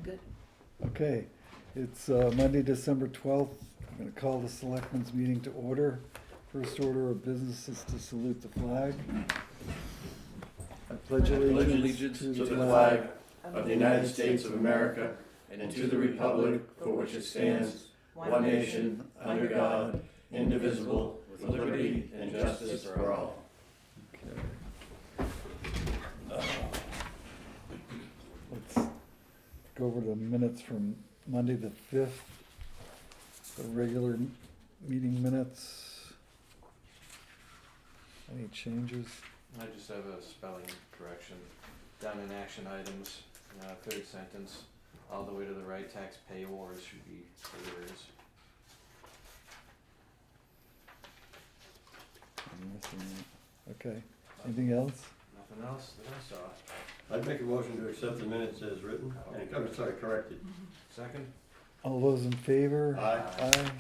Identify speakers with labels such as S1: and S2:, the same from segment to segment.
S1: Good.
S2: Okay, it's Monday, December 12th. I'm going to call the Selectmen's meeting to order. First order of business is to salute the flag. I pledge allegiance to the flag
S3: of the United States of America and to the republic for which it stands, one nation, under God, indivisible, with liberty and justice for all.
S2: Okay. Let's go over the minutes from Monday the 5th, the regular meeting minutes. Any changes?
S4: I just have a spelling correction. Down in action items, third sentence, all the way to the right, tax payors should be payers.
S2: I'm missing that. Okay, anything else?
S4: Nothing else that I saw.
S3: I'd make a motion to accept the minutes as written, corrected.
S4: Second?
S2: All those in favor?
S3: Aye.
S2: Aye.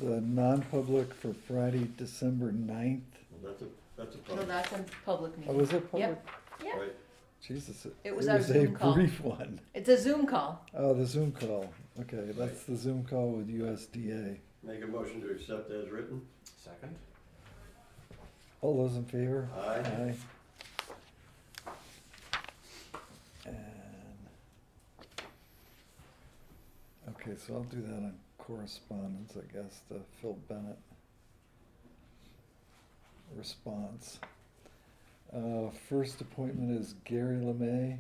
S2: The non-public for Friday, December 9th.
S3: Well, that's a
S1: No,
S3: problem.
S1: that's a public
S2: Oh,
S1: meeting.
S2: was it public?
S1: Yep.
S3: Right,
S2: Jesus,
S1: It was our Zoom
S2: a
S1: call.
S2: brief one.
S1: It's a Zoom call.
S2: Oh, the Zoom call. Okay, that's the Zoom call with USDA.
S3: make a motion to accept as written.
S4: Second?
S2: All those in favor?
S3: Aye.
S2: Aye. And, okay, so I'll do that on correspondence, I guess, to Phil Bennett. Response. First appointment is Gary LeMay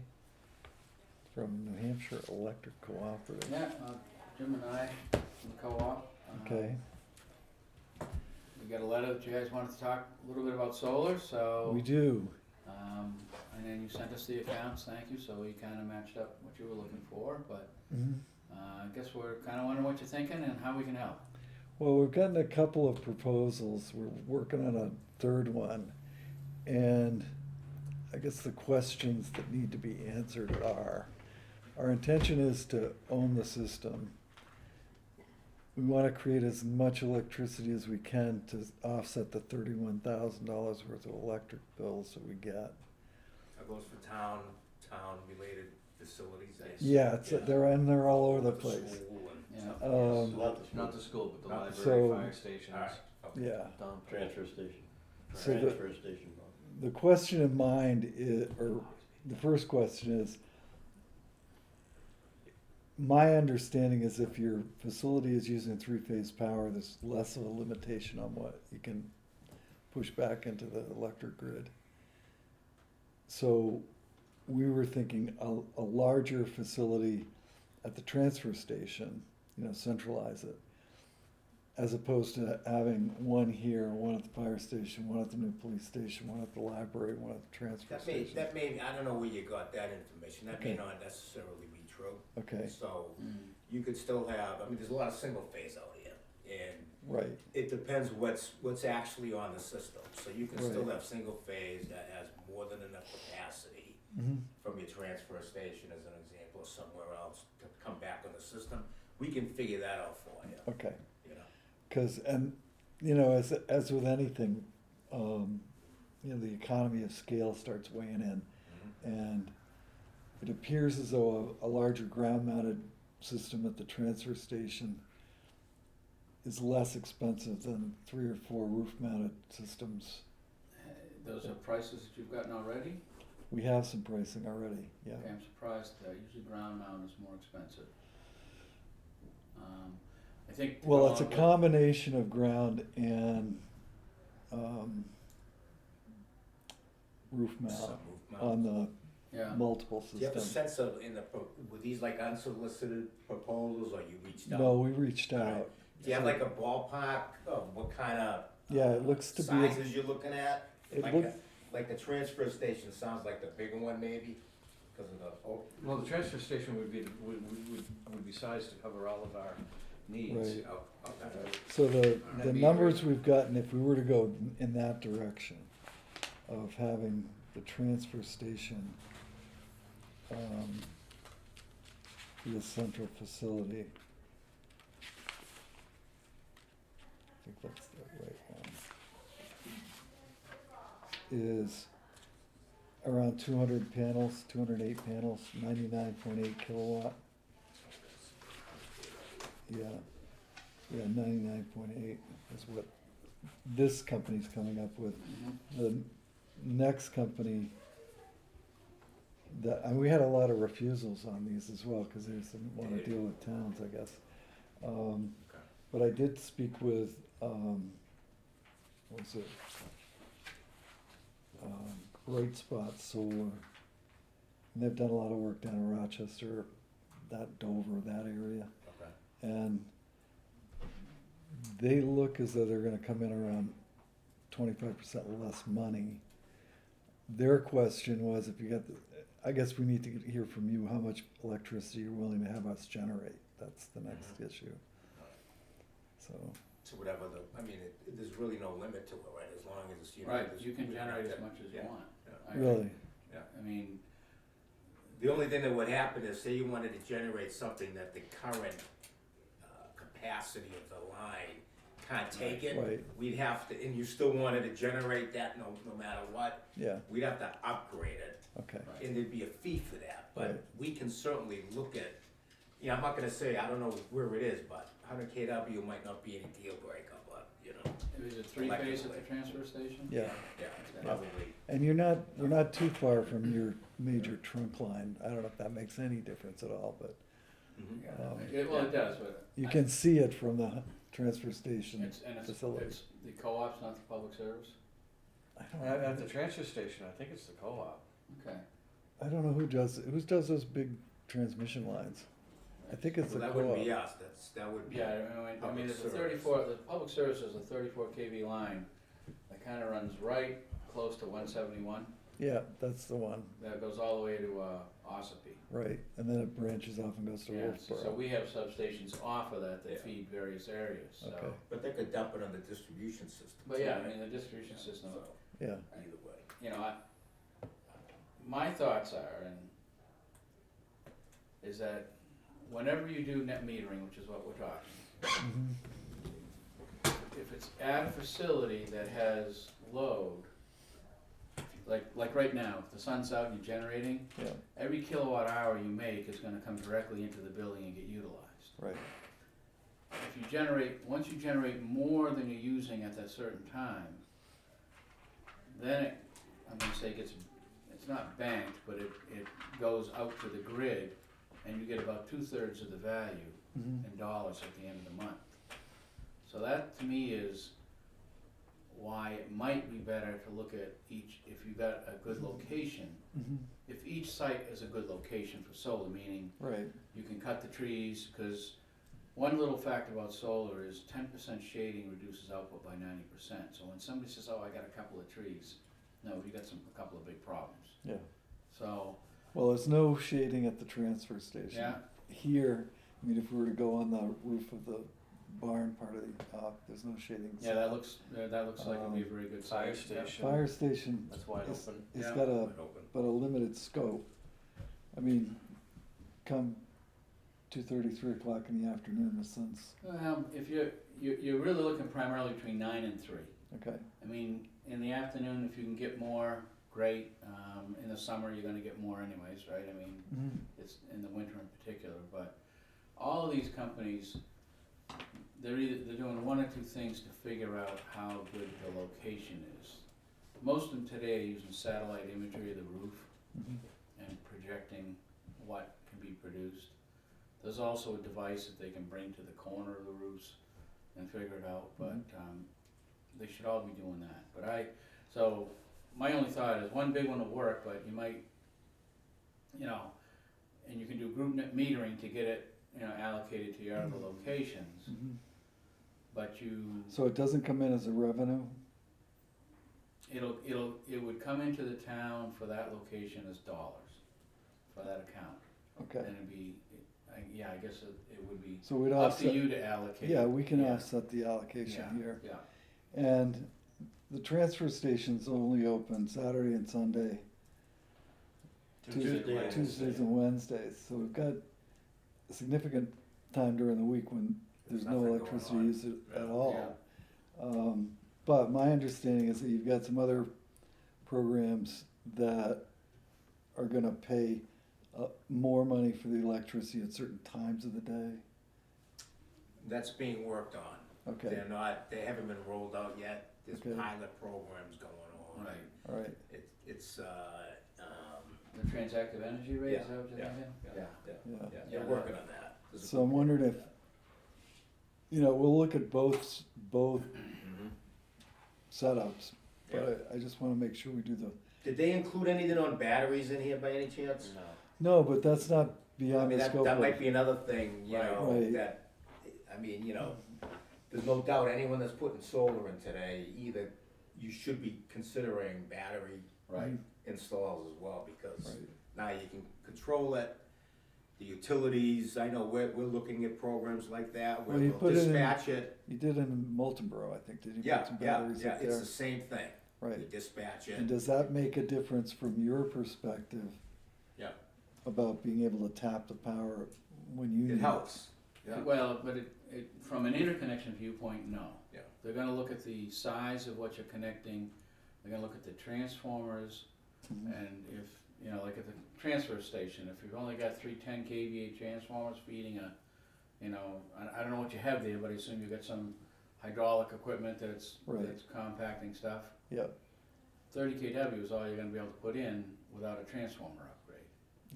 S2: from New Hampshire Electric Cooperative.
S5: Yeah, Jim and I from the co-op.
S2: Okay,
S5: We got a letter that you guys wanted to talk a little bit about solar, so.
S2: we do.
S5: And then you sent us the accounts, thank you, so we kinda matched up what you were looking for, but,
S2: Mhm.
S5: I guess we're kinda wondering what you're thinking and how we can help.
S2: Well, we've gotten a couple of proposals. We're working on a third one. And I guess the questions that need to be answered are, our intention is to own the system. We want to create as much electricity as we can to offset the $31,000 worth of electric bills that we get.
S6: That goes for town-related facilities.
S2: Yeah, they're all over the place.
S6: School and
S5: Yeah.
S6: stuff.
S4: Not the school, but the
S6: Not the
S4: library,
S2: So-
S4: fire stations.
S6: All right, okay.
S2: Yeah.
S4: Dump.
S3: Transfer station.
S2: So the-
S3: Transfer station.
S2: The question in mind is, or the first question is, my understanding is if your facility is using three-phase power, there's less of a limitation on what you can push back into the electric grid. So we were thinking a larger facility at the transfer station, centralize it, as opposed to having one here, one at the fire station, one at the new police station, one at the library, one at the transfer station.
S6: That may, I don't know where you got that information, that may
S2: Okay.
S6: not necessarily be true.
S2: Okay,
S6: So, you could still have, there's a lot of single phase out here, and
S2: right,
S6: it depends what's actually on the system. So you can still
S2: Right.
S6: have single phase that has more than enough capacity
S2: mhm,
S6: from your transfer station, as an example, or somewhere else to come back on the system. We can figure that out for you,
S2: okay.
S6: you know.
S2: Cause, as with anything, the economy of scale starts weighing in. And it appears as though a larger ground-mounted system at the transfer station is less expensive than 3 or 4 roof-mounted systems.
S5: Those are prices that you've gotten already?
S2: We have some pricing already, yeah.
S5: Okay, I'm surprised, usually ground mount is more expensive. I think. to
S2: Well,
S5: go
S2: it's a
S5: on with-
S2: combination of ground and roof mount
S6: Some roof mount.
S2: on the
S5: Yeah,
S2: multiple
S6: Do you have a
S2: systems.
S6: sense of, were these like unsolicited proposals, or you reached out?
S2: No, we reached
S6: All right.
S2: out.
S6: Do you have like a ballpark of what kind of
S2: Yeah, it looks to be,
S6: sizes you're looking at?
S2: it
S6: Like,
S2: look-
S6: like the transfer station sounds like the bigger one maybe, because of the,
S4: Well, the transfer station would be sized to cover all of our needs.
S2: Right.
S6: okay.
S2: so the
S4: That'd be
S2: numbers
S4: great.
S2: we've gotten, if we were to go in that direction of having the transfer station be a central facility. I think that's the right one. Is around 200 panels, 208 panels, 99.8 kilowatt. Yeah, 99.8 is what this company's coming up with. The next company that, and we had a lot of refusals on these as well, cause they didn't wanna deal with towns, I guess. But I did speak with, what was it? Bright Spot Solar, and they've done a lot of work down in Rochester, that Dover, that area.
S6: Okay.
S2: And they look as though they're gonna come in around 25% less money. Their question was, if you got I guess we need to hear from you how much electricity you're willing to have us generate. That's the next issue. So,
S6: So whatever there's really no limit to it, right, as long as,
S5: Right,
S6: there's-
S5: you can
S6: we don't
S5: generate
S6: have
S5: as
S6: to-
S5: much as you
S6: yeah,
S5: want.
S6: yeah.
S5: I agree.
S2: really,
S5: I mean,
S6: The only thing that would happen is, say you wanted to generate something that the current capacity of the line can't take it.
S2: Right.
S6: We'd have to, and you still wanted to generate that no matter what,
S2: yeah,
S6: we'd have to upgrade it,
S2: okay,
S6: and there'd be a fee for that.
S2: Right.
S6: But we can certainly look at, I'm not gonna say, I don't know where it is, but 100 KW might not be any deal breaker, but,
S5: is it three-phase at the transfer station?
S2: yeah.
S6: yeah, probably.
S2: And we're not too far from your major trunk line. I don't know if that makes any difference at all, but
S6: Mhm.
S5: Yeah, well, it does, but.
S2: you can see it from the transfer station
S5: It's
S2: facility.
S5: the co-op's not the public service?
S4: At the transfer station, I think it's the co-op.
S5: Okay.
S2: I don't know who does those big transmission lines. I think it's
S6: Well,
S2: the
S6: that wouldn't be
S2: co-op.
S6: us, that would be.
S5: Yeah, I mean,
S6: Public
S5: there's a
S6: service.
S5: 34, the public service is a 34 kV line that kinda runs right close to 171.
S2: Yeah, that's the one,
S5: That goes all the way to, Ossipee.
S2: right, and then it branches off and goes to
S5: Yeah, so
S2: Wolfboro.
S5: we have substations off of that
S6: Yeah.
S5: feed various areas, so.
S2: Okay.
S6: But they could dump it on the distribution system.
S5: But
S6: too,
S5: yeah, I
S6: right?
S5: mean, the distribution system,
S6: So,
S2: Yeah,
S6: either way.
S5: you know, my thoughts are, is that whenever you do net metering, which is what we're talking,
S2: mhm,
S5: if it's at a facility that has load, like right now, if the sun's out and you're generating,
S2: yeah,
S5: every kilowatt hour you make is gonna come directly into the building and get utilized.
S2: right,
S5: If you once you generate more than you're using at that certain time, then I'm gonna say it's not banked, but it goes out to the grid, and you get about 2/3 of the value
S2: mhm,
S5: in dollars at the end of the month. So that to me is why it might be better to look at if you've got a good location,
S2: mhm,
S5: if each site is a good location for solar, meaning
S2: right,
S5: you can cut the trees, cause one little fact about solar is 10% shading reduces output by 90%. So when somebody says, oh, I got a couple of trees, no, you got a couple of big problems.
S2: yeah.
S5: So,
S2: Well, there's no shading at the transfer station.
S5: yeah,
S2: Here, I mean, if we were to go on the roof of the barn part of the, there's no shading.
S5: yeah, that looks like it'd be a very good
S4: Fire
S5: site. Yeah.
S4: station.
S2: Fire station
S4: That's wide
S2: is,
S4: open.
S2: it's
S5: Yeah.
S2: got
S6: Wide open.
S2: but a limited scope. I mean, come 2:30, 3 o'clock in the afternoon, the sun's,
S5: If you're really looking primarily between 9 and 3.
S2: okay,
S5: I mean, in the afternoon, if you can get more, great. In the summer, you're gonna get more anyways, right? I mean,
S2: mhm,
S5: it's in the winter in particular, but all of these companies, they're doing one or two things to figure out how good the location is. Most of them today are using satellite imagery of the roof
S2: mhm,
S5: and projecting what can be produced. There's also a device that they can bring to the corner of the roofs and figure it out, but they should all be doing that. So my only thought is one big one will work, but you might, and you can do group net metering to get it, allocated to your other locations,
S2: mhm.
S5: but
S2: So it doesn't come in as a revenue?
S5: it would come into the town for that location as dollars, for that account.
S2: Okay,
S5: And it'd be, I guess it would be
S2: so we'd
S5: up to
S2: offset,
S5: you to allocate.
S2: yeah, we can
S5: Yeah.
S2: offset the allocation
S5: Yeah,
S2: here.
S5: Yeah,
S2: And the transfer station's only open Saturday and Sunday,
S4: Tuesday, Wednesday.
S2: Tuesdays and Wednesdays, so we've got a significant time during the week when there's no
S6: nothing going
S2: electricity
S6: on.
S2: use at all.
S5: yeah.
S2: But my understanding is that you've got some other programs that are gonna pay more money for the electricity at certain times of the day.
S6: That's being worked on.
S2: Okay,
S6: They haven't been rolled out yet. There's
S2: Okay.
S6: pilot programs going on.
S5: Right,
S2: all right.
S6: It's,
S5: the transactive energy rate, is that what you're
S6: Yeah,
S5: thinking?
S6: yeah.
S2: Yeah.
S6: They're working on that. There's a
S2: So I'm wondering if, we'll look at both
S6: Mhm.
S2: setups, but I just wanna make sure we do the,
S6: Did they include anything on batteries in here by any chance?
S4: No.
S2: no, but that's not
S6: I
S2: beyond
S6: mean,
S2: the scope
S6: that might
S2: of,
S6: be another thing, you know,
S2: Right.
S6: that, I mean, there's no doubt anyone that's putting solar in today, either you should be considering battery
S5: Right,
S6: installs as well, because
S2: right,
S6: now you can control it. The utilities, I know we're looking at programs like that, where
S2: Well, you
S6: we'll
S2: put it in-
S6: dispatch it.
S2: you did in Moultonborough, I think, did you
S6: Yeah,
S2: put some
S6: yeah,
S2: batteries
S6: yeah,
S2: up
S6: it's
S2: there?
S6: the same thing. You
S2: Right,
S6: dispatch
S2: and
S6: it.
S2: does that make a difference from your perspective
S6: Yeah.
S2: about being able to tap the power when you need it?
S6: It helps. Yeah.
S5: well, but from an interconnection viewpoint, no.
S6: Yeah.
S5: They're gonna look at the size of what you're connecting, they're gonna look at the transformers,
S2: Mhm.
S5: and if, like at the transfer station, if you've only got 310 kVA transformers feeding I don't know what you have there, but I assume you've got some hydraulic equipment that's
S2: Right.
S5: compacting stuff.
S2: Yep,
S5: 30 kW is all you're gonna be able to put in without a transformer upgrade.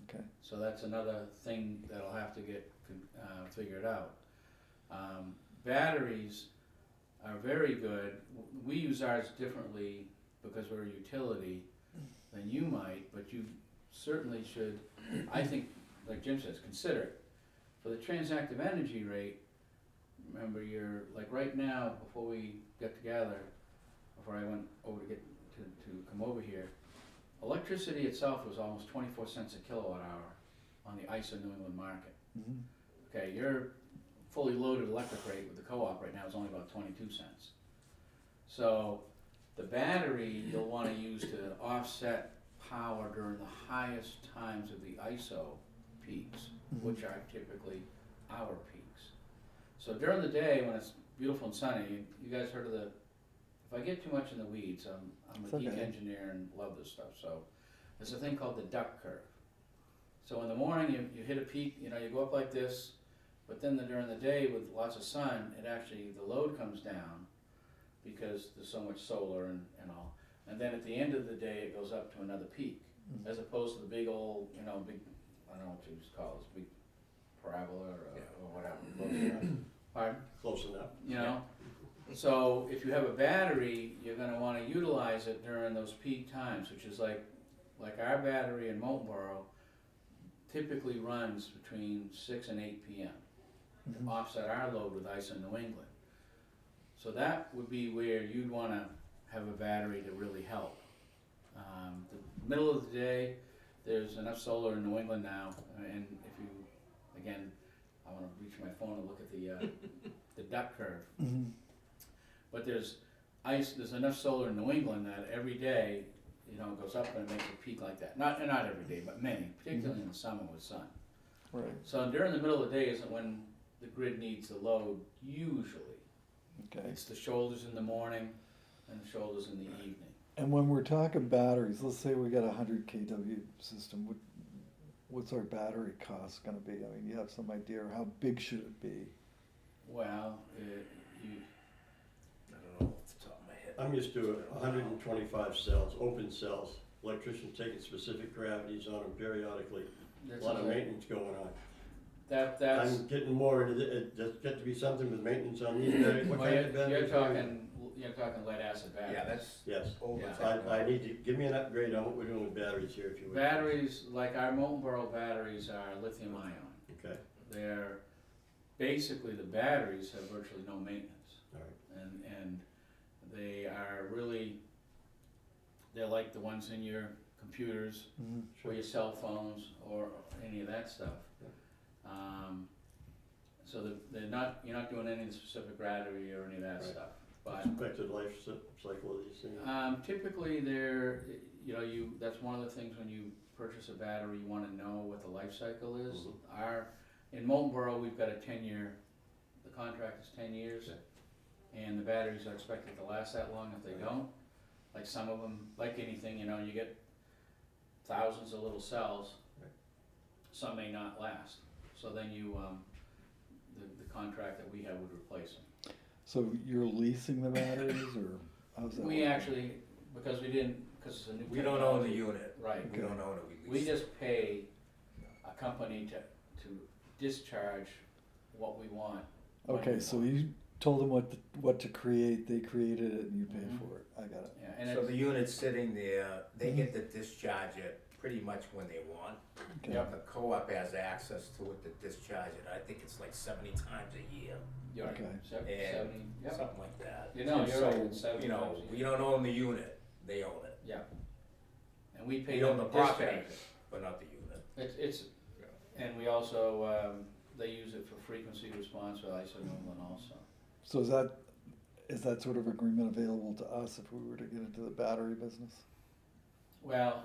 S2: okay,
S5: So that's another thing that'll have to get figured out. Batteries are very good. We use ours differently because we're a utility than you might, but you certainly should, I think, like Jim says, consider it. For the transactive energy rate, remember like right now, before we get together, before I went over to come over here, electricity itself was almost 24 cents a kilowatt hour on the ISO New England market.
S2: mhm,
S5: Okay, your fully loaded electric rate with the co-op right now is only about 22 cents. So the battery you'll wanna use to offset power during the highest times of the ISO peaks,
S2: Mhm.
S5: which are typically our peaks. So during the day, when it's beautiful and sunny, you guys heard of if I get too much in the weeds, I'm
S2: It's
S5: a geek
S2: okay.
S5: engineer and love this stuff, so there's a thing called the duck curve. So in the morning, you hit a peak, you go up like this, but then during the day with lots of sun, the load comes down because there's so much solar and all. And then at the end of the day, it goes up to another peak,
S2: Mhm.
S5: as opposed to the big old, I don't know what you call this, big parabola or whatever. Close enough. Pardon?
S3: Close enough.
S5: So if you have a battery, you're gonna wanna utilize it during those peak times, which is like our battery in Moultonborough typically runs between 6 and 8 p.m. to
S2: Mhm.
S5: offset our load with ISO New England. So that would be where you'd wanna have a battery to really help. The middle of the day, there's enough solar in New England now, and if you, again, I wanna reach my phone and look at the duck curve.
S2: Mhm.
S5: But there's enough solar in New England that every day, it goes up and it makes a peak like that. Not every day, but many, particularly in the summer with sun.
S2: Right,
S5: So during the middle of the day isn't when the grid needs the load, usually.
S2: okay.
S5: It's the shoulders in the morning and the shoulders in the evening.
S2: And when we're talking batteries, let's say we got 100 kW system, what's our battery cost gonna be? I mean, you have some idea, or how big should it be?
S5: Well,
S6: I don't know off the top of my head.
S3: I'm used to 125 cells, open cells. Electricians taking specific gravities on them periodically. A lot of maintenance going on.
S5: that's,
S3: I'm getting more into it. Does it get to be something with maintenance on these batteries? What
S5: well,
S3: kind of batteries?
S5: you're talking lead acid batteries.
S6: Yeah, that's
S3: Yes.
S6: older
S5: Yeah.
S6: technology.
S3: I need to, give me an upgrade on what we're doing with batteries here, if you would.
S5: Batteries, like our Moultonborough batteries are lithium ion.
S3: Okay,
S5: They're, basically the batteries have virtually no maintenance.
S3: all right.
S5: And they are really, they're like the ones in your computers
S2: Mhm.
S5: or your cell phones or any of that stuff. So you're not doing any of the specific battery or any of that
S3: Right.
S5: stuff. But
S3: Expected life cycle of these things.
S5: typically that's one of the things when you purchase a battery, you wanna know what the life cycle is.
S3: Mhm.
S5: In Moultonborough, we've got a 10-year, the contract is 10 years.
S3: Okay.
S5: And the batteries are expected to last that long if they don't. Like some of them, like anything, you get thousands of little cells.
S3: Right.
S5: Some may not last. So then the contract that we have would replace them.
S2: So you're leasing the batteries, or how's that?
S5: We
S2: working?
S5: actually, because it's a new
S6: We don't own the
S5: technology.
S6: unit.
S5: Right.
S6: We don't own it, we
S5: We
S6: lease it.
S5: just pay a company to discharge what we want. when
S2: Okay,
S5: we
S2: so
S5: want.
S2: you told them what to create, they created it, and you paid
S5: Mhm.
S2: for it. I got it.
S5: Yeah, and
S6: So
S5: it's,
S6: the unit's sitting there, they
S2: Mhm.
S6: get to discharge it pretty much when they want.
S2: Okay.
S5: Yep.
S6: The co-op has access to it to discharge it, I think it's like 70 times a year,
S5: you're right,
S2: Okay.
S6: And
S5: 70, yep,
S6: something like that.
S5: You know, you're
S6: So,
S5: right, it's 70
S6: you know,
S5: times a
S6: we
S5: year.
S6: don't own the unit, they own it,
S5: yeah. And we
S6: We
S5: pay
S6: own
S5: them
S6: the
S5: to discharge
S6: property.
S5: it.
S6: but not the unit.
S5: It's, and we also, they use it for frequency response for ISO New England also.
S2: So is that sort of agreement available to us if we were to get into the battery business?
S5: Well,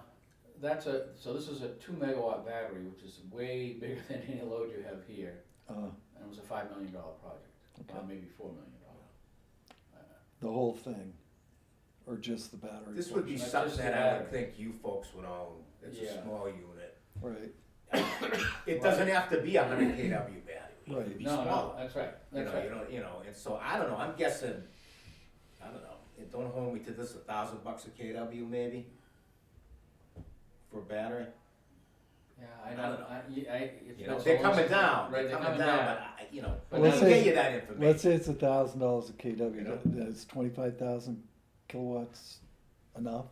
S5: so this is a 2 megawatt battery, which is way bigger than any load you have here, and it was a $5 million project,
S2: Okay.
S5: maybe $4 million.
S2: The whole thing, or just the battery?
S6: This would be
S5: That's
S6: something
S5: just
S6: that
S5: the
S6: I would
S5: battery.
S6: think you folks would own, it's a
S5: Yeah.
S6: small unit.
S2: Right,
S6: It doesn't have to be a 100 kW battery, it
S2: Right.
S6: could be
S5: No,
S6: smaller.
S5: that's right,
S6: You
S5: that's
S6: know,
S5: right.
S6: and so, I don't know, I'm guessing, I don't know, don't hold me to this, $1,000 a KW maybe? For a battery?
S5: Yeah,
S6: I
S5: I
S6: don't
S5: don't,
S6: know.
S5: it's
S6: You
S5: been
S6: know,
S5: so
S6: they're
S5: long
S6: coming
S5: since-
S6: down,
S5: right,
S6: they're coming down, but I, you know,
S5: But
S6: I'll
S2: let's
S6: get
S2: say-
S6: you that
S2: let's
S6: information.
S2: say it's $1,000 a KW,
S6: You know?
S2: that's 25,000 kilowatts enough?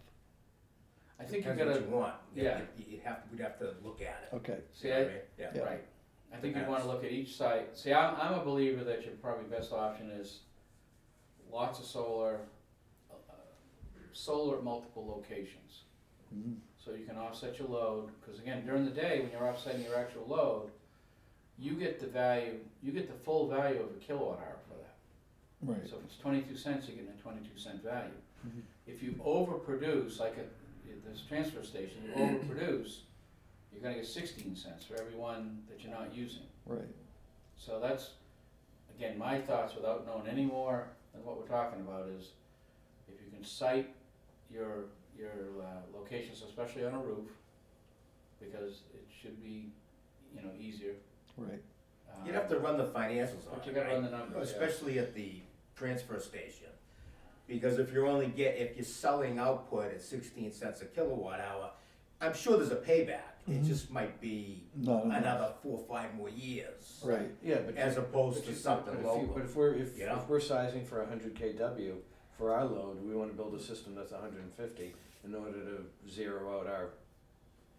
S5: I think you
S6: Depends
S5: gotta,
S6: what you want.
S5: yeah.
S6: We'd have to look at it.
S2: Okay,
S5: see,
S6: You know what I mean?
S2: Yeah.
S5: right, I think you'd wanna
S6: Depends.
S5: look at each site, see, I'm a believer that your probably best option is lots of solar at multiple locations.
S2: Mhm.
S5: So you can offset your load, cause again, during the day, when you're offsetting your actual load, you get the full value of a kilowatt hour for that.
S2: right.
S5: So if it's 22 cents, you're getting a 22-cent value.
S2: Mhm.
S5: If you overproduce, like at this transfer station, you overproduce, you're gonna get 16 cents for every one that you're not using.
S2: Right,
S5: So that's, again, my thoughts without knowing any more than what we're talking about is, if you can site your locations, especially on a roof, because it should be, easier.
S2: right,
S6: You'd have to run the financials on
S5: But you
S6: it,
S5: gotta run
S6: right?
S5: the numbers, yeah.
S6: Especially at the transfer station. Because if you're selling output at 16 cents a kilowatt hour, I'm sure there's a payback. It
S2: Mhm.
S6: just might be
S2: not enough,
S6: another 4 or 5 more years.
S2: right,
S4: Yeah, but
S6: As opposed to something local.
S4: But if
S6: You know?
S4: we're sizing for 100 kW for our load, we wanna build a system that's 150 in order to zero out our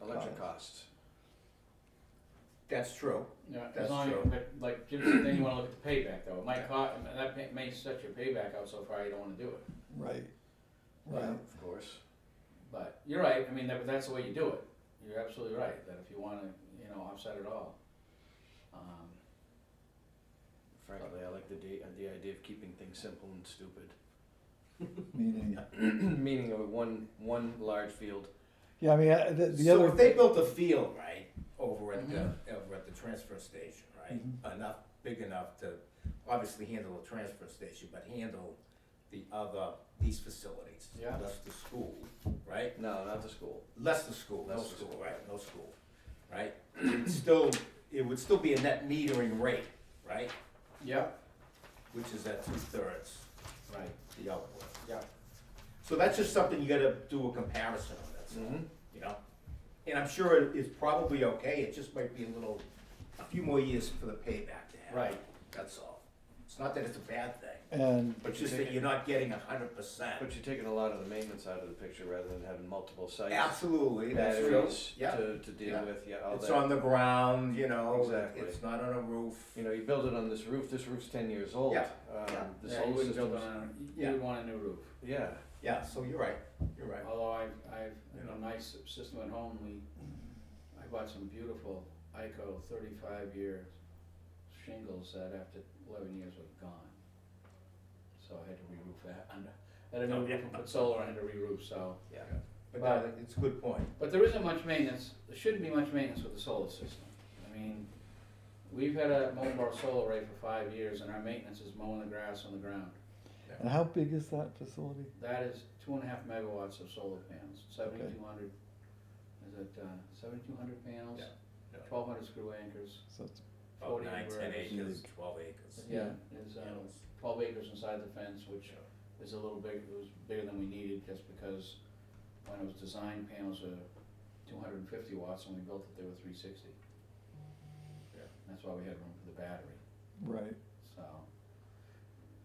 S4: electric costs.
S6: That's true.
S5: Yeah, as
S6: That's
S5: long as,
S6: true.
S5: but like Jim said, then you wanna look at the payback though, it might cost, may set your payback out so far, you don't wanna do it.
S2: right,
S5: Well,
S2: right.
S4: Of course.
S5: But you're right, I mean, that's the way you do it, you're absolutely right, that if you wanna, offset it all.
S4: Frankly, I like the idea of keeping things simple and stupid.
S2: Meaning,
S4: Meaning of one large field.
S2: yeah, I mean, the
S6: So
S2: other.
S6: if they built a field, right, over at
S5: Mhm.
S6: the transfer station, right?
S2: Mhm.
S6: Big enough to obviously handle the transfer station, but handle these facilities.
S5: Yeah.
S6: Less the school, right?
S4: No, not the school.
S6: Less the school, no
S4: Less the
S6: school,
S4: school.
S6: right, no school, right? It would still be a net metering rate, right?
S5: Yep,
S6: Which is at 2/3
S5: right,
S6: the output.
S5: yeah,
S6: So that's just something you gotta do a comparison on, that's all,
S4: Mm-hmm.
S6: you know? And I'm sure it's probably okay, it just might be a few more years for the payback to happen.
S5: right,
S6: That's all. It's not that it's a bad thing,
S2: And,
S6: it's just that you're not getting 100%.
S4: But you're taking a lot of the maintenance out of the picture rather than having multiple sites.
S6: Absolutely, that's true.
S4: Batteries
S6: Yeah.
S4: to deal
S6: Yeah.
S4: with, yeah, all
S6: It's
S4: that.
S6: on the ground,
S4: Exactly.
S6: it's not on a roof.
S4: You know, you build it on this roof's 10 years old.
S6: Yeah.
S4: Um,
S6: Yeah.
S4: The
S5: yeah, you
S4: solar
S5: wouldn't build
S4: systems.
S5: you
S6: Yeah.
S5: would want a new roof.
S4: Yeah,
S6: Yeah, so you're right,
S5: Although I've,
S6: You
S5: in
S6: know.
S5: a nice system at home, I bought some beautiful ICO 35-year shingles that after 11 years were gone. So I had to re-roof that, had a new roof and put solar on it to re-roof, so.
S6: Yeah. But no, it's a good point.
S5: But there isn't much maintenance, there shouldn't be much maintenance with the solar system. I mean, we've had a Mulboro solar array for 5 years and our maintenance is mowing the grass on the ground.
S2: and how big is that facility?
S5: That is 2.5 megawatts of solar panels, 7,200, is it, 7,200 panels?
S6: Yeah, yeah.
S5: 1,200 screw anchors.
S2: So it's
S6: about
S5: 40
S6: 9, 10
S5: whereas-
S6: acres, 12 acres.
S5: Yeah, there's 12 acres inside the fence, which is a little big, it was bigger than we needed, just because when it was designed, panels are 250 watts, and we built it, they were 360.
S6: Yeah.
S5: That's why we had room for the battery,
S2: Right.
S5: so.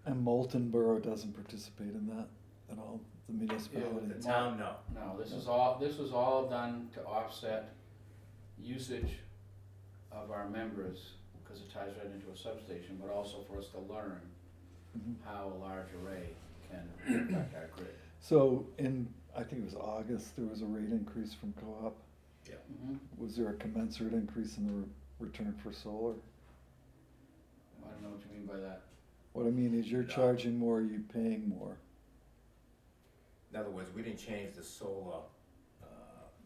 S2: And Moulton Borough doesn't participate in that at all, the municipality?
S6: The town, no.
S5: No, this was all done to offset usage of our members, because it ties right into a substation, but also for us to learn
S2: Mhm.
S5: how a large array can impact our grid.
S2: So in, I think it was August, there was a rate increase from co-op.
S5: Mm-hmm.
S2: Was there a commensurate increase in the return for solar?
S5: I don't know what you mean by that.
S2: What I mean is you're
S6: No.
S2: charging more, are you paying more?
S6: In other words, we didn't change the solar,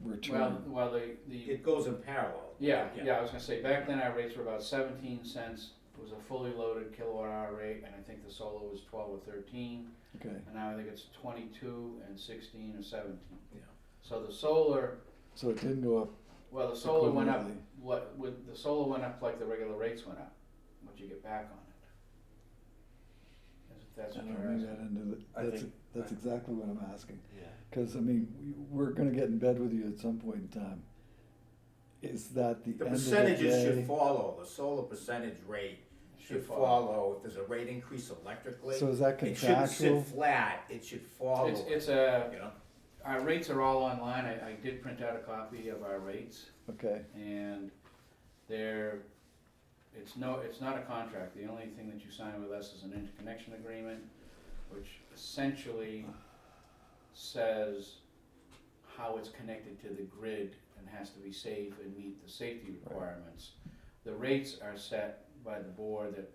S2: Return?
S5: Well, the,
S6: it goes in parallel.
S5: yeah, I was gonna say, back then our rates were about 17 cents, it was a fully loaded kilowatt hour rate, and I think the solar was 12 or 13,
S2: Okay,
S5: and now I think it's 22 and 16 or 17.
S6: Yeah.
S5: So the solar,
S2: so it didn't go up
S5: well, the solar went up,
S2: equivalently.
S5: the solar went up like the regular rates went up, what you get back on it. That's
S2: I
S5: what
S2: don't
S5: you're
S2: read
S5: asking.
S2: that into
S4: I
S2: the,
S4: think-
S2: that's exactly what I'm asking.
S4: Yeah.
S2: Cause I mean, we're gonna get in bed with you at some point in time. Is that the end
S6: The
S2: of the
S6: percentages should
S2: day?
S6: follow, the solar percentage rate should follow, if there's a rate increase electrically,
S2: So is that
S6: it shouldn't
S2: contractual?
S6: sit flat, it should follow,
S5: It's
S6: you
S5: a,
S6: know?
S5: our rates are all online, I did print out a copy of our rates,
S2: Okay,
S5: and it's not a contract, the only thing that you sign with us is an interconnection agreement, which essentially says how it's connected to the grid and has to be safe and meet the safety requirements. The rates are set by the board that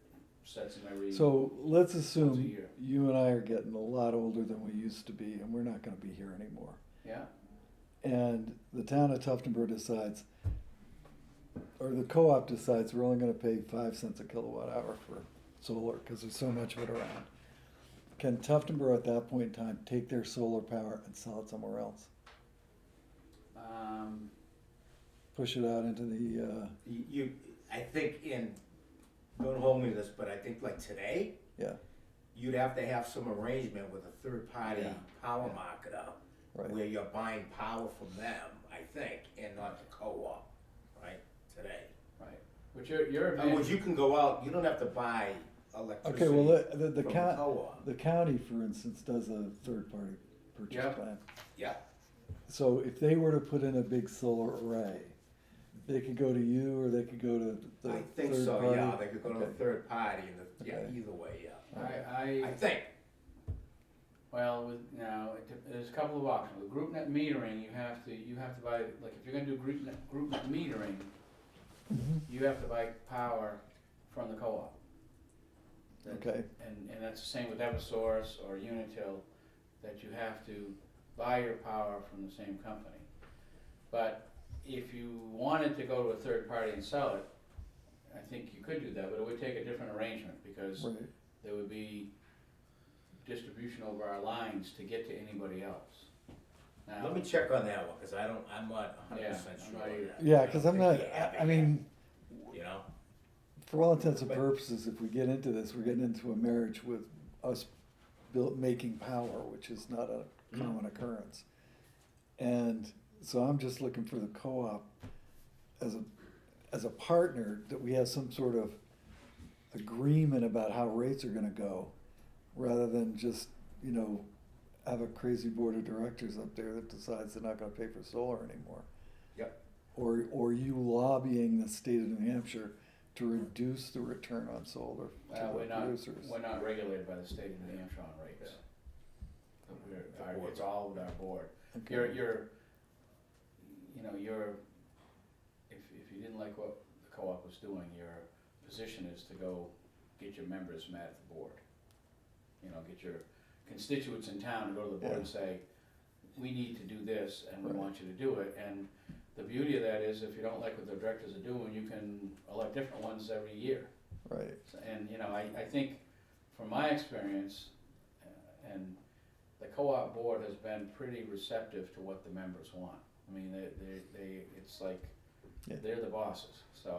S5: sets them every,
S2: so let's
S5: once a
S2: assume
S5: year.
S2: you and I are getting a lot older than we used to be, and we're not gonna be here anymore.
S5: Yeah,
S2: And the town of Tuftonboro decides, or the co-op decides we're only gonna pay 5 cents a kilowatt hour for solar, cause there's so much of it around. Can Tuftonboro at that point in time take their solar power and sell it somewhere else? Push it out into the,
S6: I think don't hold me to this, but I think like today,
S2: yeah,
S6: you'd have to have some arrangement with a third-party
S5: Yeah.
S6: power marketer,
S2: right.
S6: where you're buying power from them, I think, and not the co-op, right, today.
S5: right, but your
S6: In other words,
S5: advantage,
S6: you can go out, you don't have to buy electricity
S2: Okay, well,
S6: from
S2: the
S6: the co-op.
S2: the county, for instance, does a third-party purchase
S5: Yeah.
S2: plan.
S6: Yeah,
S2: So if they were to put in a big solar array, they could go to you, or they could go to the
S6: I think
S2: third
S6: so,
S2: party?
S6: yeah, they could go to a
S2: Okay.
S6: third party, and yeah,
S2: Okay.
S6: either way, yeah.
S5: I
S6: I think,
S5: well, there's a couple of options. With group net metering, you have to buy, like, if you're gonna do group net metering,
S2: Mhm.
S5: you have to buy power from the co-op. That-
S2: Okay,
S5: And that's the same with Eversource or Unitil, that you have to buy your power from the same company. But if you wanted to go to a third party and sell it, I think you could do that, but it would take a different arrangement, because
S2: right.
S5: there would be distribution over our lines to get to anybody else. Now,
S6: let me check on that one, cause I'm not 100%
S5: Yeah,
S6: sure
S5: I'm not
S6: on
S5: either.
S6: that.
S2: Yeah,
S6: I
S2: cause
S6: don't
S2: I'm
S6: think
S2: not,
S6: we have it
S2: I
S6: yet,
S2: mean,
S6: you know,
S2: for all intents and
S6: But-
S2: purposes, if we get into this, we're getting into a marriage with us making power, which is not a common occurrence. And so I'm just looking for the co-op as a partner, that we have some sort of agreement about how rates are gonna go, rather than just, have a crazy board of directors up there that decides they're not gonna pay for solar anymore.
S6: Yep.
S2: Or you lobbying the state of New Hampshire to reduce the return on solar to
S5: we're
S2: the
S5: not,
S2: producers.
S5: we're not regulated by the state of New Hampshire on rates. It's all with our board.
S2: Okay.
S5: If you didn't like what the co-op was doing, your position is to go get your members mad at the board. Get your constituents in town to go to the board and say, we need to do this, and we
S2: Right.
S5: want you to do it. And the beauty of that is, if you don't like what the directors are doing, you can elect different ones every year.
S2: Right,
S5: And, I think, from my experience, and the co-op board has been pretty receptive to what the members want. I mean, it's like,
S2: Yeah.
S5: they're the bosses. So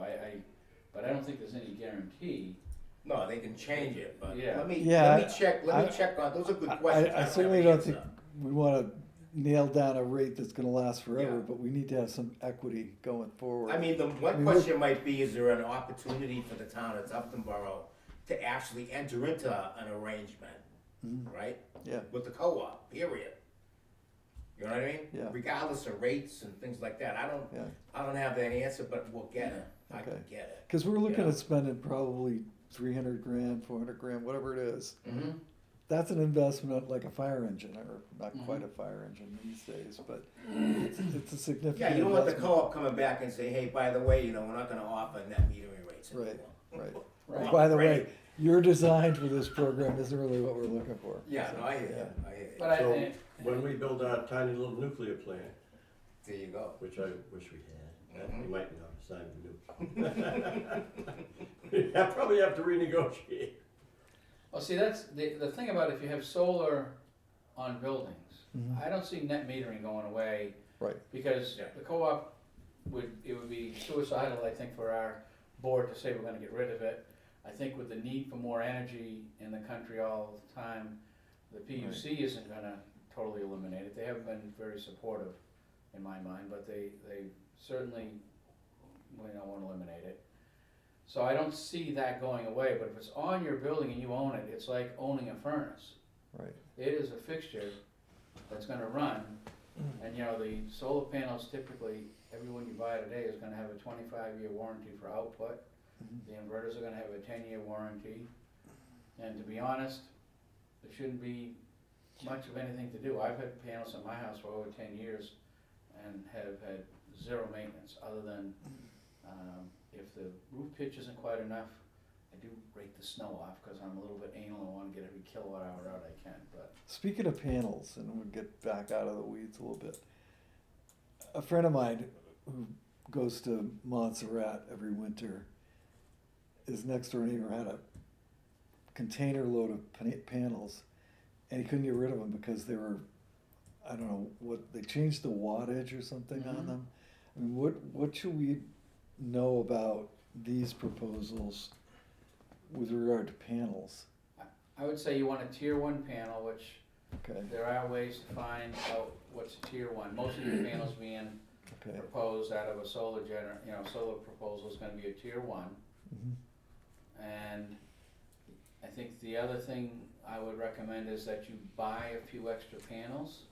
S5: but I don't think there's any guarantee.
S6: No, they can change it, but
S5: Yeah.
S6: let me
S2: Yeah,
S6: check on, those are good questions.
S2: I
S6: don't
S2: certainly
S6: have
S2: don't
S6: an
S2: think
S6: answer.
S2: we wanna nail down a rate that's gonna last forever,
S6: Yeah.
S2: but we need to have some equity going forward.
S6: I mean, the one
S2: mean,
S6: question might be, is there an opportunity for the town of Tufton Borough to actually enter into an arrangement,
S2: Mhm.
S6: right?
S2: Yeah.
S6: With the co-op, period. You know what I mean?
S2: Yeah.
S6: Regardless of rates and things like that,
S2: Yeah.
S6: I don't have that answer, but we'll get it, I can
S2: Okay.
S6: get it.
S2: Cause we're looking
S6: Yeah.
S2: at spending probably 300 grand, 400 grand, whatever it is.
S6: Mm-hmm.
S2: That's an investment like a fire engine, or not
S5: Mhm.
S2: quite a fire engine these days, but it's a significant
S6: Yeah, you don't want the
S2: investment.
S6: co-op coming back and say, hey, by the way, you know, we're not gonna offer net metering rates
S2: Right,
S6: anymore.
S2: right.
S5: Right.
S2: By the
S6: Right.
S2: way, your design for this program isn't really what we're looking for.
S6: Yeah,
S2: So,
S6: no, I hear
S2: yeah.
S6: you, I hear you.
S5: But
S3: So-
S5: I,
S3: When we build our tiny little nuclear plant,
S6: There you go.
S3: which I wish we had,
S6: Mhm.
S3: we might be able to sign the new. I probably have to renegotiate.
S5: well, see, that's, the thing about if you have solar on buildings,
S2: Mhm.
S5: I don't see net metering going away.
S2: Right.
S5: Because
S6: Yeah.
S5: the co-op it would be suicidal, I think, for our board to say we're gonna get rid of it. I think with the need for more energy in the country all the time, the PUC isn't gonna totally eliminate it. They haven't been very supportive in my mind, but they certainly, wanna eliminate it. So I don't see that going away, but if it's on your building and you own it, it's like owning a furnace.
S2: Right.
S5: It is a fixture that's gonna run, and the solar panels typically, everyone you buy today is gonna have a 25-year warranty for output.
S2: Mhm.
S5: The inverters are gonna have a 10-year warranty, and to be honest, there shouldn't be much of anything to do. I've had panels in my house for over 10 years and have had zero maintenance, other than, if the roof pitch isn't quite enough, I do rake the snow off, cause I'm a little bit anal and wanna get every kilowatt hour out I can, but.
S2: Speaking of panels, and we'll get back out of the weeds a little bit. A friend of mine who goes to Montserrat every winter, his next door neighbor had a container load of panels, and he couldn't get rid of them because they were, I don't know, they changed the wattage or something on
S5: Mhm.
S2: them. I mean, what should we know about these proposals with regard to panels?
S5: I would say you want a tier 1 panel, which
S2: Okay,
S5: there are ways to find out what's a tier 1. Most of your panels being
S2: okay.
S5: proposed out of a solar solar proposal is gonna be a tier 1.
S2: Mhm.
S5: And I think the other thing I would recommend is that you buy a few extra panels.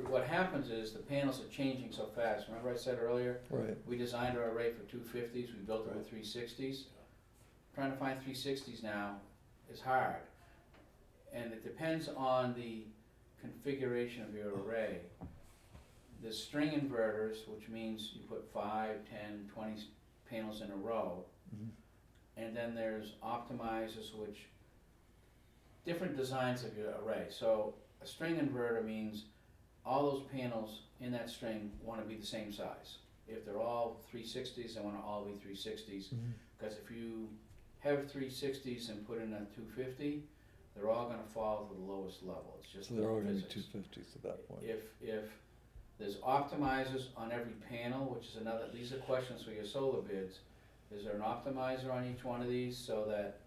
S5: What happens is the panels are changing so fast. Remember I said earlier,
S2: Right,
S5: we designed our array for 250s, we built it with 360s. Trying to find 360s now is hard. And it depends on the configuration of your array. There's string inverters, which means you put 5, 10, 20 panels in a row.
S2: Mhm.
S5: And then there's optimizers, which, different designs of your array. So a string inverter means all those panels in that string wanna be the same size. If they're all 360s, they wanna all be 360s.
S2: Mhm.
S5: Because if you have 360s and put in a 250, they're all gonna fall to the lowest level. It's just
S2: So they're all gonna be
S5: physics.
S2: 250s at that point.
S5: If there's optimizers on every panel, which is these are questions for your solar bids. Is there an optimizer on each one of these so that,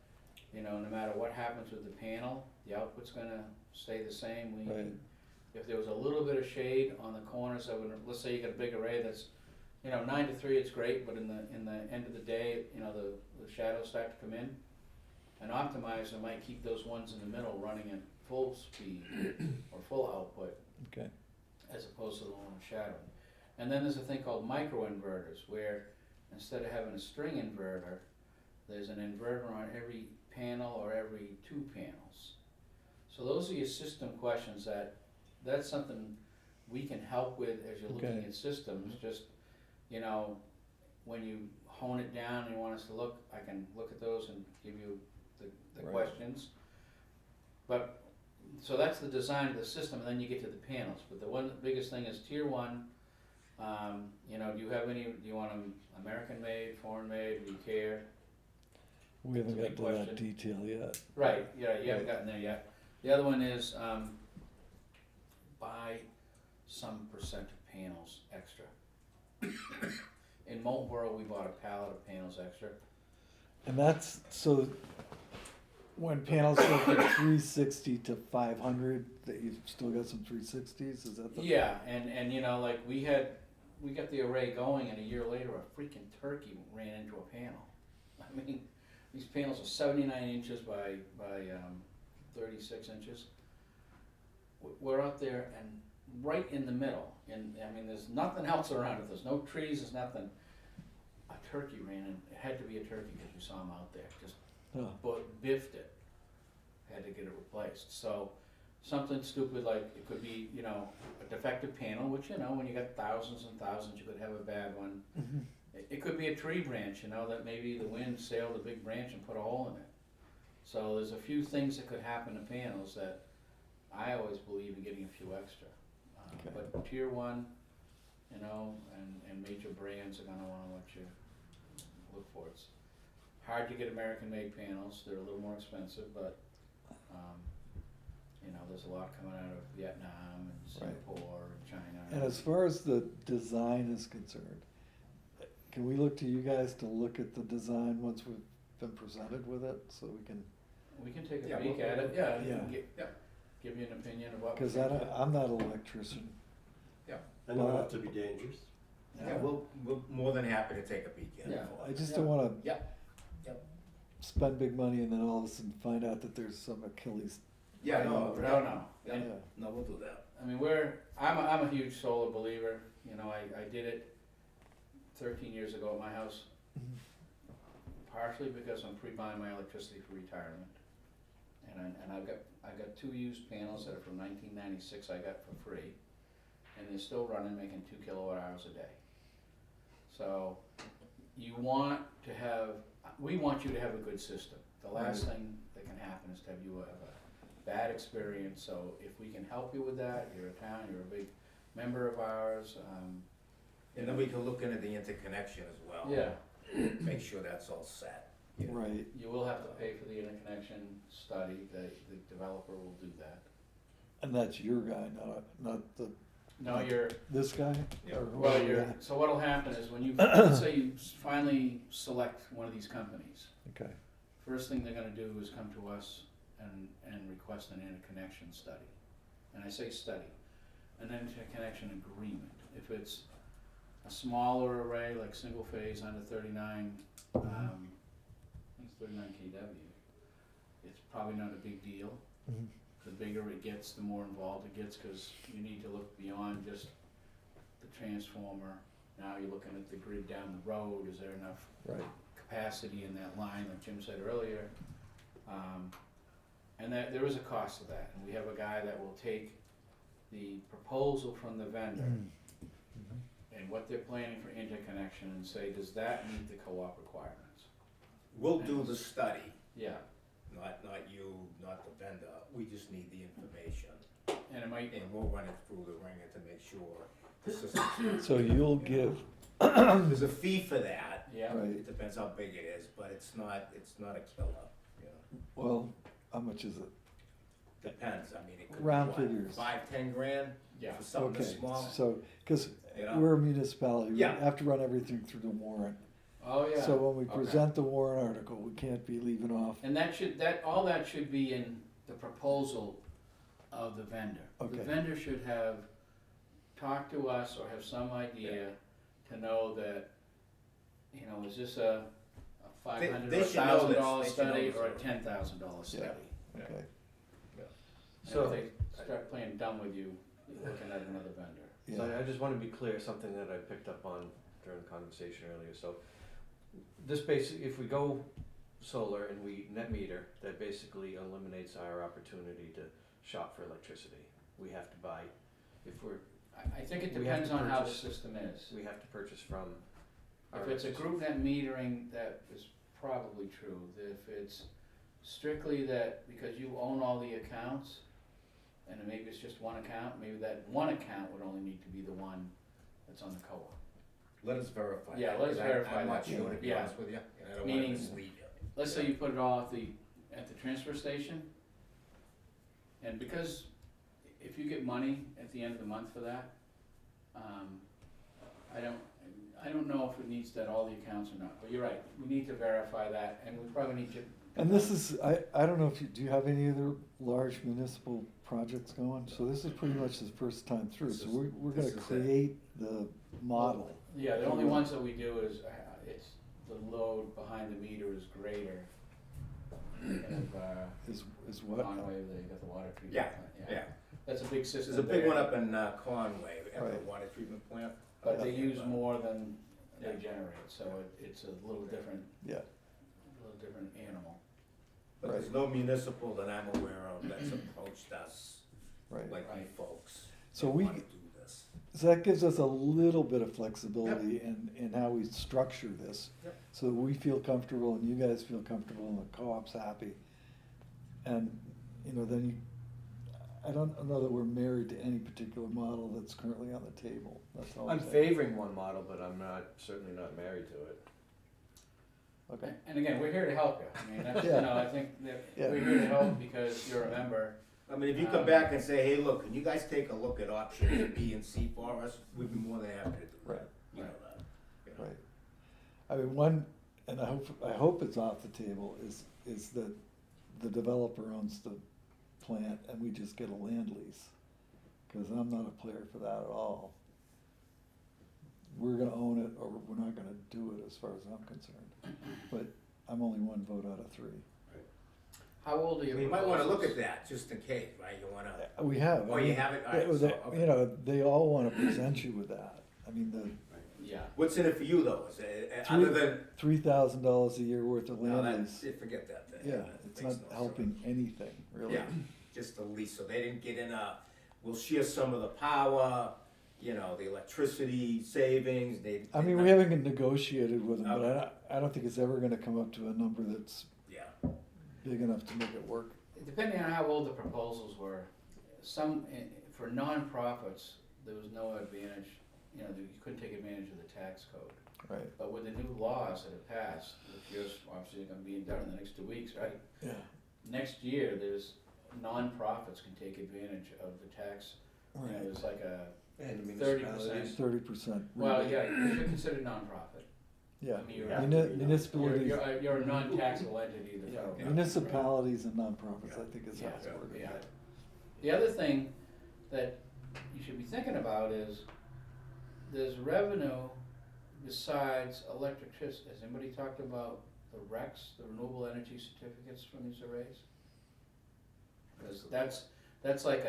S5: no matter what happens with the panel, the output's gonna stay the same?
S2: Right.
S5: If there was a little bit of shade on the corners of it, let's say you got a big array that's, 9 to 3, it's great, but in the end of the day, the shadows start to come in. An optimizer might keep those ones in the middle running at full speed or full output,
S2: Okay,
S5: as opposed to the one shadowing. And then there's a thing called microinverters, where instead of having a string inverter, there's an inverter on every panel or every 2 panels. So those are your system questions that's something we can help with as you're looking
S2: Okay.
S5: at systems. Just, when you hone it down and you want us to look, I can look at those and give you the
S2: Right.
S5: questions. But, so that's the design of the system, and then you get to the panels. But the biggest thing is tier 1. Do you want them American made, foreign made, do you care?
S2: we haven't
S5: That's a
S2: got to
S5: big
S2: that detail yet.
S5: Right, yeah, you haven't
S2: Right.
S5: gotten there yet. The other one is, buy some percent of panels extra. In Marlboro, we bought a pallet of panels extra.
S2: And that's, so when panels go from 360 to 500, that you've still got some 360s, is that the?
S5: Yeah, and you know, like we got the array going, and a year later, a freaking turkey ran into a panel. I mean, these panels are 79 inches by 36 inches. We're out there and right in the middle, and I mean, there's nothing else around it. There's no trees. There's nothing. A turkey ran in. It had to be a turkey because you saw him out there. Just biffed it. Had to get it replaced. So something stupid like it could be, you know, a defective panel, which, you know, when you got thousands and thousands, you could have a bad one.
S2: Mhm.
S5: It could be a tree branch, you know, that maybe the wind sailed a big branch and put a hole in it. So there's a few things that could happen to panels that I always believe in getting a few extra.
S2: Okay.
S5: But tier one, you know, and major brands are gonna wanna let you look for it. It's hard to get American-made panels. They're a little more expensive, but you know, there's a lot coming out of Vietnam and Singapore and China.
S2: And as far as the design is concerned, can we look to you guys to look at the design once we've been presented with it, so we can,
S5: We can take
S6: Yeah,
S5: a peek
S6: we'll-
S5: at it, yeah,
S2: Yeah.
S5: and give you an opinion of what. we
S2: cause
S5: think.
S2: I'm not an electrician.
S3: I know not to be dangerous.
S6: Yeah, we're more than happy to take a peek at it.
S5: Yeah.
S2: I just don't wanna
S6: Yep, yep.
S2: spend big money and then all of a sudden find out that there's some Achilles.
S6: Yeah, no,
S5: No.
S6: Yeah.
S5: And,
S6: no, we'll do that.
S5: I mean, I'm a huge solar believer, you know, I did it 13 years ago at my house,
S2: Mhm.
S5: partially because I'm pre-buying my electricity for retirement. And I've got two used panels that are from 1996 I got for free, and they're still running, making 2 kilowatt hours a day. So we want you to have a good system. The last thing that can happen is to have you have a bad experience. So if we can help you with that, you're a town, you're a big member of ours.
S6: And then we can look into the interconnection as well.
S5: Yeah,
S6: Make sure that's all set. Yeah.
S2: Right,
S5: you will have to pay for the interconnection study. The developer will do that.
S2: and that's your guy, not
S5: No, you're,
S2: this guy?
S6: Yeah.
S2: Or
S5: well,
S2: whoever
S5: so what'll happen is when you, let's say you finally select one of these companies,
S2: Okay,
S5: first thing they're gonna do is come to us and request an interconnection study. And I say study, an interconnection agreement. If it's a smaller array, like single phase under 39, I think it's 39 kW, it's probably not a big deal.
S2: Mhm.
S5: The bigger it gets, the more involved it gets, cause you need to look beyond just the transformer. Now you're looking at the grid down the road, is there enough
S2: right,
S5: capacity in that line, like Jim said earlier. And that, there is a cost to that, and we have a guy that will take the proposal from the vendor and what they're planning for interconnection and say, does that meet the co-op requirements?
S6: We'll do the study,
S5: Yeah,
S6: not you, not the vendor. We just need the information.
S5: and it might,
S6: And we'll run it through the ringer to make sure the system's.
S2: so you'll give,
S6: There's a fee for that.
S5: yeah,
S2: right,
S6: It depends how big it is, but it's not a killer, you know.
S2: well, how much is it?
S6: Depends, I mean, it could be
S2: Round
S6: what,
S2: figures.
S6: 5-10 grand
S5: yeah.
S6: for something
S2: Okay,
S6: this small,
S2: so, cause
S6: you know?
S2: we're a municipality, we
S6: Yeah.
S2: have to run everything through the warrant.
S5: Oh, yeah.
S2: So when we
S5: Okay.
S2: present the warrant article, we can't be leaving off,
S5: And all that should be in the proposal of the vendor.
S2: Okay.
S5: The vendor should have talked to us or have some idea to know that, you know, is this a $500
S6: They
S5: or
S6: should know this.
S5: $1,000
S6: They should
S5: study
S6: know
S5: or a
S6: this.
S5: $10,000 study?
S2: okay,
S5: And
S4: So-
S5: if they start playing dumb with you, you're looking at another vendor.
S4: So
S2: yeah,
S4: I just want to be clear, something that I picked up on during the conversation earlier, so this basically, if we go solar and we net meter, that basically eliminates our opportunity to shop for electricity. We have to buy, if we're,
S5: I think it
S4: We have
S5: depends
S4: to
S5: on how the
S4: purchase-
S5: system is.
S4: we have to purchase from our.
S5: If it's a group net metering, that is probably true. If it's strictly that, because you own all the accounts, and then maybe it's just one account, maybe that one account would only need to be the one that's on the co-op.
S6: Let us verify.
S5: Yeah,
S6: that,
S5: let us
S6: 'cause
S5: verify
S6: I'm not
S5: that.
S6: sure, to be
S5: Yeah.
S6: honest with you, and I don't wanna
S5: Meaning-
S6: mislead you.
S5: Let's say you put it all at the transfer station, and because if you get money at the end of the month for that, I don't know if it needs that all the accounts or not, but you're right, we need to verify that, and we probably need to.
S2: And this is, I don't know if do you have any other large municipal projects going? So this is pretty much the first time through, so we're gonna
S6: this is it.
S2: create the model.
S5: Yeah, the only ones that we do is, it's, the load behind the meter is greater. Of,
S2: Is what?
S5: Conway, they got the water treatment
S6: Yeah,
S5: plant,
S6: yeah.
S5: That's a big system
S6: There's a big
S5: there,
S6: one up in Conway at
S2: Right.
S6: the water treatment plant.
S5: but they use more than
S6: Yeah.
S5: they generate, so it's a little different,
S2: Yeah,
S5: animal.
S6: But there's no municipal that I'm aware of that's approached us
S2: right.
S6: like you
S5: Right.
S6: folks.
S2: So
S6: that
S2: we,
S6: wanna do this.
S2: so that gives us a little bit of flexibility in how we structure this.
S6: Yep.
S2: So that we feel comfortable and you guys feel comfortable and the co-op's happy. And, you know, then you, I don't know that we're married to any particular model that's currently on the table, that's all I'm
S4: I'm
S2: saying.
S4: favoring one model, but I'm not, certainly not married to it.
S2: Okay,
S5: And again, we're here to help you, I mean, that's,
S2: Yeah.
S5: you know, I think that
S2: Yeah.
S5: we're here to help because you're a member.
S6: I mean, if you come back and say, hey, look, can you guys take a look at options B and C for us, we'd be more than happy to do that.
S2: Right.
S6: You know that. you know.
S2: right. I mean, one, and I hope it's off the table, is that the developer owns the plant and we just get a land lease. Cause I'm not a player for that at all. We're gonna own it or we're not gonna do it as far as I'm concerned. But I'm only one vote out of three.
S5: How old are your
S6: You might wanna look at
S5: proposals?
S6: that, just in case, right, you wanna,
S2: We have.
S6: Oh,
S2: I
S6: you
S2: mean,
S6: have it? All
S2: they-
S6: right, so,
S2: they-
S6: okay.
S2: You know, they all wanna present you with that. I mean, the
S5: Yeah,
S6: what's in it for you though, is it, other than,
S2: $3,000 a year worth of
S6: no,
S2: land
S6: that,
S2: lease.
S6: forget that then.
S2: Yeah,
S6: That
S2: it's
S6: makes
S2: not
S6: no
S2: helping
S6: sense.
S2: anything, really.
S6: Yeah, just the lease, so they didn't get in we'll share some of the power, you know, the electricity savings,
S2: I mean, we haven't negotiated with them, but I don't think it's ever gonna come up to a number that's
S6: Yeah,
S2: big enough to make it work.
S5: depending on how old the proposals were, some, for nonprofits, there was no advantage, you know, you couldn't take advantage of the tax code.
S2: Right,
S5: But with the new laws that have passed, which is obviously gonna be done in the next 2 weeks, right?
S2: yeah,
S5: Next year, there's, nonprofits can take advantage of the tax, you know,
S2: right.
S5: there's like a,
S4: And
S5: 30%.
S2: 30%.
S5: well,
S2: rebate.
S5: yeah, you're considered nonprofit.
S2: Yeah,
S5: I mean, you
S6: have to
S2: Muni-
S6: be,
S2: municipalities,
S5: You're a non-taxable entity, the
S4: Yeah.
S5: federal government, right?
S2: municipalities and nonprofits, I think is how it's
S5: Yeah,
S2: worded.
S5: yeah. The other thing that you should be thinking about is, there's revenue besides electricity. Has anybody talked about the RECs, the renewable energy certificates from these arrays? Because that's like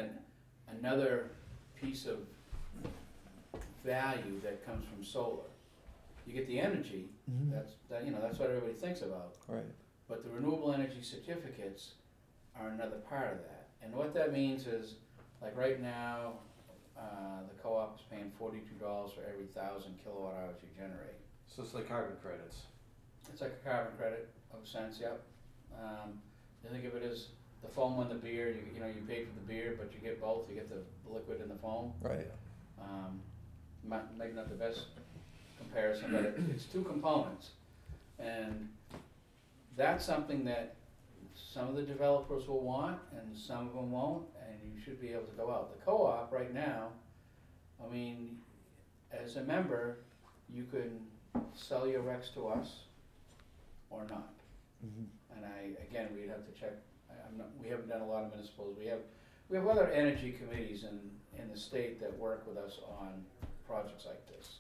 S5: another piece of value that comes from solar. You get the energy,
S2: Mhm.
S5: that's what everybody thinks about.
S2: Right,
S5: But the renewable energy certificates are another part of that. And what that means is, like right now, the co-op is paying $42 for every 1,000 kilowatt hours you generate.
S4: So it's like carbon credits.
S5: It's like a carbon credit of a sense, yep. You think of it as the foam on the beer, you know, you pay for the beer, but you get both, you get the liquid and the foam.
S2: right,
S5: Maybe not the best comparison, but it's two components. And that's something that some of the developers will want and some of them won't, and you should be able to go out. The co-op right now, I mean, as a member, you can sell your RECs to us or not.
S2: mhm,
S5: And again, we'd have to check, we haven't done a lot of municipals, we have other energy committees in the state that work with us on projects like this.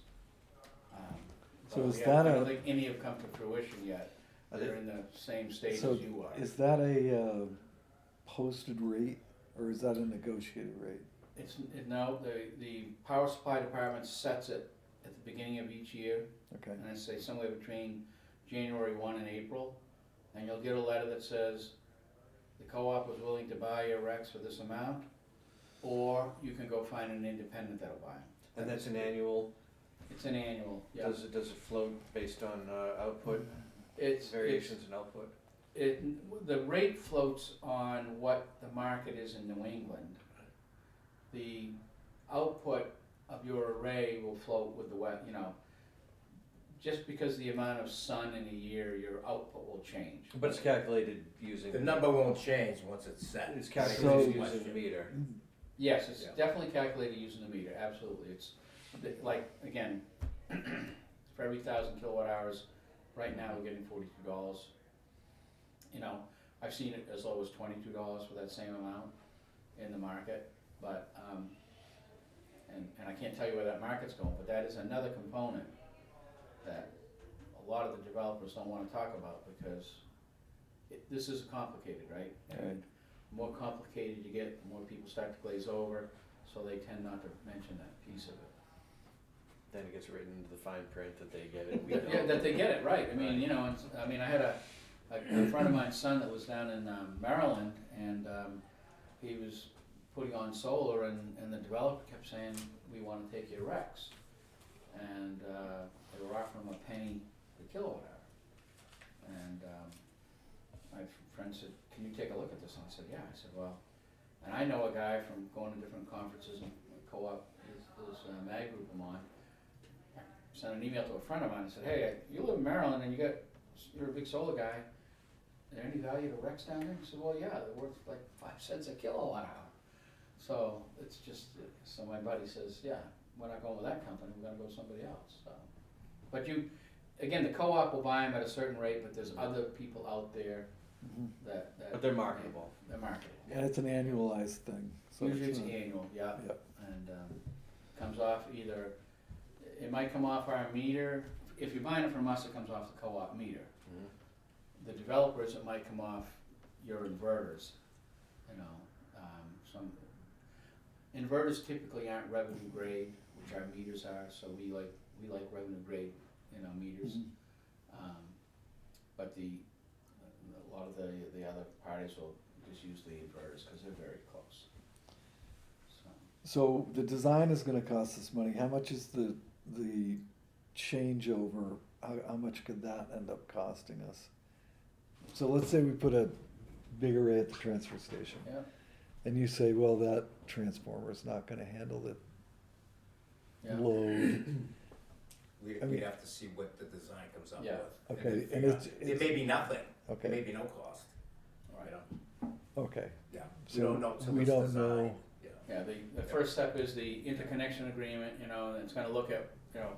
S2: So
S5: But
S2: is
S5: I
S2: that
S5: don't
S2: a-
S5: think any have come to fruition yet,
S4: Are
S5: they're
S4: they-
S5: in the same stage
S2: So
S5: as you are.
S2: is that a posted rate or is that a negotiated rate?
S5: No, the power supply department sets it at the beginning of each year,
S2: Okay,
S5: and I say somewhere between January 1 and April, and you'll get a letter that says, the co-op was willing to buy your RECs for this amount, or you can go find an independent that'll buy them.
S4: And that's an annual,
S5: It's an annual, yeah.
S4: does it float based on output,
S5: It's,
S4: variations in output?
S5: the rate floats on what the market is in New England. The output of your array will float with the wet, you know, just because the amount of sun in a year, your output will change.
S4: But it's calculated using.
S6: the number won't change once it's set.
S4: It's
S2: So-
S4: calculated using a meter.
S5: Yes, it's
S4: Yeah.
S5: definitely calculated using the meter, absolutely. It's like, again, for every 1,000 kilowatt hours, right now we're getting $42. You know, I've seen it as low as $22 for that same amount in the market, but, and I can't tell you where that market's going, but that is another component that a lot of the developers don't wanna talk about, because this is complicated, right? And the more complicated you get, the more people start to glaze over, so they tend not to mention that piece of it.
S4: Then it gets written into the fine print that they get it, we
S5: Yeah,
S4: don't.
S5: that they get it, right, I mean, you know, I mean, I had a friend of mine's son that was down in Maryland, and he was putting on solar, and the developer kept saying, we wanna take your RECs. And they were offering him a penny per kilowatt hour. And my friend said, can you take a look at this? And I said, yeah. I said, well, and I know a guy from going to different conferences and co-op, his mag group I'm on. I sent an email to a friend of mine and said, hey, you live in Maryland and you're a big solar guy. Is there any value to RECs down there? He said, well, yeah, they're worth like 5 cents a kilowatt hour. So it's just, so my buddy says, yeah, we're not going with that company, we're gonna go with somebody else, so. But you, again, the co-op will buy them at a certain rate, but there's other people out there that.
S4: But they're marketable.
S5: They're marketable.
S2: And it's an annualized thing, so
S5: Usually
S2: it's
S5: it's
S2: not-
S5: annual, yeah.
S2: Yep.
S5: And, comes off either, it might come off our meter, if you're buying it from us, it comes off the co-op meter.
S4: Mhm.
S5: The developers, it might come off your inverters, you know, some. Inverters typically aren't revenue grade, which our meters are, so we like revenue grade, you know, meters. But a lot of the other parties will just use the inverters, cause they're very close.
S2: So the design is gonna cost us money, how much is the changeover, how much could that end up costing us? So let's say we put a big array at the transfer station.
S5: Yeah,
S2: And you say, well, that transformer is not gonna handle the
S5: yeah.
S2: load.
S6: We'd
S2: I mean-
S6: have to see what the design comes up with.
S5: Yeah.
S6: and
S2: Okay,
S6: then
S2: and
S6: figure
S2: it's-
S6: out. It may be nothing, it
S2: Okay.
S6: may be no cost, you
S5: Right.
S6: know,
S2: Okay,
S6: yeah, we
S2: So
S6: don't know till
S2: we
S6: it's
S2: don't
S6: designed,
S2: know.
S6: yeah.
S5: Yeah, the first step is the interconnection agreement, you know, and it's gonna look at, you know,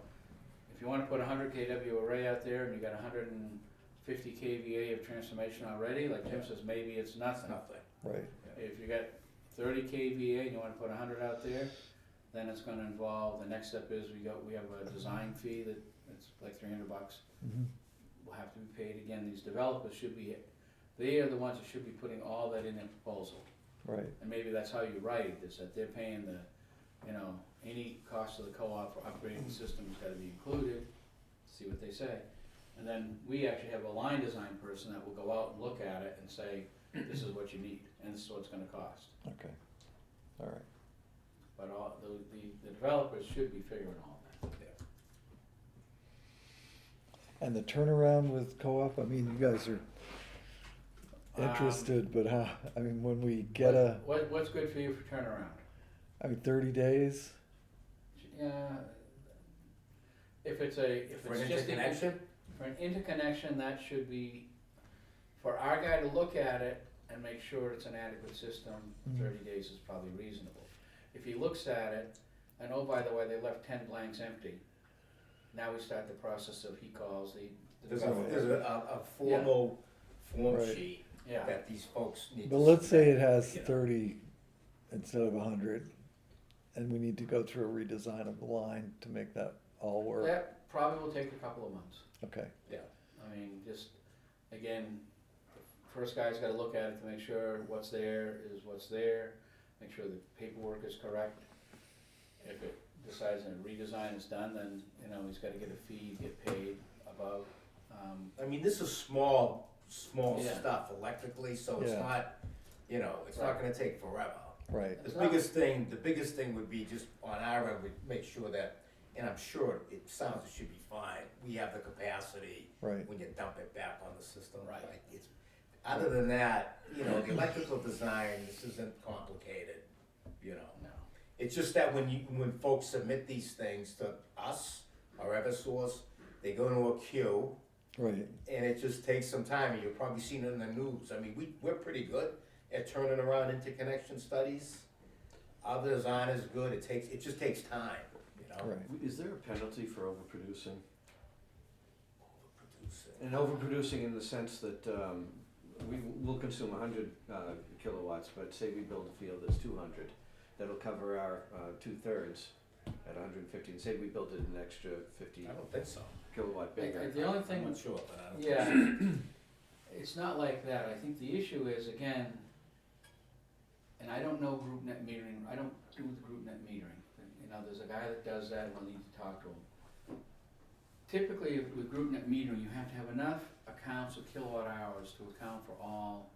S5: if you wanna put a 100 kW array out there and you got 150 kVA of transformation already, like Jim says, maybe it's
S6: It's
S5: nothing.
S6: nothing.
S2: right,
S5: If you got 30 kVA and you wanna put 100 out there, then it's gonna involve, the next step is we have a design fee that, it's like $300. Will have to be paid again, these developers should be, they are the ones that should be putting all that in their proposal.
S2: right,
S5: And maybe that's how you write it, is that they're paying the, you know, any cost of the co-op for upgrading the system's gotta be included, see what they say. And then we actually have a line design person that will go out and look at it and say, this is what you need, and this is what it's gonna cost.
S2: okay, all right.
S5: But all, the developers should be figuring all that.
S2: And the turnaround with co-op, I mean, you guys are interested, but how, I mean, when we get
S5: What's good for you for turnaround?
S2: 30 days?
S5: Yeah, if it's
S6: For an
S5: just
S6: interconnection,
S5: for an interconnection, that should be, for our guy to look at it and make sure it's an adequate system, 30 days is probably reasonable. If he looks at it, and oh, by the way, they left 10 blanks empty, now we start the process of, he calls the
S6: there's
S5: developer.
S6: a formal form
S2: Right.
S6: sheet
S5: Yeah,
S6: that these folks need to.
S2: But let's say it
S6: submit,
S2: has
S6: you know.
S2: 30 instead of 100, and we need to go through a redesign of the line to make that all work.
S5: that probably will take a couple of months.
S2: Okay,
S5: I mean, just, again, the first guy's gotta look at it to make sure what's there is what's there, make sure the paperwork is correct. If it decides a redesign is done, then, you know, he's gotta get a fee, get paid above,
S6: I mean, this is small
S5: Yeah.
S6: stuff electrically, so it's
S2: Yeah.
S6: not, you know, it's not gonna take forever.
S2: right,
S6: The biggest thing would be just on our end, we make sure that, and I'm sure it sounds it should be fine, we have the capacity
S2: right,
S6: when you dump it back on the system.
S5: Right.
S6: Like, it's, other than that, you know, the electrical design, this isn't complicated, you know.
S5: no.
S6: It's just that when folks submit these things to us or Eversource, they go to a queue,
S2: right.
S6: and it just takes some time, and you've probably seen it in the news. I mean, we're pretty good at turning around interconnection studies. Our design is good, it just takes time, you know?
S2: Right.
S4: Is there a penalty for overproducing? And overproducing in the sense that, we will consume 100 kilowatts, but say we build a field that's 200, that'll cover our 2/3 at 150, and say we built it an extra 50
S6: I don't think so.
S4: kilowatt
S5: I-
S4: bigger.
S5: the only
S6: I'm
S5: thing,
S6: not sure, but I don't.
S5: yeah, it's not like that, I think the issue is, again, and I don't know group net metering, I don't do the group net metering. You know, there's a guy that does that, we'll need to talk to him. Typically, with group net metering, you have to have enough accounts of kilowatt hours to account for all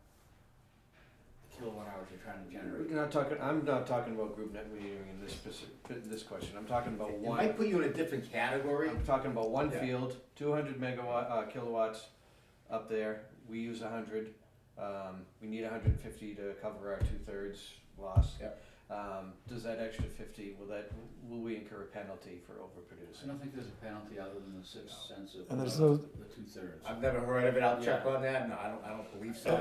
S5: the kilowatt hours you're trying to generate.
S4: I'm not talking about group net metering in this this question, I'm talking about
S6: It
S4: one.
S6: might put you in a different category.
S4: I'm talking about one
S6: Yeah.
S4: field, 200 kilowatts up there, we use 100, we need 150 to cover our 2/3 loss.
S6: Yep.
S4: Does that extra 50, will we incur a penalty for
S5: I
S4: overproducing?
S5: don't think there's a penalty other than the 6 cents of
S2: And there's
S5: the
S2: no-
S5: 2/3.
S6: I've never heard of it, I'll check on that, no, I don't believe so.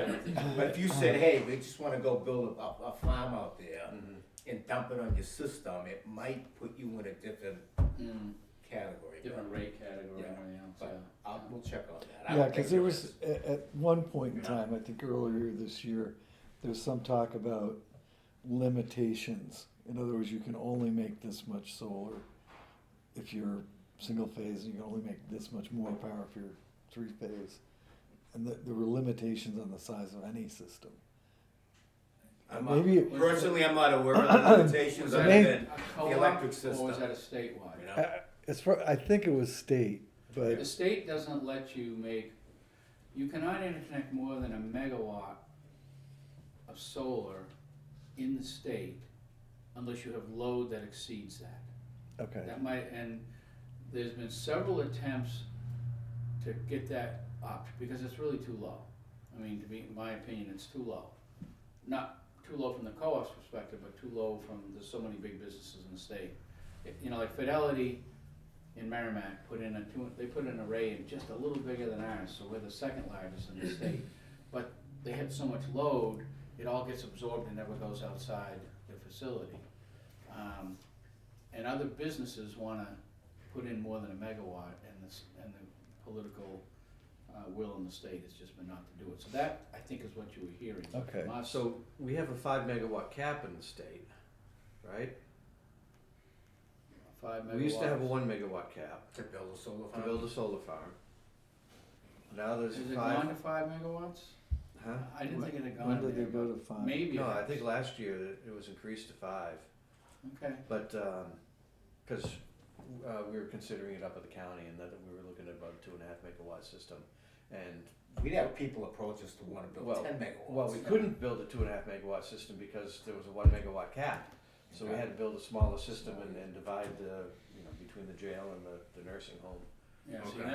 S6: But if you said, hey, we just wanna go build a farm out there
S4: Mhm.
S6: and dump it on your system, it might put you in a different
S5: Mm,
S6: category.
S5: different rate category
S6: Yeah,
S5: and everything else,
S6: But
S5: yeah.
S6: we'll check on that. I
S2: Yeah,
S6: don't think
S2: cause there was, at one point in
S6: Yeah.
S2: time, I think earlier this year, there was some talk about limitations. In other words, you can only make this much solar if you're single phase, and you can only make this much more power if you're 3-phase. And there were limitations on the size of any system.
S6: I'm
S2: Maybe-
S6: personally, I'm not aware of the limitations
S2: Was
S6: other
S2: it
S6: than,
S5: A co-op,
S6: electric
S5: or
S6: system.
S5: was that a statewide?
S6: you know,
S2: I think it was state,
S5: The
S2: but,
S5: state doesn't let you make, you cannot interconnect more than a megawatt of solar in the state unless you have load that exceeds that.
S2: okay,
S5: That might, and there's been several attempts to get that up, because it's really too low. I mean, in my opinion, it's too low. Not too low from the co-op's perspective, but too low from, there's so many big businesses in the state. You know, like Fidelity in Merrimack they put an array in just a little bigger than ours, so we're the second largest in the state. But they have so much load, it all gets absorbed and never goes outside the facility. And other businesses wanna put in more than a megawatt, and the political will in the state has just been not to do it. So that, I think, is what you were hearing
S2: Okay.
S5: from us.
S4: So we have a 5 megawatt cap in the state, right?
S5: 5 megawatts.
S4: We used to have a 1 megawatt cap
S6: to build a solar
S4: to
S6: farm.
S4: build a solar farm. Now there's
S5: Is it
S4: 5.
S5: gone to 5 megawatts?
S4: Huh?
S5: I didn't think it had gone
S2: when did
S5: there,
S2: they go to
S5: but
S2: 5?
S5: maybe.
S4: No,
S5: it
S4: I
S5: has.
S4: think last year that it was increased to 5,
S5: Okay.
S4: but, cause, we were considering it up at the county and that we were looking at about a 2.5 megawatt system. And,
S6: We'd have people approach us to wanna build
S4: Well,
S6: 10 megawatts.
S4: well, we couldn't build a 2.5 megawatt system because there was a 1 megawatt cap. So we had to build a smaller system and divide between the jail and the nursing home.
S5: Yeah, see,
S6: Okay.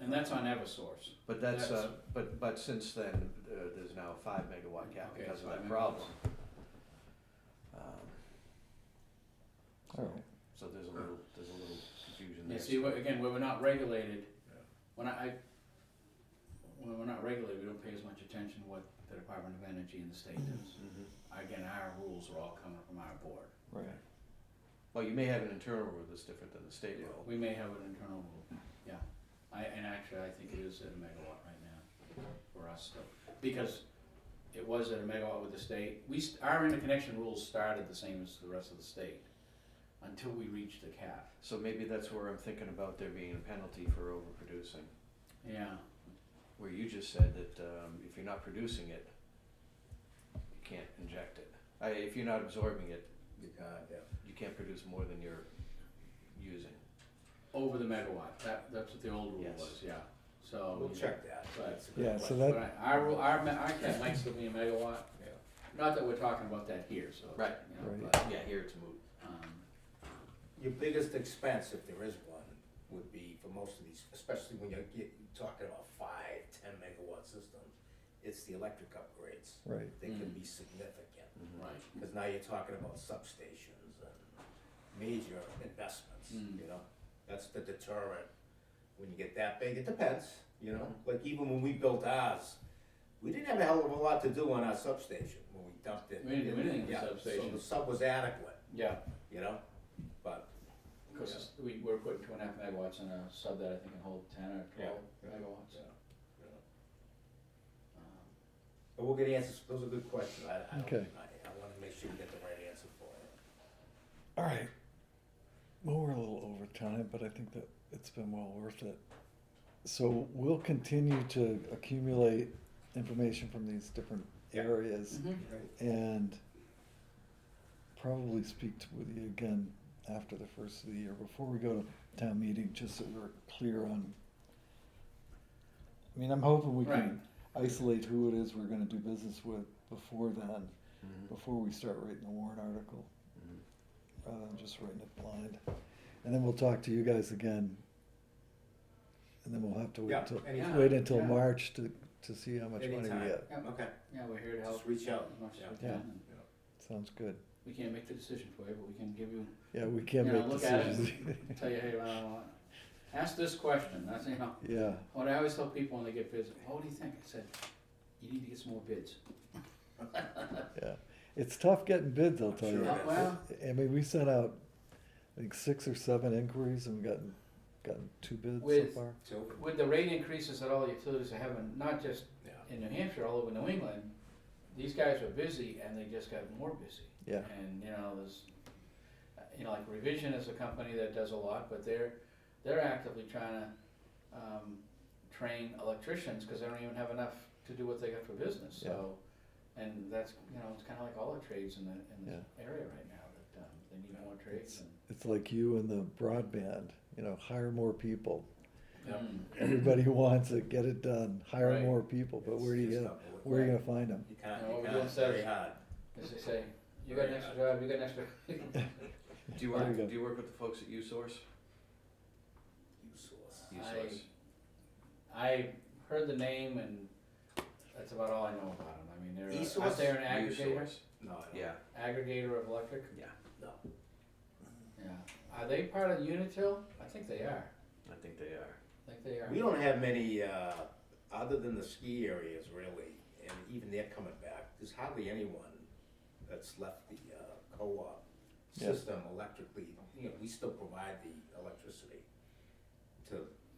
S5: that's on Eversource.
S4: But that's,
S5: That's-
S4: but since then, there's now a 5 megawatt cap
S5: Okay,
S4: because of
S5: 5
S4: that problem.
S2: Alright,
S4: So there's a little confusion
S5: Yeah,
S4: there.
S5: see, again, where we're not regulated,
S6: Yeah.
S5: when we're not regulated, we don't pay as much attention to what the Department of Energy and the state does.
S4: Mhm.
S5: Again, our rules are all coming from our board.
S2: right.
S4: Well, you may have an internal rule that's different than the state rule.
S5: We may have an internal rule, yeah. And actually, I think it is at a megawatt right now for us still. Because it was at a megawatt with the state. Our interconnection rules started the same as the rest of the state until we reached the cap.
S4: So maybe that's where I'm thinking about there being a penalty for overproducing.
S5: Yeah,
S4: Where you just said that if you're not producing it, you can't inject it. If you're not absorbing it,
S6: You can't, yeah.
S4: you can't produce more than you're using.
S5: over the megawatt. That's what the old rule
S4: Yes.
S5: was, yeah. So.
S6: We'll check that.
S5: Right.
S6: That's a good
S2: Yeah, so
S6: question.
S2: that,
S5: But our cap might still be a megawatt.
S6: Yeah.
S5: Not that we're talking about that here, so.
S4: Right.
S5: You know,
S2: Right.
S5: but,
S4: Yeah, here it's moot.
S6: Your biggest expense, if there is one, would be for most of these, especially when you're talking about 5, 10 megawatt systems, it's the electric upgrades.
S2: right,
S6: They can be significant,
S5: right.
S6: because now you're talking about substations and major investments,
S5: Mm.
S6: you know? That's the deterrent. When you get that big, it depends, you know? Like even when we built ours, we didn't have a hell of a lot to do on our substation when we dumped it.
S5: We didn't do anything with the
S6: Yeah,
S5: substation.
S6: So the sub was adequate,
S5: Yeah,
S6: you know? But,
S5: because we're putting 2.5 megawatts in a sub that I think can hold 10 or 12
S6: Yeah.
S5: megawatts.
S6: Yeah. But we'll get answers, those are good questions, I don't,
S2: Okay.
S6: I wanna make sure we get the right answer for it.
S2: All right. Well, we're a little over time, but I think that it's been well worth it. So we'll continue to accumulate information from these different
S6: Yeah.
S2: areas
S5: Mhm.
S2: and probably speak with you again after the first of the year, before we go to town meeting, just so we're clear on. I mean, I'm hoping we can isolate who it is we're gonna do business with before then, before we start writing the warrant article, rather than just writing it blind. And then we'll talk to you guys again. And then we'll have to
S6: Yeah,
S2: wait till,
S6: anytime.
S2: wait until
S5: Yeah.
S2: March to see how much money we
S6: Anytime.
S2: get.
S5: Yeah,
S6: Okay,
S5: yeah, we're here to help
S6: just reach out.
S5: as much as we
S6: Yeah.
S5: can. And
S2: Sounds good.
S5: we can't make the decision for you, but we can give you,
S2: Yeah, we can't
S5: You know,
S2: make
S5: look at it
S2: decisions.
S5: tell you, hey, ask this question, that's, you know.
S2: Yeah,
S5: What I always tell people when they get bids, what do you think? I said, you need to get some more bids.
S2: yeah. It's tough getting bids, I'll tell
S6: Sure
S2: you.
S6: it is.
S5: Well,
S2: I mean, we sent out, I think, 6 or 7 inquiries and gotten 2 bids so
S5: With-
S2: far.
S6: So,
S5: with the rate increases that all the utilities are having, not just
S6: yeah.
S5: in New Hampshire, all over New England, these guys are busy and they just got more busy.
S2: Yeah.
S5: And, you know, there's, like Revision is a company that does a lot, but they're actively trying to, train electricians, cause they don't even have enough to do what they got for business, so. And that's, it's kinda like all the trades in this area right now, that, they need more trades and.
S2: It's like you and the broadband, hire more people.
S6: Yep.
S2: Everybody wants it, get it done, hire
S5: Right.
S2: more people, but where do you
S6: It's
S2: get
S6: not
S2: them?
S6: work.
S2: Where are you gonna find them?
S6: You can't,
S5: You know, what
S6: you
S5: we
S6: can't,
S5: do
S6: it's very
S5: instead
S6: hard.
S5: As they say, you got an extra job, you got an extra.
S4: Do you
S2: There
S4: work,
S2: you go.
S4: do you work with the folks at USource?
S6: U-Source.
S4: USource.
S5: I heard the name and that's about all I know about them. I mean, they're,
S6: E-Source?
S5: aren't they an aggregator?
S4: USource?
S6: No, I don't.
S4: Yeah,
S5: Aggregator of electric?
S4: yeah,
S6: No.
S5: Yeah. Are they part of Unitil? I think they are.
S4: I think they are.
S5: I think they are.
S6: We don't have many, other than the ski areas really, and even they're coming back, there's hardly anyone that's left the, co-op
S2: Yeah.
S6: system electrically, we still provide the electricity to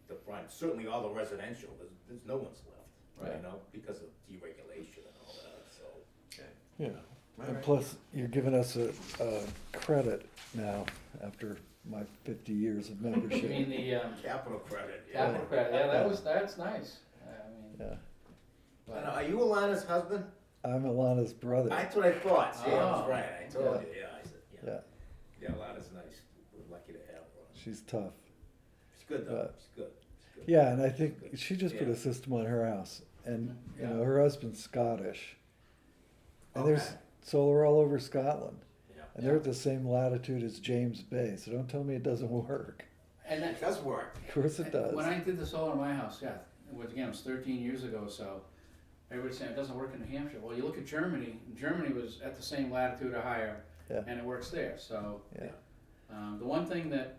S6: the front, certainly all the residential, there's no one's left,
S2: Right.
S6: because of deregulation and all that, so.
S4: Okay.
S2: Yeah,
S4: All
S2: and
S4: right.
S2: plus, you're giving us a credit now, after my 50 years of
S5: You
S2: membership.
S5: mean the,
S6: Capital credit, yeah.
S5: capital credit? Yeah, that's nice. I mean,
S2: Yeah,
S5: but-
S6: And are you Alana's husband?
S2: I'm Alana's brother.
S6: That's what I thought, see, I was
S5: Oh.
S6: right, I told you, yeah, I said, yeah.
S2: Yeah,
S6: Yeah, Alana's nice, we're lucky to have her.
S2: she's tough.
S6: She's good though,
S2: But-
S6: she's good. She's good.
S2: Yeah, and I think she just put
S6: Yeah.
S2: a system on her house, and,
S6: Yeah.
S2: her husband's Scottish. And there's
S6: Okay.
S2: solar all over Scotland,
S6: Yeah.
S2: and they're at the same latitude as James Bay, so don't tell me it doesn't work.
S5: And
S6: It does work.
S2: Of course it does.
S5: When I did the solar in my house, yeah, it was 13 years ago, so everybody's saying it doesn't work in New Hampshire. Well, you look at Germany, Germany was at the same latitude or higher,
S2: Yeah.
S5: and it works there, so.
S2: Yeah.
S5: The one thing that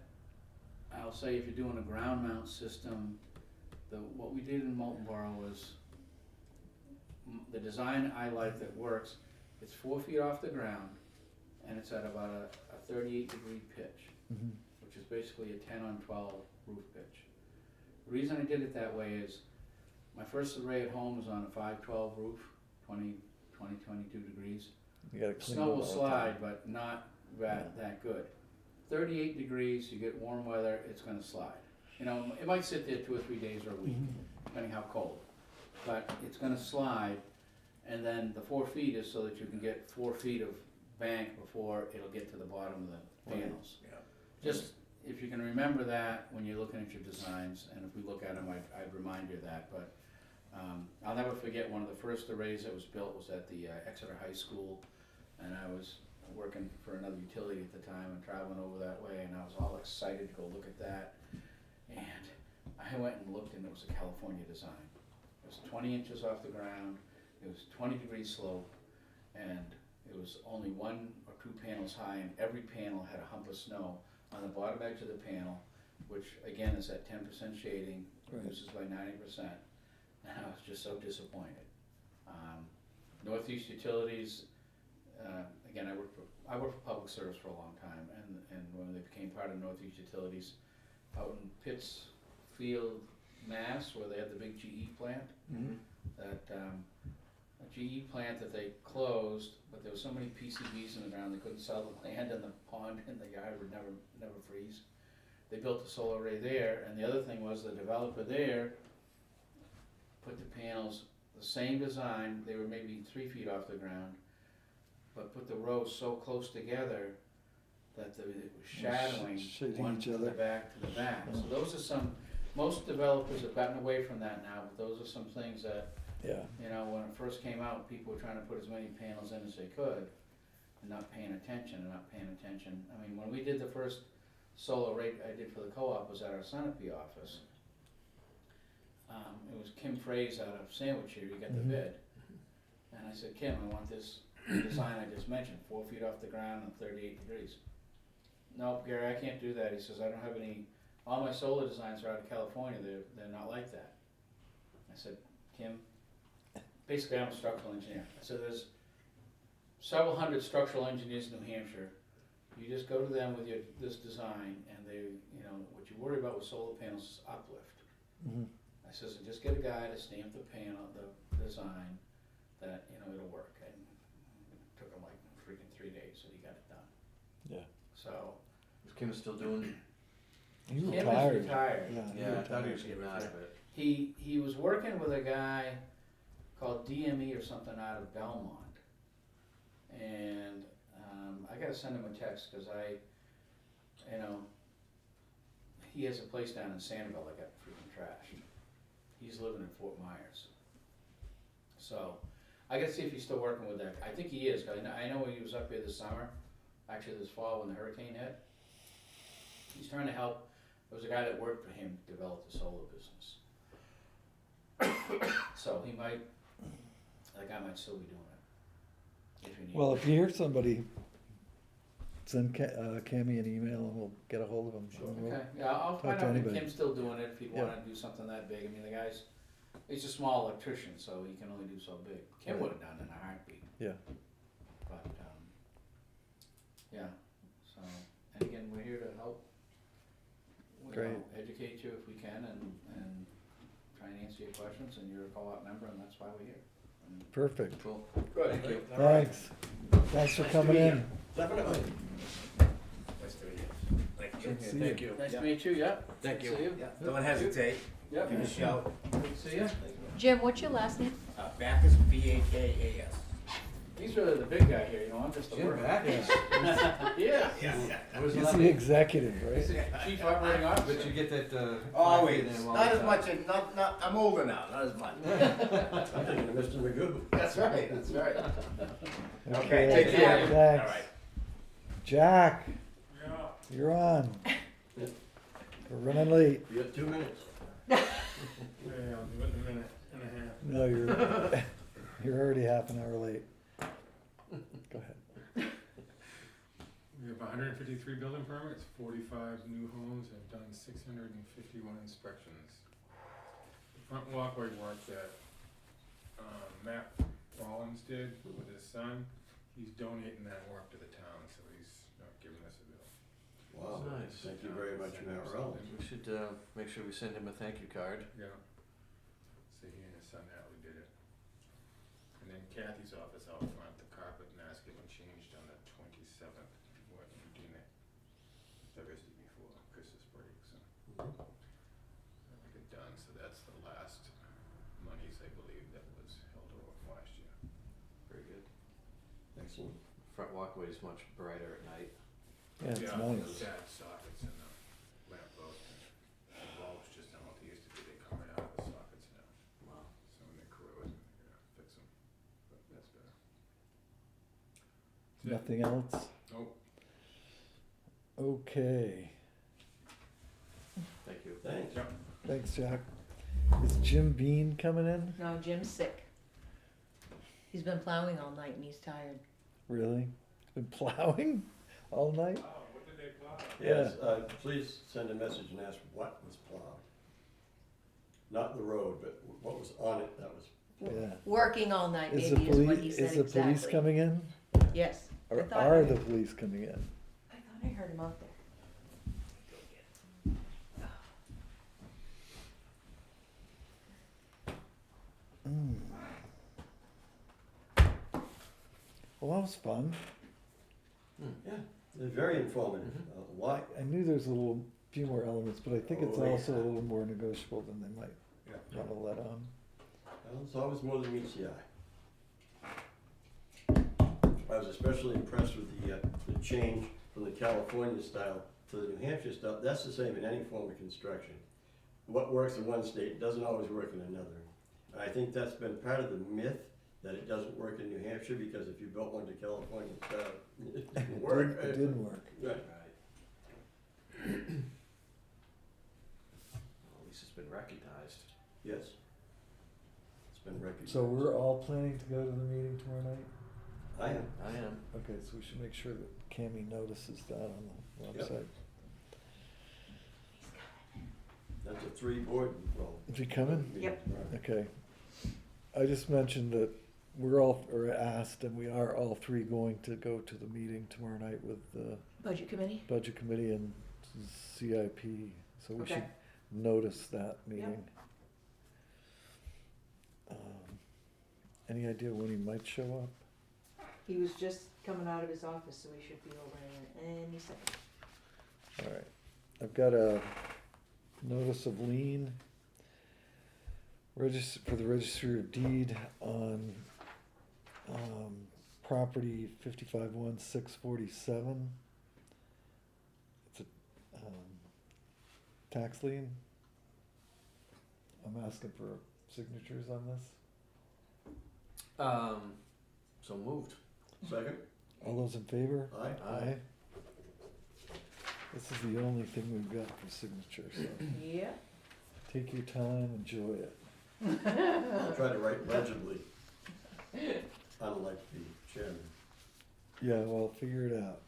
S5: I'll say, if you're doing a ground mount system, what we did in Molten Borough was, the design I like that works, it's 4 feet off the ground, and it's at about a 38-degree pitch,
S2: Mhm.
S5: which is basically a 10 on 12 roof pitch. The reason I did it that way is, my first array at home was on a 512 roof, 22 degrees.
S2: You gotta clean
S5: Snow
S2: it
S5: will
S2: all the
S5: slide,
S2: time.
S5: but not that good. 38 degrees, you get warm weather, it's gonna slide. It might sit there 2 or 3 days or a week, depending how cold. But it's gonna slide, and then the 4 feet is so that you can get 4 feet of bank before it'll get to the bottom of the panels.
S6: Yeah.
S5: Just, if you can remember that when you're looking at your designs, and if we look at them, I'd remind you of that, but, I'll never forget, one of the first arrays that was built was at the Exeter High School, and I was working for another utility at the time and traveling over that way, and I was all excited to go look at that. And I went and looked, and it was a California design. It was 20 inches off the ground, it was 20-degree slope, and it was only 1 or 2 panels high, and every panel had a hump of snow on the bottom edge of the panel, which again is at 10% shading,
S2: Right.
S5: reduces by 90%. And I was just so disappointed. Northeast Utilities, again, I worked for public service for a long time, and when they became part of Northeast Utilities, out in Pittsfield, Mass, where they had the big GE plant,
S2: Mhm.
S5: that GE plant that they closed, but there was so many PCBs in the ground, they couldn't sell the land, and the pond in the yard would never freeze. They built the solar array there, and the other thing was the developer there put the panels, the same design, they were maybe 3 feet off the ground, but put the rows so close together that it was shadowing
S2: Shading
S5: one
S2: each
S5: to the
S2: other.
S5: back to the back. So those are some, most developers have gotten away from that now, but those are some things that,
S2: Yeah,
S5: you know, when it first came out, people were trying to put as many panels in as they could and not paying attention. I mean, when we did the first solar array I did for the co-op was at our Sunapee office. It was Kim Fraze out of Sandwich here, he got the
S2: Mhm.
S5: bid. And I said, Kim, I want this design I just mentioned, 4 feet off the ground and 38 degrees. No, Gary, I can't do that. He says, I don't have any, all my solar designs are out of California, they're not like that. I said, Kim, basically I'm a structural engineer. I said, there's several hundred structural engineers in New Hampshire. You just go to them with this design and they, you know, what you worry about with solar panels is uplift.
S2: mhm.
S5: I says, and just get a guy to stamp the panel, the design, that, you know, it'll work. And it took him like freaking 3 days and he got it done.
S2: Yeah.
S5: So,
S4: Is Kim still doing?
S2: He
S5: Kim is
S2: retired.
S5: retired.
S2: Yeah, he
S4: Yeah, I thought he
S2: retired.
S4: was getting out of it.
S5: He was working with a guy called DME or something out of Belmont. And I gotta send him a text, cause you know, he has a place down in Sanibel that got freaking trashed. He's living in Fort Myers. So, I gotta see if he's still working with that. I think he is, 'cause I know he was up here this summer, actually this fall when the hurricane hit. He's trying to help, there was a guy that worked for him develop the solar business. So he might, that guy might still be doing it. If you need.
S2: Well, if you hear somebody, send Cammy an email and we'll get a hold of him. And we'll-
S5: Okay, yeah, I'll
S2: Talk
S5: find
S2: to
S5: out if
S2: anybody.
S5: Kim's still doing it, if he'd
S2: Yeah.
S5: wanna do something that big. I mean, the guy's, he's a small electrician, so he can only do so big. Kim
S2: Right.
S5: would've done it in a heartbeat.
S2: Yeah.
S5: But, yeah, so, and again, we're here to help. You know,
S2: Great.
S5: educate you if we can and try and answer your questions, and you're a co-op member, and that's why we're here. And
S2: Perfect.
S4: Cool.
S6: Good.
S4: Thank you.
S6: All right.
S2: Thanks. Thanks for
S6: Nice to
S2: coming
S6: meet
S2: in.
S6: you. Definitely. Nice to meet you. Thank you.
S2: See
S4: Thank
S2: you.
S4: you.
S5: Nice
S6: Yeah.
S5: to meet you, yeah.
S6: Thank
S5: Good to see you.
S6: Yeah, don't hesitate.
S5: Yep.
S6: Give me a shout.
S5: Good to see you.
S1: Jim, what's your last name?
S6: Backus, B-A-K-A-S.
S5: He's really the big guy here, you know, I'm just the
S4: Jim
S5: worker.
S4: Backus.
S5: Yeah.
S6: Yeah.
S4: Where's
S2: He's
S4: last
S2: the
S4: name?
S2: executive,
S5: He's
S2: right?
S5: the chief operating
S4: But
S5: officer.
S4: you get that,
S6: Always,
S4: plaque in there all
S6: not
S4: the
S6: as
S4: time.
S6: much, not, I'm older now, not as much.
S3: I'm thinking of Mr. Magoo.
S6: That's right, that's right.
S2: Okay,
S6: Okay, take care.
S2: thanks.
S6: All right.
S2: Jack, you're on. We're running late.
S3: You got 2 minutes.
S2: No, you're already half an hour late. Go ahead.
S7: We have 153 building permits, 45 new homes, and done 651 inspections. The front walkway work that Matt Rollins did with his son, he's donating that work to the town, so he's not giving us a bill.
S3: Wow,
S4: Nice.
S3: thank you very much, Matt Rollins.
S4: We should make sure we send him a thank you card.
S7: Yeah. So he and his son Natalie did it. And then Kathy's office out front, the carpet mask getting changed on the 27th, what, Medina, Thursday before Christmas break, so. That'll get done, so that's the last monies, I believe, that was held over from last year.
S4: Very good.
S3: Excellent.
S4: Front walkway is much brighter at night.
S2: Yeah, it's
S7: Yeah,
S2: nice.
S7: those add sockets in the lamp post, and the bulbs just don't what they used to be, they come right out of the sockets now.
S4: Wow.
S7: So when they corrode, you're gonna fix them, but that's better. That's it.
S2: Nothing else?
S7: Nope.
S2: Okay.
S4: Thank you.
S3: Thanks.
S7: Yep.
S2: Thanks, Jack. Is Jim Bean coming in?
S1: No, Jim's sick. He's been plowing all night and he's tired.
S2: Really? Been plowing all night?
S7: Wow, what did they plow?
S3: Yes, please send a message and ask what was plowed. Not the road, but what was on it that was plowed.
S2: Yeah.
S1: Working all night
S2: Is the
S1: maybe is what he
S2: police,
S1: said
S2: is the police
S1: exactly.
S2: coming in?
S1: Yes. I
S2: Or
S1: thought
S2: are
S1: I-
S2: the police coming in?
S1: I thought I heard him out there.
S2: Mm. Well, that was fun.
S3: Yeah, it's very informative. Why?
S2: I knew there's a little, few more elements, but I think it's
S3: Oh, yeah.
S2: also a little more negotiable than they might
S3: Yeah.
S2: wanna let on.
S3: Well, it's always more than meets the eye. I was especially impressed with the change from the California style to the New Hampshire style. That's the same in any form of construction. What works in one state doesn't always work in another. And I think that's been part of the myth, that it doesn't work in New Hampshire, because if you built one to California style, it didn't work.
S2: It didn't work.
S3: Right.
S4: Well, at least it's been recognized.
S3: Yes. It's been recognized.
S2: So we're all planning to go to the meeting tomorrow night?
S3: I am.
S4: I am.
S2: Okay, so we should make sure that Cammy notices that on the
S3: Yep.
S2: website.
S3: That's a 3-board, well.
S2: Is he coming?
S1: Yep.
S3: Right.
S2: Okay. I just mentioned that we're all, or asked, and we are all three going to go to the meeting tomorrow night with the
S1: Budget committee?
S2: Budget Committee and CIP, so we
S1: Okay.
S2: should notice that meeting. Any idea when he might show up?
S1: He was just coming out of his office, so he should be over in any second.
S2: All right, I've got a notice of lien for the Registry of Deed on, property 55-1-647. It's a, tax lien. I'm asking for signatures on this.
S4: So moved.
S3: Second?
S2: All those in favor?
S3: Aye.
S2: Aye. This is the only thing we've got for signatures, so
S1: Yeah.
S2: take your time, enjoy it.
S3: I'll try to write legibly, unlike the chairman.
S2: Yeah, well, figure it out.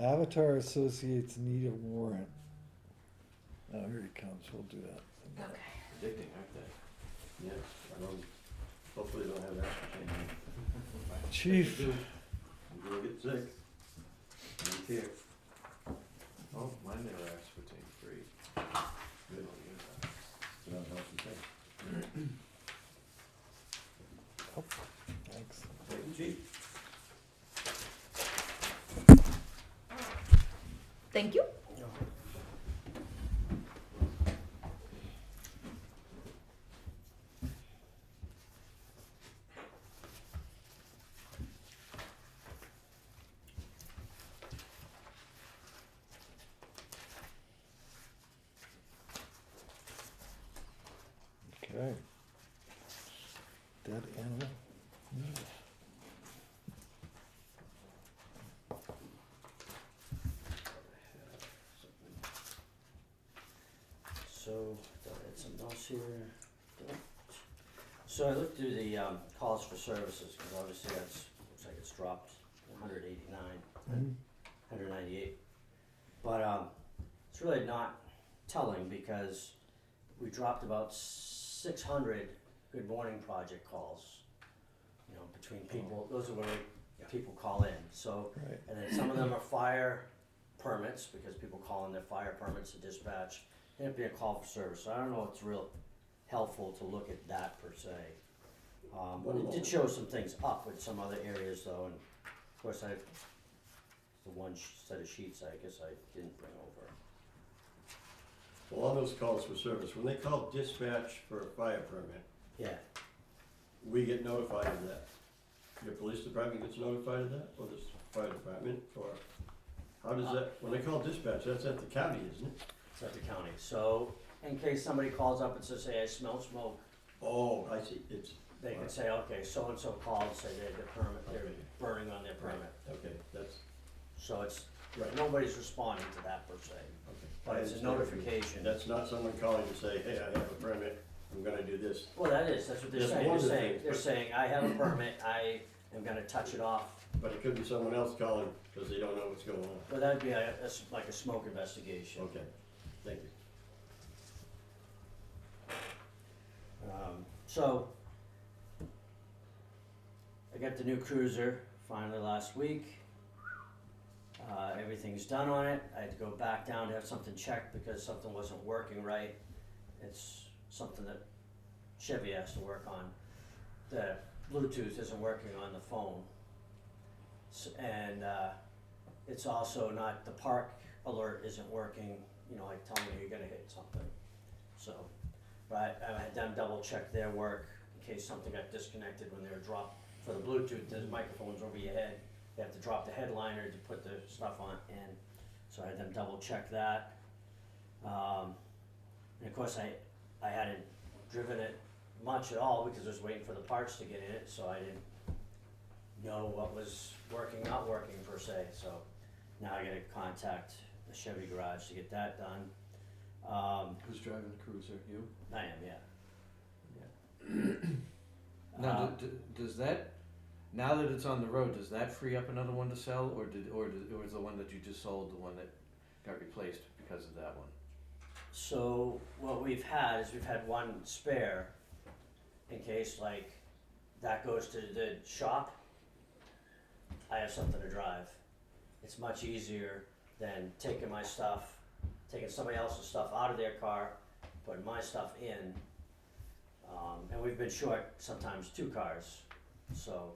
S2: Avatar Associates need a warrant. Oh, here he comes, we'll do that.
S1: Okay.
S4: Addicting, aren't they?
S3: Yes, hopefully they don't have aspartame.
S2: Chief,
S3: I'm gonna get sick. I don't care.
S4: Oh, mine never aspartame free.
S3: Good. So that helps the thing.
S2: thanks.
S3: Thank you, chief.
S1: Thank you.
S2: Okay. Dead animal.
S8: So, I had something else here. So I looked through the calls for services, because obviously looks like it's dropped 189,
S2: Mhm.
S8: 198. But it's really not telling, because we dropped about 600 Good Morning Project calls, between people. Those are where people call in. So,
S2: Right.
S8: and then some of them are fire permits, because people call in their fire permits to dispatch. It'd be a call for service, so I don't know if it's real helpful to look at that per se. It did show some things up with some other areas though, and of course the one set of sheets I guess I didn't bring over.
S3: Well, on those calls for service, when they call dispatch for a fire permit,
S8: Yeah,
S3: we get notified of that. Your police department gets notified of that, or the fire department, or how does that, when they call dispatch, that's at the county, isn't it?
S8: it's at the county. So in case somebody calls up and says, hey, I smell smoke,
S3: Oh, I see, it's,
S8: they can say, okay, so-and-so called, say they had their permit, they're
S3: Okay.
S8: burning on their permit.
S3: okay, that's,
S8: So it's,
S3: right,
S8: nobody's responding to that per se,
S3: okay.
S8: but
S3: I
S8: it's a
S3: understand.
S8: notification.
S3: That's not someone calling to say, hey, I have a permit, I'm gonna do this.
S8: Well, that's what they're
S3: That's
S8: saying,
S3: one
S8: they're
S3: of the
S8: saying,
S3: things,
S8: they're
S3: but-
S8: saying, I have a permit, I am gonna touch it off.
S3: But it could be someone else calling, because they don't know what's going on.
S8: Well, that'd be like a smoke investigation.
S3: Okay, thank you.
S8: So, I got the new cruiser finally last week. Everything's done on it. I had to go back down to have something checked because something wasn't working right. It's something that Chevy has to work on. The Bluetooth isn't working on the phone. And it's also not, the park alert isn't working, you know, like telling you you're gonna hit something. So, but I had them double check their work in case something got disconnected when they were dropped. For the Bluetooth, there's microphones over your head. They have to drop the headliner to put the stuff on in. So I had them double check that. And of course I hadn't driven it much at all because I was waiting for the parts to get in it, so I didn't know what was working, not working per se. So now I gotta contact the Chevy garage to get that done.
S4: Who's driving the Cruiser? You?
S8: I am, yeah.
S4: Now, does that, now that it's on the road, does that free up another one to sell, or was the one that you just sold the one that got replaced because of that one?
S8: So what we've had is we've had one spare in case like that goes to the shop. I have something to drive. It's much easier than taking my stuff, taking somebody else's stuff out of their car, putting my stuff in. And we've been short sometimes 2 cars, so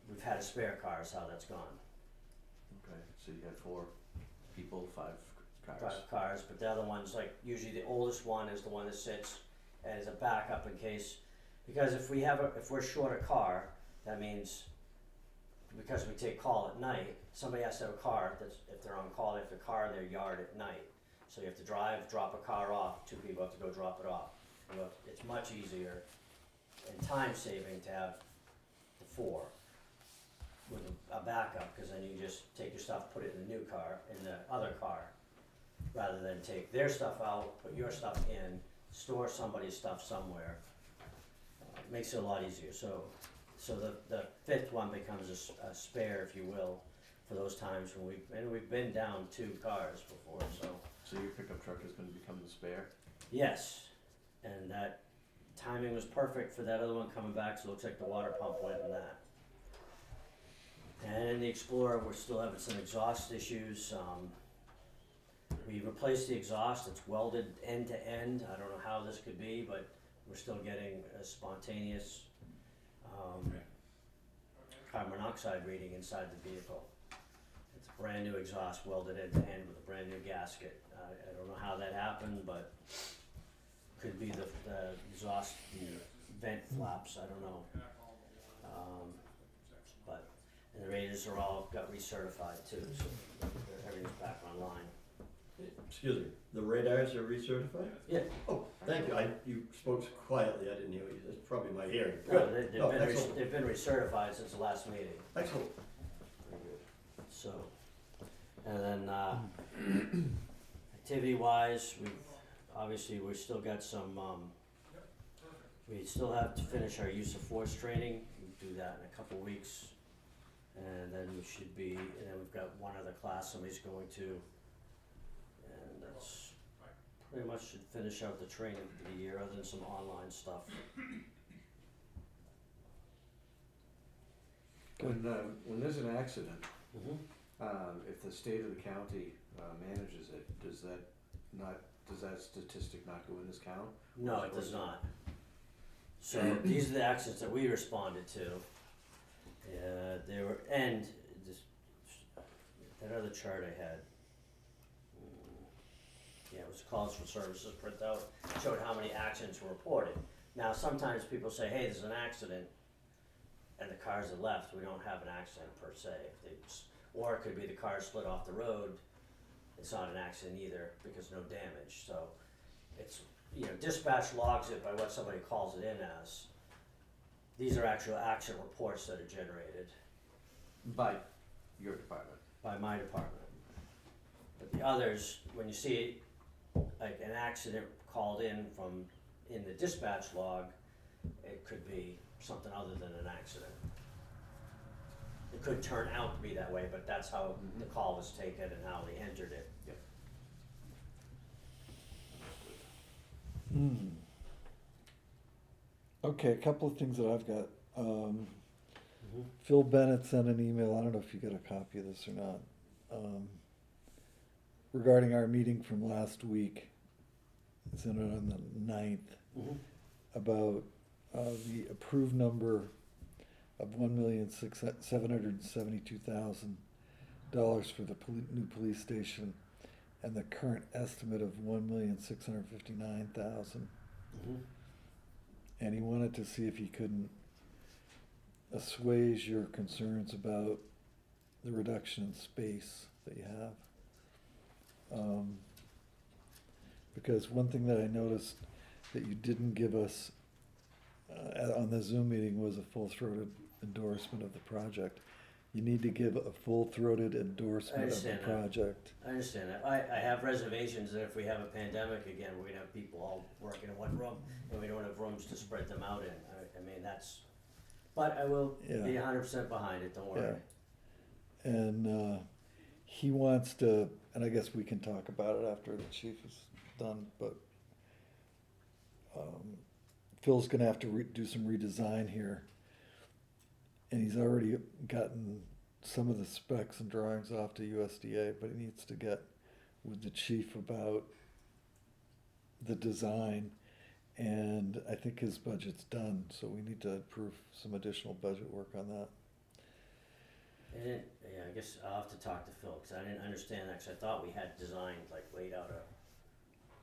S8: we've had a spare car is how that's gone.
S4: Okay, so you had 4 people, 5 cars.
S8: 5 cars, but the other one's like, usually the oldest one is the one that sits as a backup in case, because if we're short a car, that means, because we take call at night, somebody has to have a car that's, if they're on call, they have to car in their yard at night. So you have to drive, drop a car off, 2 people have to go drop it off. It's much easier and time saving to have the 4 with a backup, because then you just take your stuff, put it in the new car, in the other car, rather than take their stuff out, put your stuff in, store somebody's stuff somewhere. It makes it a lot easier. So the 5th one becomes a spare, if you will, for those times when we've been down 2 cars before.
S4: So your pickup truck is gonna become the spare?
S8: Yes, and that timing was perfect for that other one coming back, so it looks like the water pump went in that. And in the Explorer, we're still having some exhaust issues. We replaced the exhaust, it's welded end to end. I don't know how this could be, but we're still getting a spontaneous carbon monoxide reading inside the vehicle. It's a brand new exhaust welded end to end with a brand new gasket. I don't know how that happened, but could be the exhaust, the vent flaps, I don't know. And the radiators are all got recertified too, so everything's back online.
S3: Excuse me, the radars are recertified?
S8: Yeah.
S3: Oh, thank you, you spoke quietly, I didn't hear you, that's probably my hearing.
S8: No,
S3: Good. No, excellent.
S8: they've been recertified since the last meeting.
S3: Excellent.
S8: So, and then activity wise, we still got some, we still have to finish our use of force training. We'll do that in a couple weeks. And then we should be, and then we've got one other class somebody's going to. And that's pretty much should finish out the training for the year, other than some online stuff.
S4: When there's an accident,
S8: Mm-hmm.
S4: if the state or the county manages it, does that statistic not go in this count?
S8: No, it does not. So these are the accidents that we responded to. They were, and this, that other chart I had. Yeah, it was calls for services printout, showed how many accidents were reported. Now, sometimes people say, hey, there's an accident, and the cars are left, we don't have an accident per se. Or it could be the car slid off the road, it's not an accident either, because no damage. So it's, dispatch logs it by what somebody calls it in as. These are actual accident reports that are generated
S4: By your department?
S8: by my department. But the others, when you see like an accident called in the dispatch log, it could be something other than an accident. It could turn out to be that way, but that's how the call was taken and how they entered it.
S4: Yep.
S2: Okay, a couple of things that I've got. Phil Bennett sent an email, I don't know if you got a copy of this or not, regarding our meeting from last week. He sent it on the 9th, about the approved number of $1,772,000 for the new police station, and the current estimate of $1,659,000.
S8: Mhm.
S2: And he wanted to see if he couldn't assuage your concerns about the reduction in space that you have. Because one thing that I noticed that you didn't give us on the Zoom meeting was a full-throated endorsement of the project. You need to give a full-throated endorsement of the
S8: understand that.
S2: project.
S8: I understand that. I have reservations that if we have a pandemic again, we're gonna have people all working in one room, and we don't have rooms to spread them out in. I mean, that's, but I will be
S2: Yeah.
S8: 100% behind it, don't worry.
S2: Yeah. And he wants to, and I guess we can talk about it after the chief is done, but Phil's gonna have to do some redesign here. And he's already gotten some of the specs and drawings off to USDA, but he needs to get with the chief about the design. And I think his budget's done, so we need to approve some additional budget work on that.
S8: And yeah, I guess I'll have to talk to Phil, cause I didn't understand that, cause I thought we had designed, like laid out a,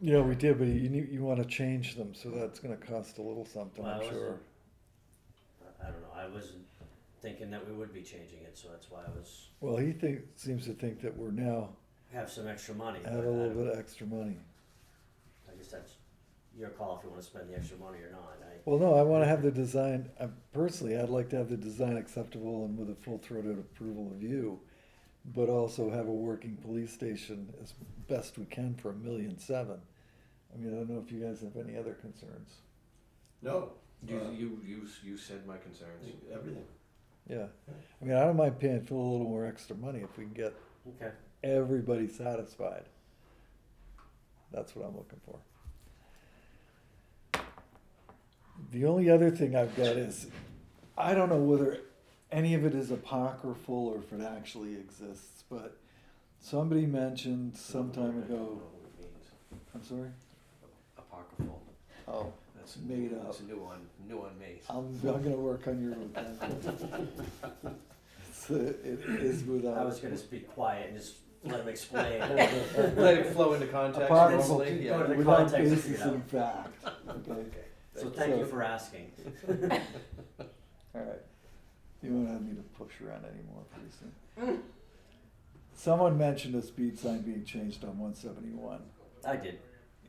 S2: Yeah, we did, but you wanna change them, so that's gonna cost a little something,
S8: Well, I
S2: I'm
S8: wasn't-
S2: sure.
S8: I don't know, I wasn't thinking that we would be changing it, so that's why I was,
S2: Well, he seems to think that we're now,
S8: have some extra money.
S2: have
S8: but
S2: a
S8: I
S2: little
S8: don't-
S2: bit of extra money.
S8: I guess that's your call if you wanna spend the extra money or not.
S2: Well, no, I wanna have the design, personally, I'd like to have the design acceptable and with a full-throated approval of you, but also have a working police station as best we can for $1,700,000. I mean, I don't know if you guys have any other concerns.
S3: No.
S4: You said my concerns.
S3: Everything.
S2: Yeah, I mean, I don't mind paying Phil a little more extra money if we can get
S8: Okay,
S2: everybody satisfied. That's what I'm looking for. The only other thing I've got is, I don't know whether any of it is apocryphal or if it actually exists, but somebody mentioned some time
S4: I don't know
S2: ago,
S4: what it means.
S2: I'm sorry?
S4: Apocryphal.
S2: Oh,
S4: That's
S2: made up.
S4: That's new on me.
S2: I'm gonna work on your vocabulary. It is without.
S8: I was gonna speak quiet and just let him explain.
S4: Let it flow into context
S2: Apocryphal,
S4: normally,
S8: Go to
S4: yeah.
S8: the
S2: without
S8: context to
S2: basis
S8: figure it
S2: in
S8: out.
S2: fact, okay?
S8: So thank you for asking.
S2: Alright, you won't have me to push around anymore pretty soon. Someone mentioned a speed sign being changed on 171.
S8: I did.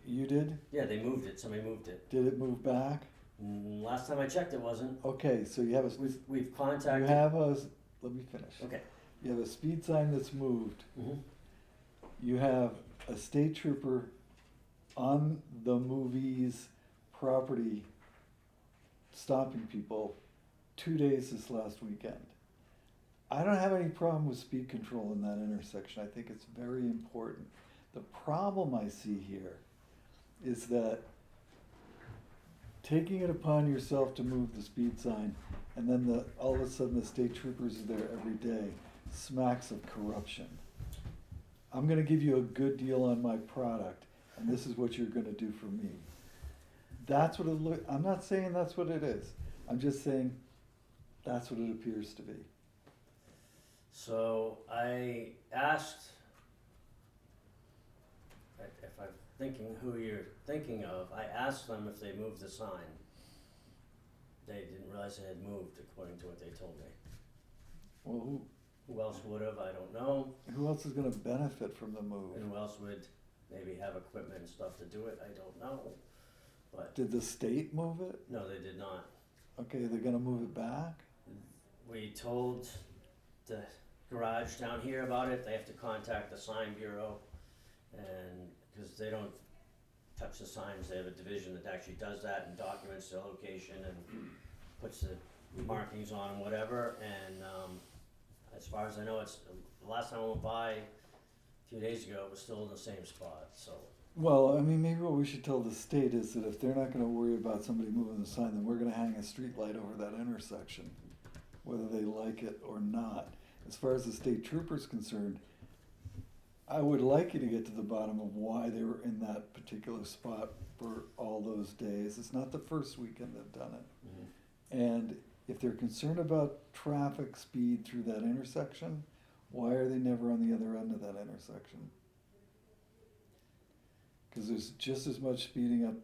S2: You did?
S8: Yeah, they moved it. Somebody moved it.
S2: Did it move back?
S8: Last time I checked, it wasn't.
S2: Okay, so you have
S8: We've
S2: you
S8: contacted.
S2: have let me finish.
S8: Okay.
S2: You have a speed sign that's moved.
S8: Mhm.
S2: You have a state trooper on the movie's property stopping people 2 days this last weekend. I don't have any problem with speed control in that intersection. I think it's very important. The problem I see here is that taking it upon yourself to move the speed sign, and then all of a sudden the state troopers are there every day, smacks of corruption. I'm gonna give you a good deal on my product, and this is what you're gonna do for me. That's what I'm not saying that's what it is. I'm just saying that's what it appears to be.
S8: So I asked, if I'm thinking who you're thinking of, I asked them if they moved the sign. They didn't realize it had moved according to what they told me.
S2: Well,
S8: Who else would have, I don't know.
S2: who else is gonna benefit from the move?
S8: And who else would maybe have equipment and stuff to do it, I don't know. But,
S2: Did the state move it?
S8: no, they did not.
S2: Okay, they're gonna move it back?
S8: We told the garage down here about it, they have to contact the sign bureau. And, cause they don't touch the signs, they have a division that actually does that and documents the location and puts the markings on them, whatever, and, as far as I know, it's, the last time I went by, a few days ago, it was still in the same spot, so.
S2: Well, I mean, maybe what we should tell the state is that if they're not gonna worry about somebody moving the sign, then we're gonna hang a street light over that intersection, whether they like it or not. As far as the state trooper's concerned, I would like you to get to the bottom of why they were in that particular spot for all those days. It's not the first weekend they've done it. And if they're concerned about traffic speed through that intersection, why are they never on the other end of that intersection? Cause there's just as much speeding up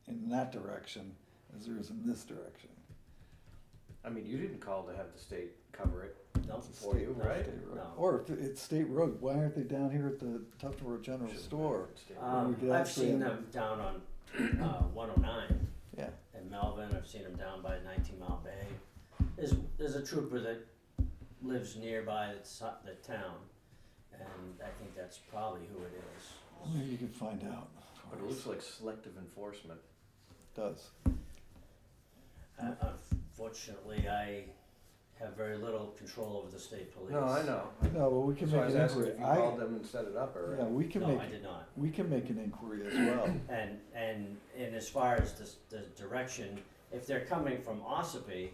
S2: in that direction as there is in this direction.
S4: I mean, you didn't call to have the state cover it
S8: No,
S2: It's a
S4: for
S2: state-
S4: you, right?
S2: state road.
S8: No.
S2: Or if it's state road, why aren't they down here at the Tufton Road General
S4: Should've
S2: Store?
S4: been state.
S2: we could
S8: I've
S2: actually
S8: seen
S2: have-
S8: them down on 109
S2: Yeah,
S8: in Melvin. I've seen them down by 19 Mile Bay. There's a trooper that lives nearby the town, and I think that's probably who it is.
S2: maybe you could find out.
S4: But it looks like selective enforcement.
S2: It does.
S8: Unfortunately, I have very little control over the state police.
S4: No, I know.
S2: No, but we can
S4: So I
S2: make
S4: was
S2: an
S4: asking
S2: inquiry.
S4: if you called them and set it up or.
S2: Yeah, we can
S8: No,
S2: make,
S8: I did not.
S2: we can make an inquiry as well.
S8: And as far as the direction, if they're coming from Ossipee,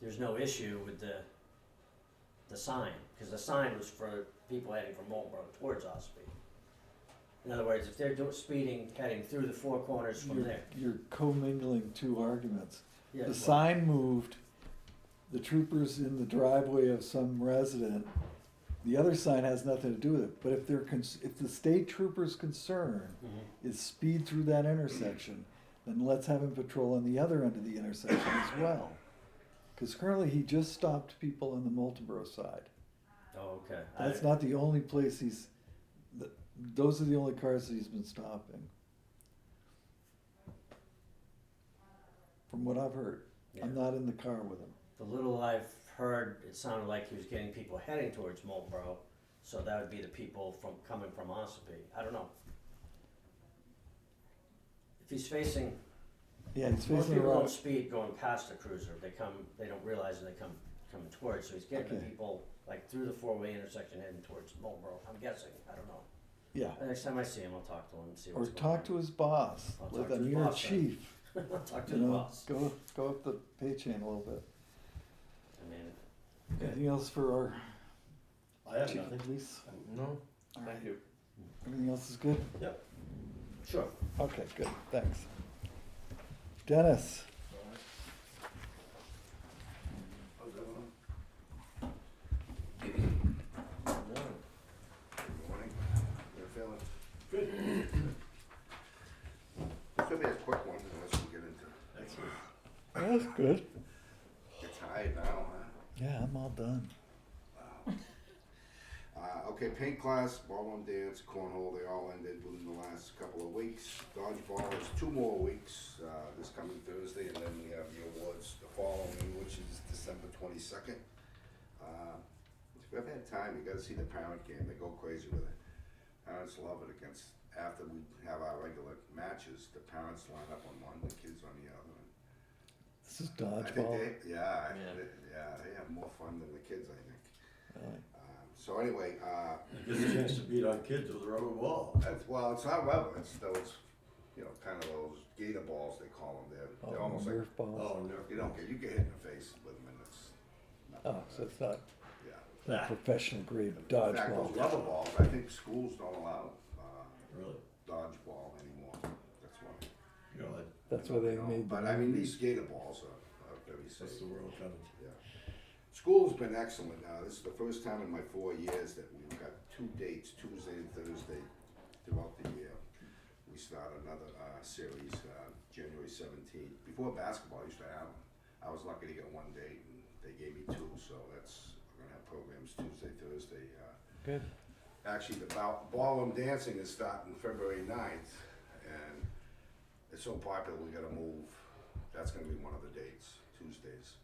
S8: there's no issue with the sign, because the sign was for people heading from Marlboro towards Ossipee. In other words, if they're speeding, heading through the four corners from there.
S2: You're commingling two arguments.
S8: Yeah,
S2: The
S8: well,
S2: sign moved, the troopers in the driveway of some resident, the other sign has nothing to do with it. But if if the state trooper's concern
S8: mhm.
S2: is speed through that intersection, then let's have him patrol on the other end of the intersection as well. Cause currently he just stopped people on the Moultonborough side.
S8: Oh, okay.
S2: That's not the only place those are the only cars that he's been stopping. From what I've heard. I'm
S8: Yeah.
S2: not in the car with him.
S8: The little I've heard, it sounded like he was getting people heading towards Marlboro, so that would be the people coming from Ossipee. I don't know. If he's facing,
S2: Yeah, he's
S8: most
S2: facing the
S8: people don't
S2: road.
S8: speed going past the cruiser. They don't realize and they coming towards. So he's getting the
S2: Okay.
S8: people like through the four-way intersection heading towards Marlboro. I'm guessing. I don't know.
S2: Yeah.
S8: The next time I see him, I'll talk to him and see
S2: Or
S8: what's going
S2: talk to his boss.
S8: I'll
S2: Let
S8: talk to
S2: them,
S8: his
S2: you're a
S8: boss then.
S2: chief.
S8: on. I'll talk to
S2: You
S8: the
S2: know,
S8: boss.
S2: go up the pay chain a little bit.
S8: I mean,
S2: Anything else for our
S3: I have
S2: chief
S3: nothing.
S2: of police?
S4: No,
S2: All
S4: thank
S2: right.
S4: you.
S2: Everything else is good?
S8: sure.
S2: Okay, good, thanks. Dennis,
S9: Good morning. You're feeling?
S3: Good.
S9: This will be a quick one unless we get into,
S3: Excellent.
S2: that's good.
S9: get tired now, huh?
S2: Yeah, I'm all done.
S9: Wow. Okay, paint class, ballroom dance, cornhole, they all ended within the last couple of weeks. Dodgeball is 2 more weeks, this coming Thursday, and then we have the awards the following, which is December 22nd. If you've ever had time, you gotta see the parent game, they go crazy with it. Parents love it after we have our regular matches, the parents line up on one, the kids on the other.
S2: This is
S9: I think
S2: dodgeball.
S4: Yeah.
S9: they have more fun than the kids, I think.
S2: Really?
S9: So anyway,
S3: It gives a chance to beat on kids with a rubber ball.
S9: well, it's not rubber, it's those, kind of those gator balls they call them, they're
S2: Oh,
S9: almost like,
S2: Nerf balls.
S3: Oh, no.
S9: you get hit in the face with them and it's nothing.
S2: Oh, so it's not,
S9: Yeah.
S2: not professional grade
S9: In fact,
S2: dodgeball.
S9: those rubber balls, I think schools don't allow,
S3: Really?
S9: dodgeball anymore, that's why.
S3: God,
S2: That's why they made.
S9: But I mean, these skater balls are very safe.
S3: that's the world coming.
S9: Yeah. School's been excellent. This is the first time in my 4 years that we've got 2 dates, Tuesday and Thursday, throughout the year. We start another series, January 17th. Before basketball, I used to have them. I was lucky to get 1 date, and they gave me 2, so we're gonna have programs Tuesday, Thursday.
S2: Good.
S9: Actually, the ballroom dancing is starting February 9th, and it's so popular, we gotta move. That's gonna be one of the dates, Tuesdays,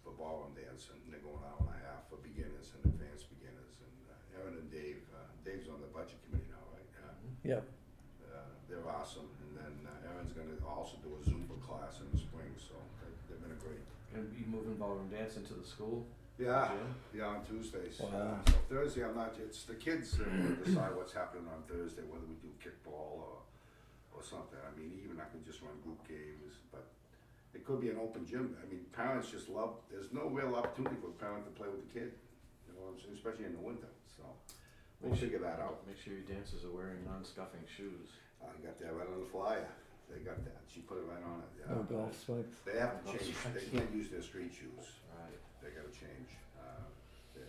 S9: for ballroom dance, and they're going 1.5 hours for beginners and advanced beginners. And Erin and Dave's on the budget committee now, right?
S2: Yeah,
S9: They're awesome. And then Erin's gonna also do a Zumba class in the spring, so they've been a great.
S4: Gonna be moving ballroom dance into the school?
S9: Yeah,
S4: Gym?
S9: yeah, on Tuesdays.
S2: Wow.
S9: So Thursday, it's the kids that will decide what's happening on Thursday, whether we do kickball or something. I mean, even I can just run group games, but it could be an open gym. I mean, parents just love, there's no real opportunity for a parent to play with the kid, especially in the winter, so we'll figure that out.
S4: Make sure your dancers are wearing non-scuffing shoes.
S9: I got that right on the flyer. They got that, she put it right on it, yeah.
S2: No golf spikes?
S9: They have to
S4: Golf
S9: change, they
S4: spikes.
S9: can't use their street shoes,
S4: Right.
S9: they gotta change, yeah.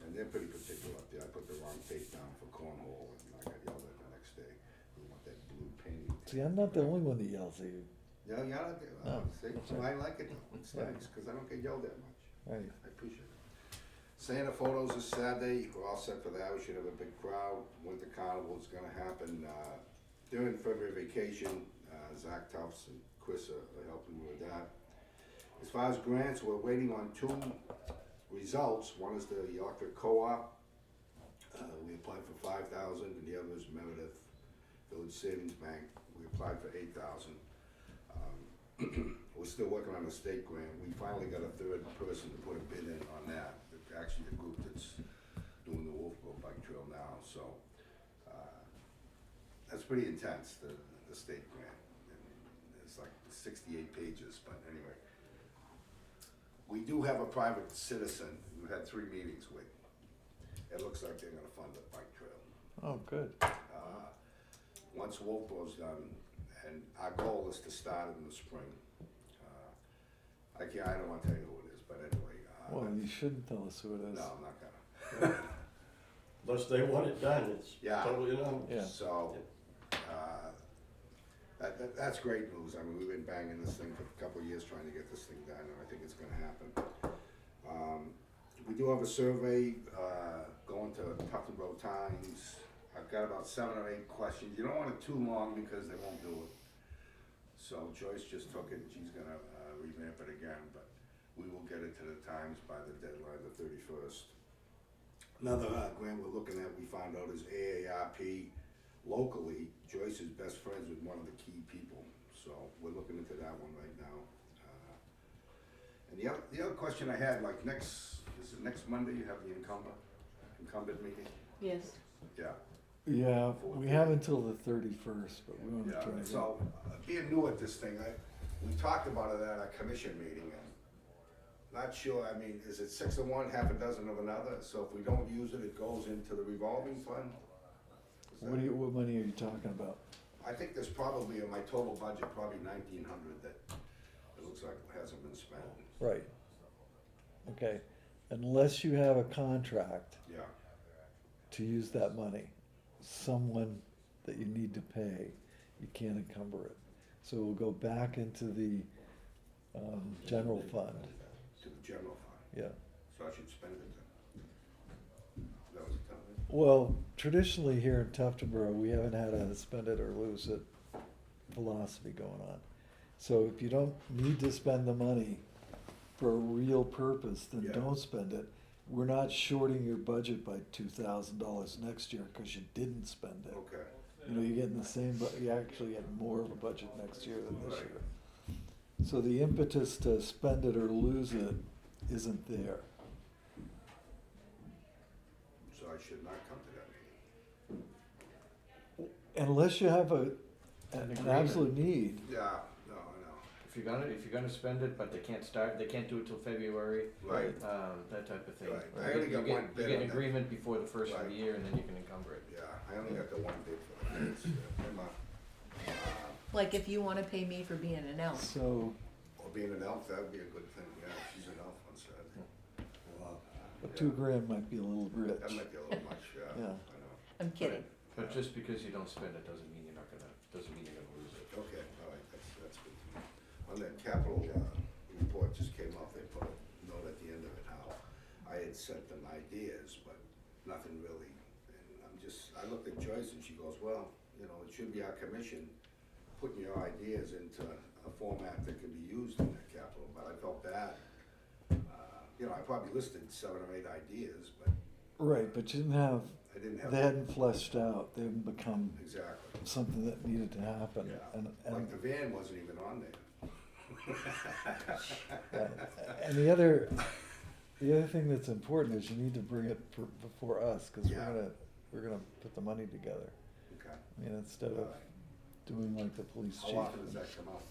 S9: And they're pretty particular up there, I put the wrong tape down for cornhole, and I got yelled at the next day, we want that blue painting.
S2: See, I'm not the only one that yells at you.
S9: Yeah, yeah,
S2: No,
S9: see,
S2: that's
S9: so
S2: right.
S9: I like it though, it's
S2: Yeah.
S9: nice, cause I don't get yelled at much.
S2: Right.
S9: I appreciate it. Santa photos is Saturday, we're all set for that, we should have a big crowd, winter carnival's gonna happen, during February vacation, Zach Tufts and Chris are helping me with that. As far as grants, we're waiting on two results, one is the electric co-op, we applied for 5,000, and the other is Meredith Village Savings Bank, we applied for 8,000. We're still working on a state grant, we finally got a third person to put a bid in on that, actually the group that's doing the Wolfboro Bike Trail now, so, that's pretty intense, the state grant, and it's like 68 pages, but anyway. We do have a private citizen, we've had 3 meetings with, it looks like they're gonna fund the bike trail.
S2: Oh, good.
S9: Once Wolfboro's done, and our goal is to start it in the spring. I don't wanna tell you who it is, but anyway.
S2: Well, you shouldn't tell us who it is.
S9: No, I'm not gonna.
S3: Unless they want it done, it's
S9: Yeah.
S3: totally normal.
S2: Yeah.
S9: So, that's great news. I mean, we've been banging this thing for a couple of years trying to get this thing done, and I think it's gonna happen. We do have a survey, going to Tuftonboro Times. I've got about 7 or 8 questions. You don't want it too long because they won't do it. So Joyce just took it, and she's gonna, revamp it again, but we will get it to the Times by the deadline, the 31st. Another grant we're looking at, we found out, is AARP. Locally, Joyce is best friends with one of the key people, so we're looking into that one right now. And the other question I had, like is it next Monday you have the incumbent meeting?
S1: Yes.
S9: Yeah.
S2: Yeah, we have until the 31st, but we want to
S9: Yeah,
S2: try to.
S9: so, being new at this thing, we talked about it at our commission meeting, and not sure, I mean, is it 6 of one, half a dozen of another? So if we don't use it, it goes into the revolving fund? Is that-
S2: What money are you talking about?
S9: I think there's probably, in my total budget, probably 1,900 that it looks like hasn't been spent.
S2: Right. Okay, unless you have a contract
S9: Yeah,
S2: to use that money, someone that you need to pay, you can't encumber it. So it will go back into the, general fund,
S9: to the general fund,
S2: yeah.
S9: so I should spend it then. That was tough.
S2: Well, traditionally here in Tuftonboro, we haven't had a spend it or lose it philosophy going on. So if you don't need to spend the money for a real purpose, then
S9: Yeah.
S2: don't spend it. We're not shorting your budget by $2,000 next year because you didn't spend it.
S9: Okay,
S2: You know, you're getting the same, but you actually get more of a budget next year than this
S9: Right.
S2: year. So the impetus to spend it or lose it isn't there.
S9: so I should not come to that meeting.
S2: Unless you have an
S4: agreement.
S2: absolute need.
S9: Yeah, no, I know.
S4: If you're gonna spend it, but they can't do it till February,
S9: Right,
S4: that type of thing.
S9: Right. I
S4: You
S9: only
S4: get-
S9: got
S4: you
S9: one
S4: get-
S9: bid
S4: You get
S9: on
S4: an
S9: that.
S4: agreement before the first of
S9: Right.
S4: the year, and then you can encumber it.
S9: yeah, I only got the one bid for the bids,
S1: Like if you wanna pay me for being an elf.
S2: So,
S9: or being an elf, that would be a good thing, yeah, she's an elf on Saturday. Well,
S2: but $2,000 might be a little rich.
S9: that might be a little much, yeah, I
S2: Yeah.
S9: know.
S1: I'm kidding.
S4: But just because you don't spend it doesn't mean you're gonna lose it.
S9: Okay, all right, that's good to know. On that capital, report just came up, they put a note at the end of it, how I had sent them ideas, but nothing really. And I looked at Joyce and she goes, well, you know, it should be our commission putting your ideas into a format that can be used in that capital, but I felt bad. You know, I probably listed 7 or 8 ideas, but
S2: Right, but you didn't have,
S9: I didn't have.
S2: they hadn't fleshed out, they hadn't become
S9: Exactly,
S2: something that needed to happen.
S9: yeah,
S2: And,
S9: like the van wasn't even on there.
S2: and the other thing that's important is you need to bring it before us, cause
S9: Yeah.
S2: we're gonna put the money together.
S9: Okay.
S2: I mean, instead of doing like the police
S9: How
S2: chief.
S9: often does that come up?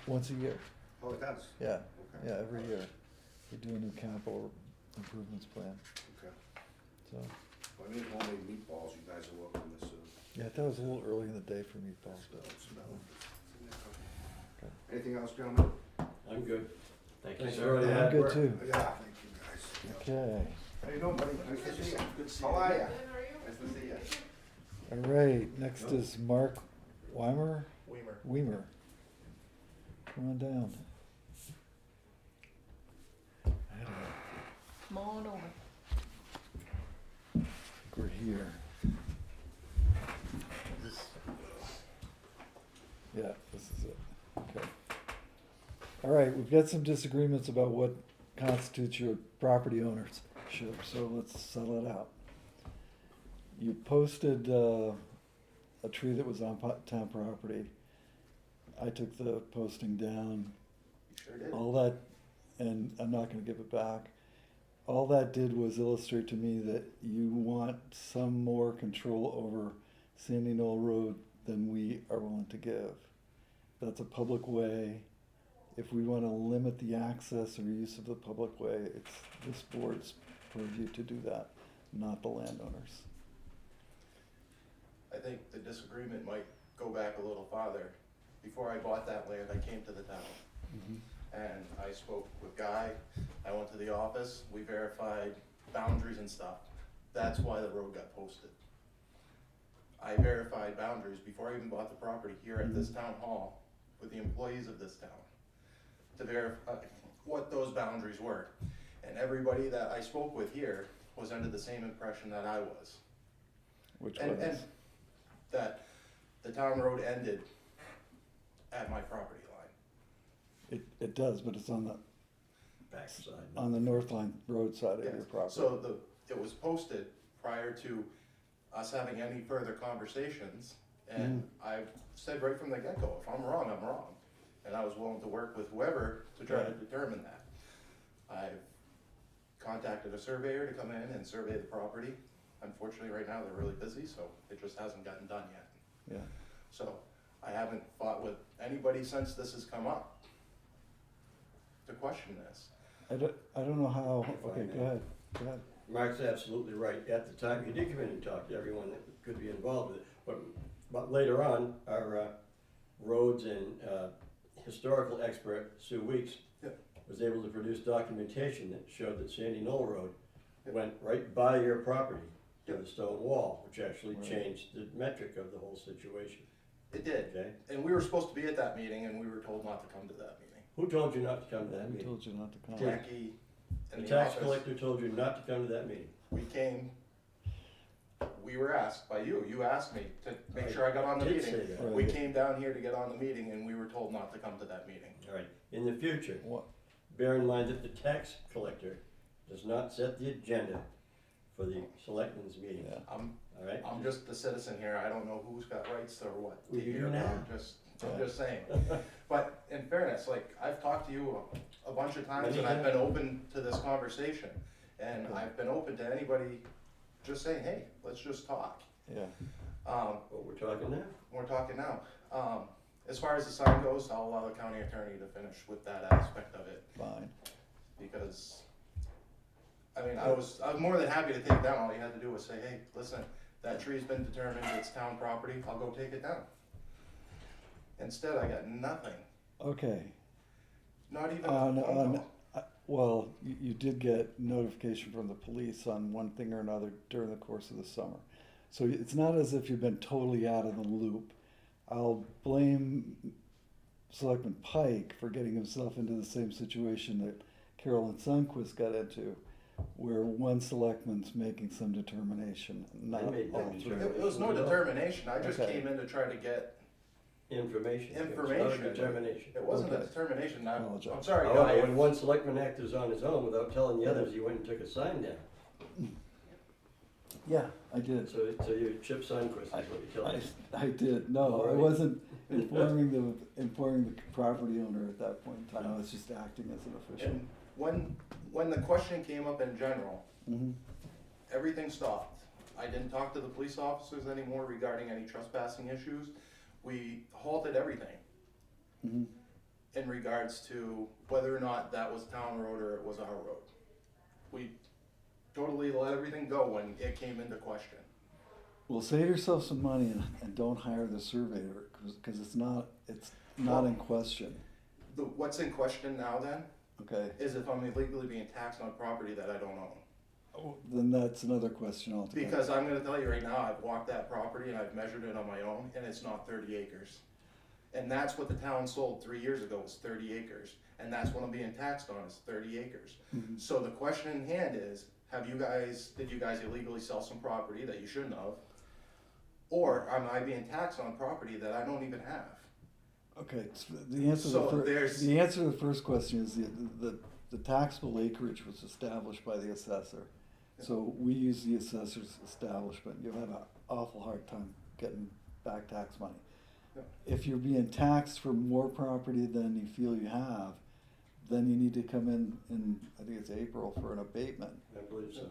S2: Once a year,
S9: Oh, it does?
S2: yeah,
S9: Okay.
S2: yeah, every year. We do a new capital improvements plan,
S9: Okay.
S2: so,
S9: Well, I need homemade meatballs, you guys are welcome to this,
S2: Yeah, that was a little early in the day for meatballs, but.
S9: Anything else, gentlemen?
S3: I'm good.
S4: Thank you,
S3: Thanks
S4: sir.
S3: for all your
S2: I'm
S3: hard
S2: good
S3: work.
S2: too.
S9: Yeah, thank you guys.
S2: Okay,
S9: How you doing, buddy? Nice to see you. Good to see you. How are you? Nice to see you.
S2: all right, next is Mark Weimer, Weimer. Come on down. I don't know,
S1: Come on over.
S2: we're here. Yeah, this is it, okay. All right, we've got some disagreements about what constitutes your property ownership, so let's settle it out. You posted, a tree that was on town property. I took the posting down.
S6: You sure did.
S2: All that, and I'm not gonna give it back. All that did was illustrate to me that you want some more control over Sandy Knoll Road than we are willing to give. That's a public way. If we wanna limit the access or use of the public way, it's this board's purview to do that, not the landowners.
S10: I think the disagreement might go back a little farther. Before I bought that land, I came to the town and I spoke with Guy. I went to the office, we verified boundaries and stuff. That's why the road got posted. I verified boundaries before I even bought the property here at this town hall with the employees of this town to verify what those boundaries were. And everybody that I spoke with here was under the same impression that I was.
S2: Which
S10: And
S2: was,
S10: that the town road ended at my property line.
S2: it does, but it's on the
S3: Backside.
S2: the North Line Road side of
S10: Yes.
S2: your property.
S10: So it was posted prior to us having any further conversations, and I've said right from the get-go, if I'm wrong, I'm wrong. And I was willing to work with whoever to try to determine that. I've contacted a surveyor to come in and survey the property. Unfortunately, right now, they're really busy, so it just hasn't gotten done yet.
S2: Yeah,
S10: So I haven't fought with anybody since this has come up to question this.
S2: I don't know how,
S3: If I
S2: okay,
S3: may.
S2: go ahead, go ahead.
S3: Mark's absolutely right. At the time, you did come in and talk to everyone that could be involved with it. But later on, our roads and historical expert, Sue Weeks,
S10: Yep.
S3: was able to produce documentation that showed that Sandy Knoll Road went right by your property to the stone wall, which actually
S2: Right.
S3: changed the metric of the whole situation.
S10: It did.
S3: Okay?
S10: And we were supposed to be at that meeting, and we were told not to come to that meeting.
S3: Who told you not to come to that
S2: Who
S3: meeting?
S2: told you not to come?
S10: Jackie
S3: The
S10: and the
S3: tax
S10: office,
S3: collector told you not to come to that meeting.
S10: we came, we were asked by you, you asked me to make
S3: I
S10: sure I got on the
S3: did
S10: meeting.
S3: say that.
S2: Right.
S10: We came down here to get on the meeting, and we were told not to come to that meeting.
S3: All right. In the future,
S2: What,
S3: bear in mind that the tax collector does not set the agenda for the selectmen's meeting.
S2: yeah,
S3: All right?
S10: I'm just a citizen here, I don't know who's got rights or what.
S3: Well, you do
S10: here.
S3: now.
S10: I'm just saying. But in fairness, like, I've talked to you a bunch of times,
S3: Many
S10: and I've
S3: times.
S10: been open to this conversation. And
S2: Okay.
S10: I've been open to anybody just saying, hey, let's just talk.
S2: yeah,
S3: What we're talking now.
S10: We're talking now. As far as the sign goes, I'll allow the county attorney to finish with that aspect of it,
S2: fine.
S10: because, I mean, I was more than happy to take it down. All you had to do was say, hey, listen, that tree's been determined, it's town property, I'll go take it down. Instead, I got nothing,
S2: Okay,
S10: not even a
S2: on,
S10: phone
S2: on,
S10: call.
S2: well, you did get notification from the police on one thing or another during the course of the summer. So it's not as if you've been totally out of the loop. I'll blame Selectman Pike for getting himself into the same situation that Carolyn Sundquist got into, where one selectman's making some determination, not
S3: made no
S2: all three.
S10: It was no determination, I just
S2: Okay.
S10: came in to try to get,
S3: Information. It was not a
S10: Information.
S3: determination.
S10: it wasn't a
S2: Okay.
S10: determination, I'm
S2: Apologize.
S10: sorry,
S3: However,
S10: Guy.
S3: when one selectman acted on his own without telling the others, he went and took a sign down.
S2: Yeah, I did.
S3: So you're Chip Sundquist is what you're telling us.
S2: I did, no, I
S3: Alright.
S2: wasn't informing the property owner at that point in time, I was just acting as an official.
S10: And when the question came up in general,
S2: Mhm.
S10: everything stopped. I didn't talk to the police officers anymore regarding any trespassing issues. We halted everything
S2: Mhm.
S10: in regards to whether or not that was town road or it was our road. We totally let everything go when it came into question.
S2: Well, save yourself some money and don't hire the surveyor, cause it's not in question,
S10: What's in question now then,
S2: okay?
S10: is if I'm illegally being taxed on property that I don't own.
S2: Oh, then that's another question altogether.
S10: Because I'm gonna tell you right now, I've walked that property and I've measured it on my own, and it's not 30 acres. And that's what the town sold 3 years ago, was 30 acres, and that's what I'm being taxed on, is 30 acres.
S2: Mhm.
S10: So the question in hand is, did you guys illegally sell some property that you shouldn't have? Or am I being taxed on property that I don't even have?
S2: Okay, so the answer to
S10: So
S2: the
S10: there's-
S2: the answer to the first question is the taxable acreage was established by the assessor. So we use the assessor's establishment, you'll have an awful hard time getting back tax money.
S10: Yeah.
S2: If you're being taxed for more property than you feel you have, then you need to come in, I think it's April, for an abatement,
S3: I believe so.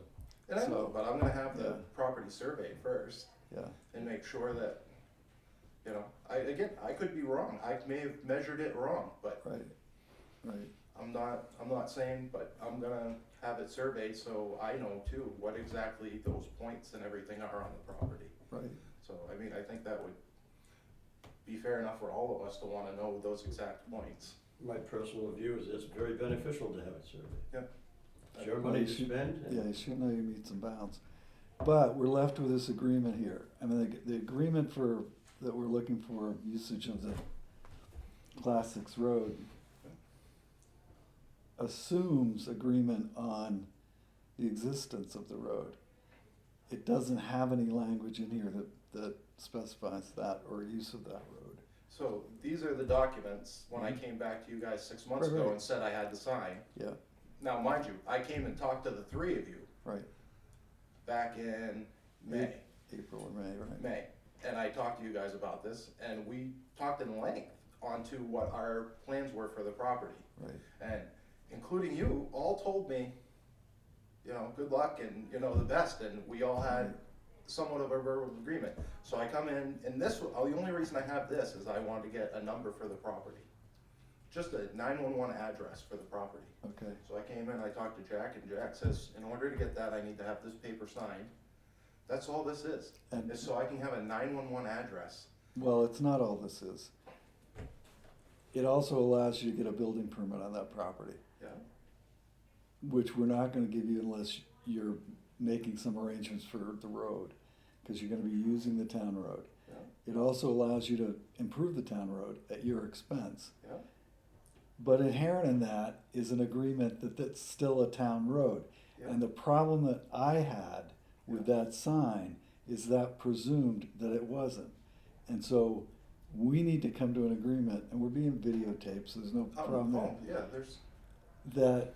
S10: And I will,
S2: So,
S10: but I'm gonna have the
S2: yeah.
S10: property surveyed first
S2: yeah.
S10: and make sure that, you know, I could be wrong, I may have measured it wrong, but
S2: Right,
S10: I'm not saying, but I'm gonna have it surveyed so I know too what exactly those points and everything are on the property.
S2: right.
S10: So, I mean, I think that would be fair enough for all of us to wanna know those exact points.
S3: My personal view is it's very beneficial to have it surveyed.
S10: Yep.
S3: It's your
S2: Well,
S3: money
S2: you
S3: to
S2: should-
S3: spend. and-
S2: Yeah, you should know your meets and bounds. But we're left with this agreement here. I mean, the agreement that we're looking for usage of the Class 6 road assumes agreement on the existence of the road. It doesn't have any language in here that specifies that or use of that road.
S10: So, these are the documents when I came back to you guys 6 months
S2: Right,
S10: ago
S2: right.
S10: and said I had to sign.
S2: Yeah,
S10: Now, mind you, I came and talked to the three of you
S2: right.
S10: back in May.
S2: April or May, right?
S10: May, and I talked to you guys about this, and we talked in length onto what our plans were for the property.
S2: Right.
S10: And including you, all told me, you know, good luck and, you know, the best, and we all had somewhat of a verbal agreement. So I come in, and the only reason I have this is I wanted to get a number for the property. Just a 911 address for the property.
S2: Okay,
S10: So I came in, I talked to Jack, and Jack says, in order to get that, I need to have this paper signed. That's all this is,
S2: And-
S10: is so I can have a 911 address.
S2: well, it's not all this is. It also allows you to get a building permit on that property,
S10: Yeah,
S2: which we're not gonna give you unless you're making some arrangements for the road, cause you're gonna be using the town road.
S10: yeah,
S2: It also allows you to improve the town road at your expense.
S10: yeah.
S2: But inherent in that is an agreement that that's still a town road.
S10: Yeah.
S2: And the problem that I had with that sign is that presumed that it wasn't. And so we need to come to an agreement, and we're being videotaped, so there's no problem there,
S10: Yeah, there's,
S2: that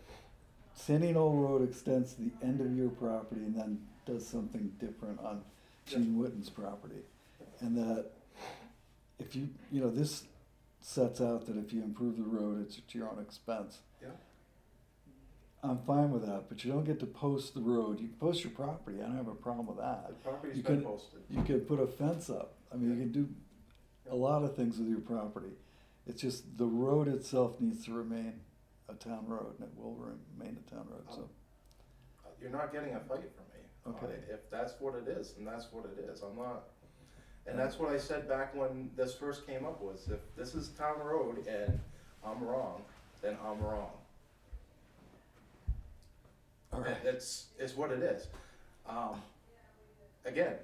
S2: Sandy Knoll Road extends to the end of your property and then does something different on Gene Witten's property. And that if you know, this sets out that if you improve the road, it's at your own expense.
S10: yeah,
S2: I'm fine with that, but you don't get to post the road. You can post your property, I don't have a problem with
S10: the
S2: that.
S10: property's
S2: You
S10: been
S2: can-
S10: posted.
S2: You can put a fence up, I mean, you can do a lot of things with your property. It's just the road itself needs to remain a town road, and it will remain a town road, so.
S10: You're not getting a fight from me. on
S2: Okay.
S10: it. If that's what it is, then that's what it is. I'm not, and that's what I said back when this first came up was, if this is town road and I'm wrong, then I'm wrong.
S2: All right.
S10: It's what it is. Again,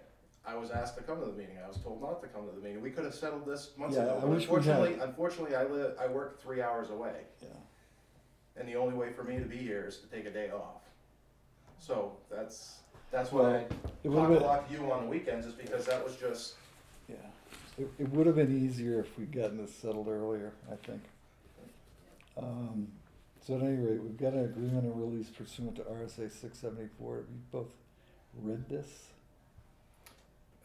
S10: I was asked to come to the meeting. I was told not to come to the meeting. We could have settled this months
S2: Yeah,
S10: ago.
S2: I
S10: But
S2: wish we had.
S10: unfortunately, I work 3 hours away,
S2: Yeah,
S10: and the only way for me to be here is to take a day off. So that's
S2: Well,
S10: why I
S2: it
S10: talk
S2: would've
S10: a
S2: been,
S10: lot to you on the weekends, is because that was just,
S2: yeah, it would have been easier if we'd gotten this settled earlier, I think. So at any rate, we've got an agreement of release pursuant to RSA 674. Have you both read this?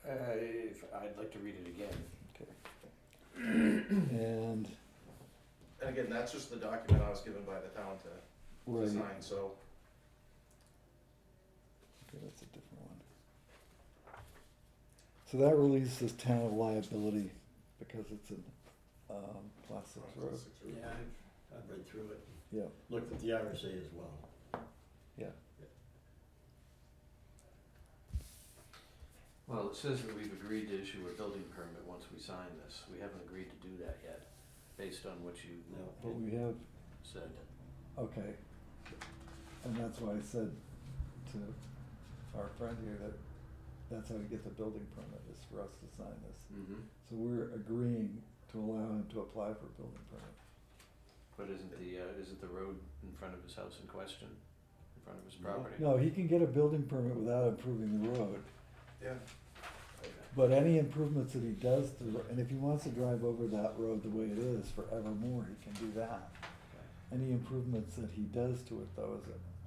S4: I'd like to read it again.
S2: Okay. And,
S10: and again, that's just the document I was given by the town to
S2: right, okay,
S10: sign, so.
S2: that's a different one. So that releases town of liability because it's a Class 6 road.
S3: Yeah, I've read through it,
S2: Yeah,
S3: looked at the RSA as well.
S2: yeah.
S4: Well, it says that we've agreed to issue a building permit once we sign this. We haven't agreed to do that yet, based on what you
S3: No.
S2: But we have,
S4: said.
S2: okay. And that's why I said to our friend here that that's how we get the building permit, is for us to sign this.
S4: Mm-hmm.
S2: So we're agreeing to allow him to apply for a building permit.
S4: But isn't the road in front of his house in question, in front of his
S3: No.
S4: property?
S2: No, he can get a building permit without improving the road.
S10: Yeah.
S4: Okay.
S2: But any improvements that he does to, and if he wants to drive over that road the way it is forevermore, he can do that. Any improvements that he does to it though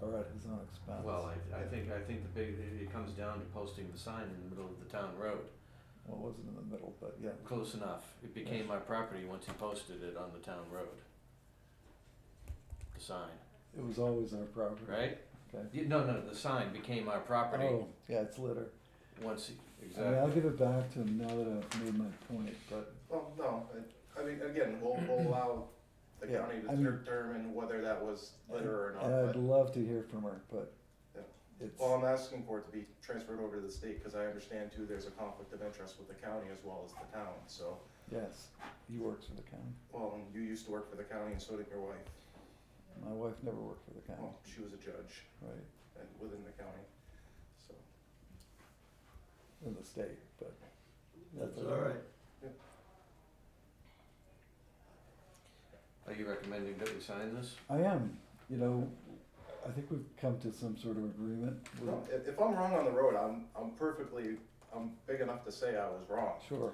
S2: are at his own expense.
S4: Well, I think it comes down to posting the sign in the middle of the town road.
S2: Well, it wasn't in the middle, but yeah.
S4: Close enough. It became my property once he posted it on the town road. The sign,
S2: It was always our property.
S4: right?
S2: Okay.
S4: No, the sign became our property
S2: Oh, yeah, it's litter.
S4: once he,
S2: I mean, I'll
S4: exactly.
S2: give it back to him now that I've made my point, but
S10: Well, no, I mean, again, we'll allow the
S2: Yeah,
S10: county
S2: I
S10: to
S2: mean-
S10: determine whether that was litter or not,
S2: and I'd
S10: but,
S2: love to hear from her, but
S10: Yeah.
S2: it's,
S10: well, I'm asking for it to be transferred over to the state, cause I understand too, there's a conflict of interest with the county as well as the town, so.
S2: yes, he works for the county.
S10: Well, and you used to work for the county and so did your wife.
S2: My wife never worked for the county,
S10: Well, she was a judge
S2: right,
S10: within the county, so.
S2: in the state, but
S3: That's all right.
S4: Are you recommending that we sign this?
S2: I am, you know, I think we've come to some sort of agreement with,
S10: No, if I'm wrong on the road, I'm big enough to say I was wrong.
S2: sure,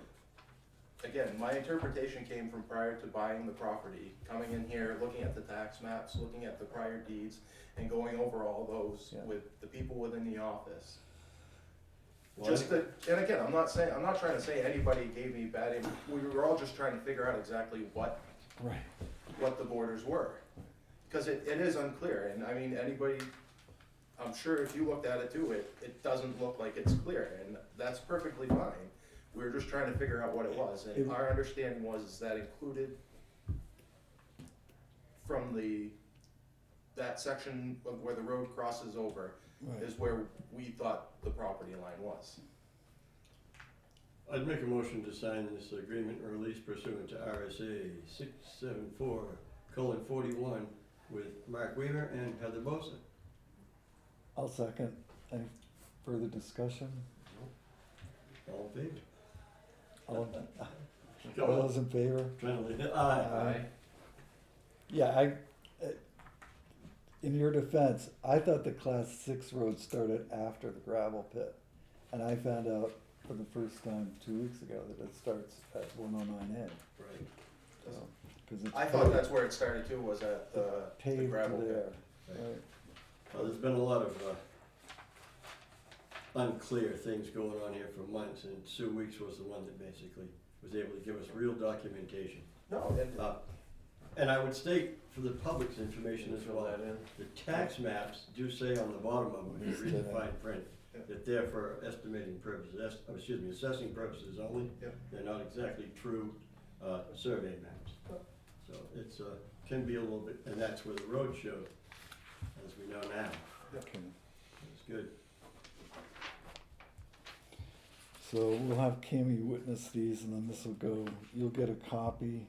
S10: Again, my interpretation came from prior to buying the property, coming in here, looking at the tax maps, looking at the prior deeds, and going over all those
S2: Yeah.
S10: with the people within the office.
S3: Well,
S10: Just that, and again, I'm not trying to say anybody gave me bad, we were all just trying to figure out exactly what
S2: right,
S10: the borders were. Cause it is unclear, and I mean, anybody, I'm sure if you looked at it too, it doesn't look like it's clear, and that's perfectly fine. We were just trying to figure out what it was, and
S2: It-
S10: our understanding was is that included from that section of where the road crosses over
S2: right.
S10: is where we thought the property line was.
S3: I'd make a motion to sign this agreement and release pursuant to RSA 674:41 with Mark Weaver and Heather Bosa.
S2: I'll second. Any further discussion?
S3: All in favor?
S2: All
S3: Come
S2: all
S3: on.
S2: those in favor?
S3: Trying to leave- Aye.
S2: Aye. Yeah, in your defense, I thought the class 6 road started after the gravel pit. And I found out for the first time 2 weeks ago that it starts at 109A.
S3: Right.
S2: So, 'cause it's
S10: I thought that's where it started too, was at the
S2: paved
S10: gravel pit.
S2: there, right?
S3: Well, there's been a lot of unclear things going on here for months, and Sue Weeks was the one that basically was able to give us real documentation.
S10: No, and
S3: And I would state for the public's information as
S4: Fill
S3: well,
S4: that in.
S3: the tax maps do say on the bottom of them, when you read the fine print,
S10: Yeah.
S3: that they're for estimating purposes, assessing purposes only.
S10: Yeah.
S3: They're not exactly true, survey maps. So it's, can be a little bit, and that's where the road showed, as we know now.
S2: Okay.
S3: It's good.
S2: So we'll have Cammy witness these and then this will go, you'll get a copy.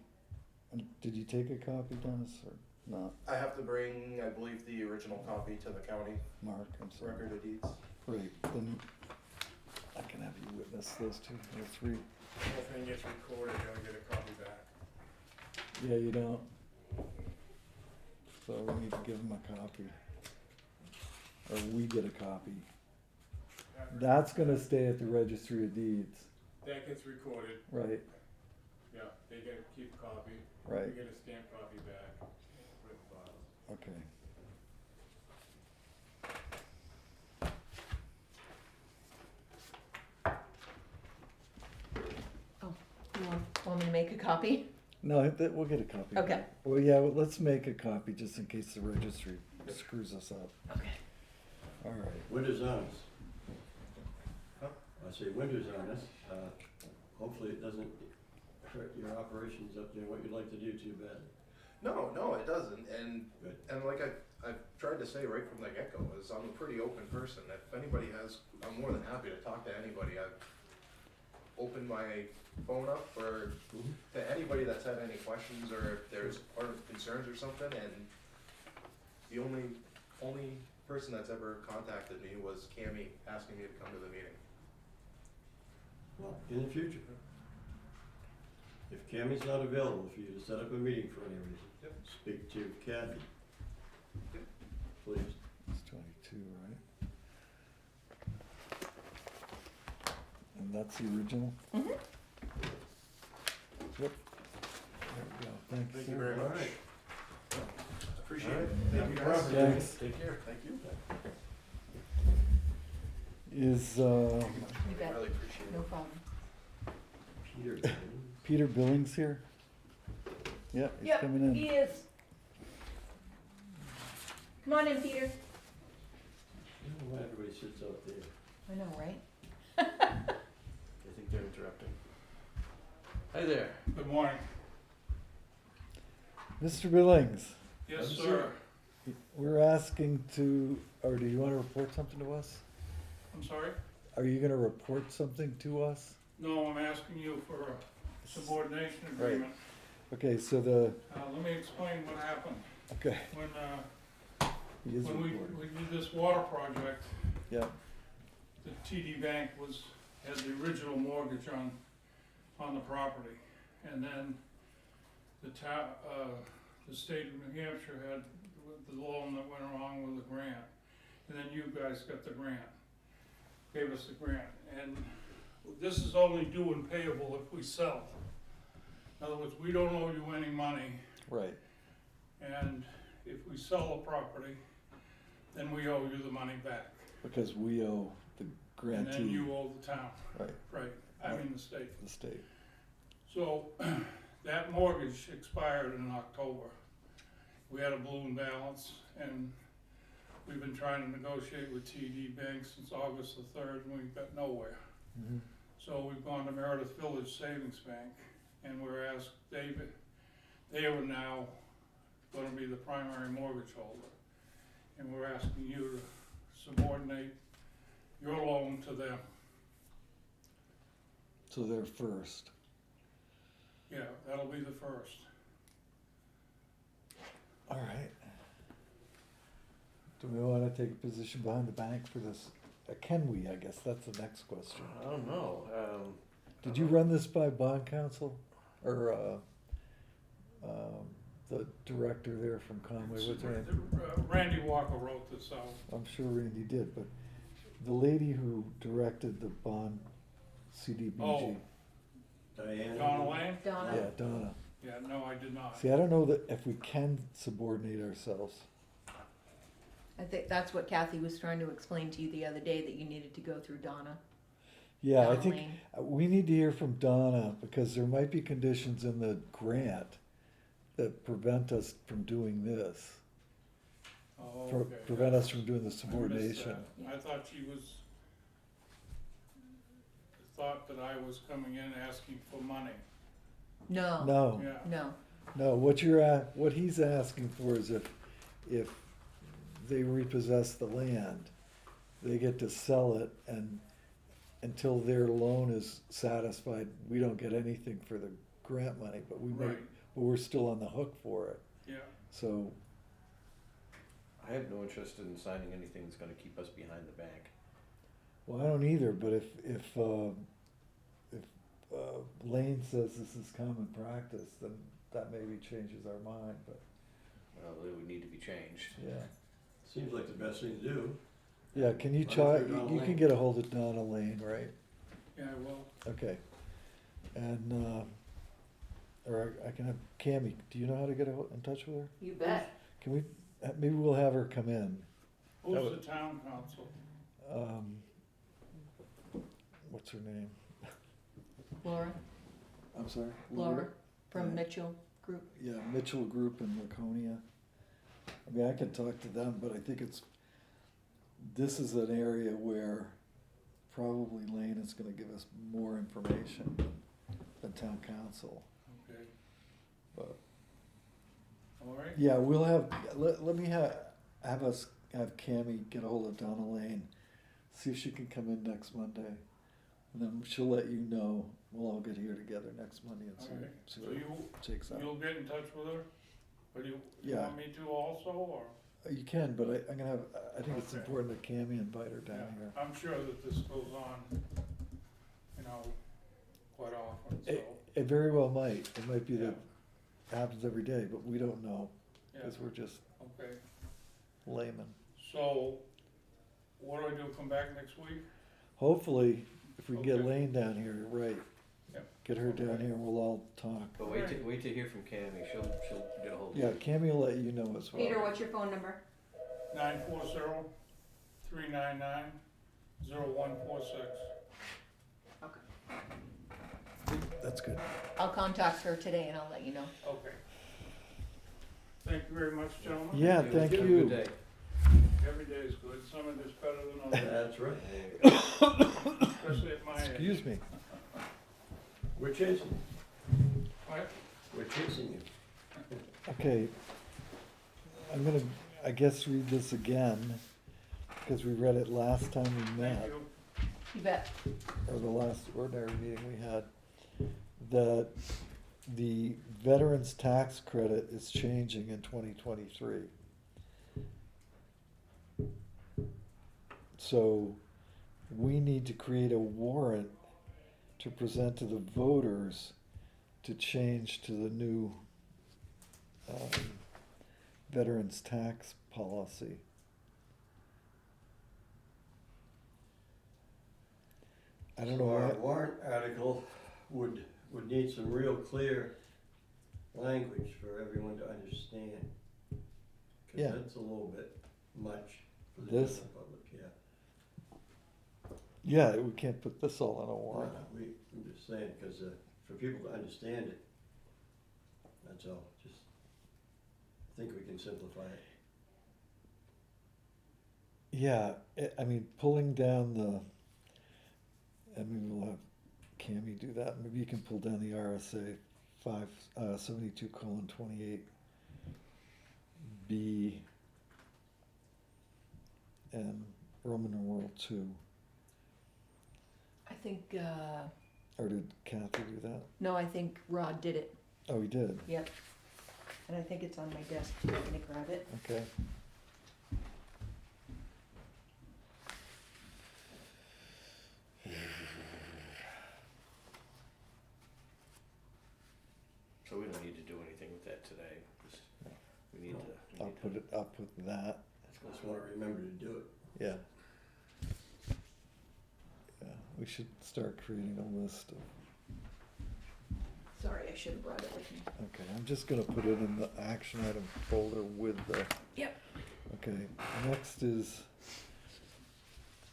S2: And did you take a copy, Dennis, or not?
S10: I have to bring, I believe, the original copy to the county
S2: Mark, I'm sorry.
S10: record of deeds.
S2: Great, then I can have you witness those two, or three.
S7: The whole thing gets recorded, you only get a copy back.
S2: Yeah, you don't. So we need to give them a copy. Or we get a copy. That's gonna stay at the registry of deeds,
S7: That gets recorded,
S2: right,
S7: yeah, they get to keep a copy,
S2: right,
S7: we get a stamped copy back with files.
S2: okay.
S1: You want me to make a copy?
S2: No, we'll get a copy.
S1: Okay.
S2: Well, yeah, well, let's make a copy just in case the registry screws us up.
S1: Okay.
S2: All right.
S3: Winter's on us. I say winter's on us. Hopefully it doesn't hurt your operations up there, what you'd like to do too badly.
S10: No, it doesn't, and
S3: Good.
S10: like I've tried to say right from the get-go, is I'm a pretty open person. If anybody has, I'm more than happy to talk to anybody. open my phone up for, to anybody that's had any questions or if there's or concerns or something, and the only person that's ever contacted me was Cammy asking me to come to the meeting.
S3: Well, in the future, if Cammie's not available for you to set up a meeting for any reason,
S10: Yep.
S3: speak to Kathy.
S10: Yep.
S3: Please.
S2: It's 22, right? And that's the original?
S1: Mhm.
S2: Yep. There we go, thank you,
S10: Thank
S2: sir.
S10: you very much.
S3: Alright.
S10: Appreciate
S3: Alright.
S10: it. Thank you guys.
S2: Thanks.
S10: Take care. Thank you.
S2: Is,
S1: You bet.
S10: Really appreciate it.
S1: No problem.
S3: Peter.
S2: Peter Billings here? Yeah, he's coming in.
S1: He is. Come on in, Peter.
S3: I don't know why everybody sits out there.
S1: I know, right?
S4: I think they're interrupting. Hi there.
S11: Good morning.
S2: Mr. Billings,
S11: Yes,
S3: Have a
S11: sir.
S2: we're asking to, or do you wanna report something to us?
S11: I'm sorry?
S2: Are you gonna report something to us?
S11: No, I'm asking you for a subordination
S2: Right.
S11: agreement.
S2: Okay, so the,
S11: Let me explain what happened.
S2: okay,
S11: When,
S2: he is
S11: when we
S2: reporting.
S11: did this water project,
S2: Yeah,
S11: the TD Bank had the original mortgage on the property. And then the state of New Hampshire had the loan that went along with the grant. And then you guys got the grant, gave us the grant. And this is only due and payable if we sell. In other words, we don't owe you any money,
S2: right,
S11: and if we sell the property, then we owe you the money back.
S2: because we owe the
S11: And then
S2: grantee,
S11: you owe the town,
S2: right,
S11: right, I mean the state.
S2: the state.
S11: So, that mortgage expired in October. We had a balloon balance, and we've been trying to negotiate with TD Bank since August the 3rd, and we've got nowhere.
S2: Mhm.
S11: So we've gone to Meredith Village Savings Bank, and we're asked, they are now gonna be the primary mortgage holder. And we're asking you to subordinate your loan to them.
S2: So they're first.
S11: Yeah, that'll be the first.
S2: All right. Do we wanna take a position behind the bank for this? Can we, I guess, that's the next question.
S4: I don't know,
S2: Did you run this by bond counsel, or, the director there from Conway, what's her name?
S11: Randy Walker wrote this out.
S2: I'm sure Randy did, but the lady who directed the bond CDBG.
S11: Oh.
S3: Diane.
S11: Donna Lane?
S1: Donna.
S2: Yeah, Donna.
S11: Yeah, no, I did not.
S2: See, I don't know that if we can subordinate ourselves.
S1: I think that's what Kathy was trying to explain to you the other day, that you needed to go through Donna.
S2: Yeah, I
S1: Donna
S2: think
S1: Lane.
S2: we need to hear from Donna, because there might be conditions in the grant that prevent us from doing this.
S11: Oh,
S2: Pre-
S11: okay.
S2: Prevent us from doing the
S11: I missed
S2: subordination.
S11: that. I thought thought that I was coming in asking for money.
S1: No.
S2: No,
S11: Yeah,
S1: No.
S2: no, what he's asking for is if they repossess the land, they get to sell it, and until their loan is satisfied, we don't get anything for the grant money, but
S11: right,
S2: but we're still on the hook for it,
S11: yeah.
S2: so,
S4: I have no interest in signing anything that's gonna keep us behind the bank.
S2: well, I don't either, but if Lane says this is common practice, then that maybe changes our mind, but,
S4: Well, it would need to be changed.
S2: yeah.
S3: Seems like the best thing to do.
S2: Yeah, can you
S3: Run it
S2: try,
S3: through Donna
S2: you can
S3: Lane.
S2: get a hold of Donna Lane, right?
S11: Yeah, well,
S2: Okay, and, or I can have Cammy, do you know how to get in touch with her?
S1: You bet.
S2: Can we, maybe we'll have her come in,
S11: who's
S2: That
S11: the
S2: would-
S11: town council?
S2: What's her name?
S1: Laura.
S2: I'm sorry?
S1: Laura from
S2: Yeah.
S1: Mitchell Group.
S2: Yeah, Mitchell Group in Laconia. I mean, I can talk to them, but I think this is an area where probably Lane is gonna give us more information than town council,
S11: Okay,
S2: but,
S11: all right,
S2: yeah, we'll let me have Cammy get a hold of Donna Lane, see if she can come in next Monday. And then she'll let you know, we'll all get here together next Monday and see,
S11: Alright,
S2: see
S11: so
S2: what it
S11: you,
S2: shakes out.
S11: you'll get in touch with her? Or you
S2: Yeah.
S11: want me to also, or?
S2: You can, but I'm gonna have, I think it's
S11: Okay.
S2: important that Cammy invite her down
S11: Yeah,
S2: here.
S11: I'm sure that this goes on, you know, quite often, so,
S2: It very well might, it might be
S11: yeah,
S2: that it happens every day, but we don't know,
S11: yeah,
S2: cause we're just
S11: okay.
S2: laymen.
S11: So, what do I do, come back next week?
S2: Hopefully, if we can get
S11: Okay.
S2: Lane down here, right,
S11: Yep.
S2: get her down
S11: Okay.
S2: here and we'll all talk.
S4: But wait to hear from Cammy, she'll get a hold of you.
S2: Yeah, Cammy will let you know as well.
S1: Peter, what's your phone number?
S11: 940-399-0146.
S1: Okay.
S2: That's good.
S1: I'll contact her today and I'll let you know.
S11: Okay. Thank you very much, gentlemen.
S2: Yeah,
S4: Have a
S2: thank
S4: good
S2: you.
S4: day.
S11: Every day is good, some of it's better than others,
S3: That's right.
S11: especially at my age.
S2: Excuse me.
S3: We're chasing
S11: What?
S3: you. We're chasing you.
S2: Okay, I'm gonna, I guess, read this again, because we read it last time we
S11: Thank
S2: met,
S11: you.
S1: You bet.
S2: or the last ordinary meeting we had, that the veterans tax credit is changing in 2023. So we need to create a warrant to present to the voters to change to the new veterans tax policy. I don't know
S3: So our
S2: why,
S3: warrant article would need some real clear language for everyone to understand.
S2: Yeah.
S3: Cause that's a little bit much for the
S2: This?
S3: general public, yeah.
S2: yeah, we can't put this all on a warrant.
S3: I'm just saying, cause, for people to understand it, that's all, just think we can simplify it.
S2: Yeah, I mean, pulling down the, and maybe we'll have Cammy do that, maybe you can pull down the RSA 572:28B and Roman numeral 2,
S1: I think,
S2: or did Kathy do that?
S1: no, I think Rod did it.
S2: Oh, he did,
S1: Yep. And I think it's on my desk. I'm gonna grab it.
S2: okay.
S4: So we don't need to do anything with that today, just, we need to.
S2: I'll put that,
S3: Just wanna remember to do it.
S2: yeah. Yeah, we should start creating a list of,
S1: Sorry, I should have brought it with me.
S2: okay, I'm just gonna put it in the action item folder with the.
S1: Yep.
S2: Okay, next is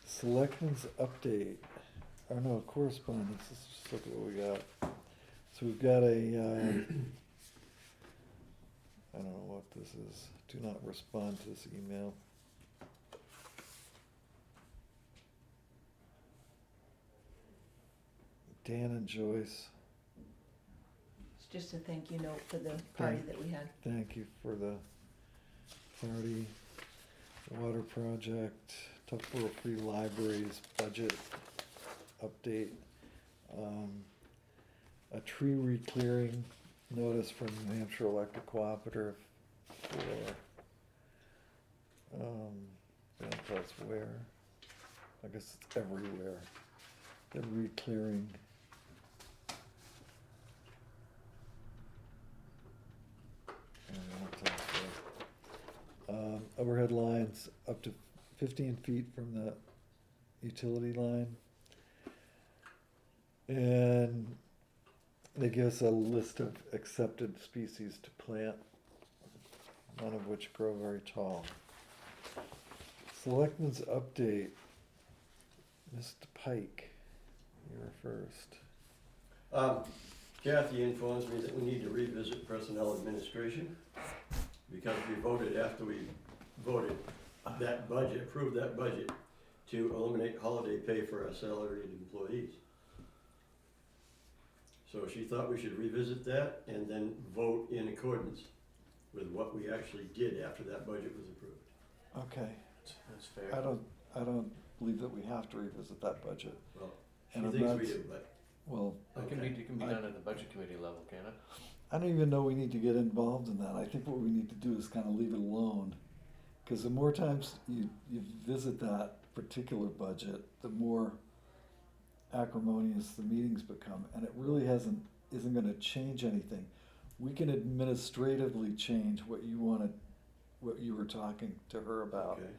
S2: Selectmen's update. Oh no, correspondence, let's just look at what we got. So we've got a, I don't know what this is, do not respond to this email. Dan and Joyce,
S1: It's just a thank you note for the party
S2: Thank-
S1: that we had.
S2: thank you for the party, the water project, Tupperware Free Libraries budget update. A tree reclearing notice from New Hampshire Electric Cooperative for, they don't tell us where, I guess it's everywhere. They're reclearing. They don't tell us where. Overhead lines up to 15 feet from the utility line. And they give us a list of accepted species to plant, none of which grow very tall. Selectmen's update, Mr. Pike, you're first.
S3: Kathy informs me that we need to revisit personnel administration, because we voted after we voted that budget, approved that budget, to eliminate holiday pay for our salaried employees. So she thought we should revisit that and then vote in accordance with what we actually did after that budget was approved.
S2: Okay,
S4: That's fair.
S2: I don't believe that we have to revisit that budget.
S3: Well, She
S2: And I'm
S3: thinks
S2: not
S3: we
S2: s-
S3: do, but,
S2: Well,
S4: It can be, it can be
S2: I-
S4: done at the budget committee level, can it?
S2: I don't even know we need to get involved in that. I think what we need to do is kind of leave it alone. Because the more times you visit that particular budget, the more acrimonious the meetings become. And it really isn't gonna change anything. We can administratively change what you were talking to her about,
S3: okay,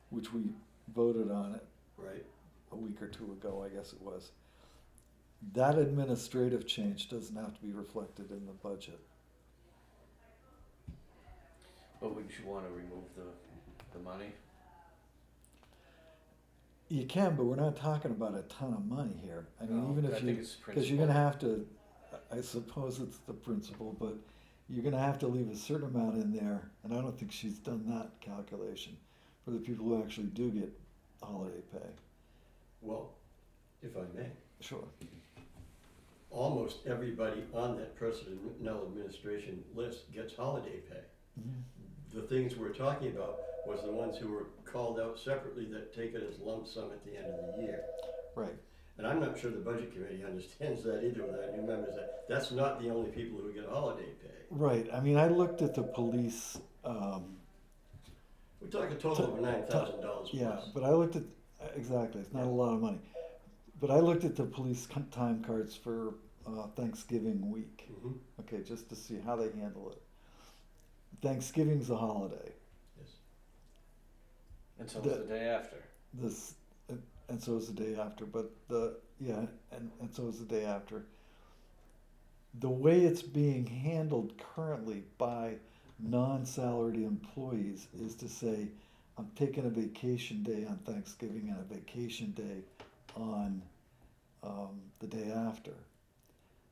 S2: which we voted on it
S3: right,
S2: a week or two ago, I guess it was. That administrative change doesn't have to be reflected in the budget.
S4: But would you wanna remove the money?
S2: You can, but we're not talking about a ton of money here. I mean,
S4: No,
S2: even
S4: I
S2: if
S4: think
S2: you,
S4: it's
S2: because you're gonna
S4: principle.
S2: have to, I suppose it's the principle, but you're gonna have to leave a certain amount in there, and I don't think she's done that calculation, for the people who actually do get holiday pay.
S3: well, if I may.
S2: Sure.
S3: Almost everybody on that personnel administration list gets holiday pay. The things we're talking about was the ones who were called out separately that take it as lump sum at the end of the year.
S2: Right.
S3: And I'm not sure the budget committee understands that either with our new members, that that's not the only people who get holiday pay.
S2: Right, I mean, I looked at the police,
S3: We talk a total of $9,000 plus.
S2: yeah, but I looked at, exactly, it's not a lot of money. But I looked at the police time cards for Thanksgiving week,
S3: Mhm,
S2: okay, just to see how they handle it. Thanksgiving's a holiday.
S3: yes.
S4: And so is the day after.
S2: This, and so is the day after, but and so is the day after. The way it's being handled currently by non-salaried employees is to say, I'm taking a vacation day on Thanksgiving and a vacation day on the day after.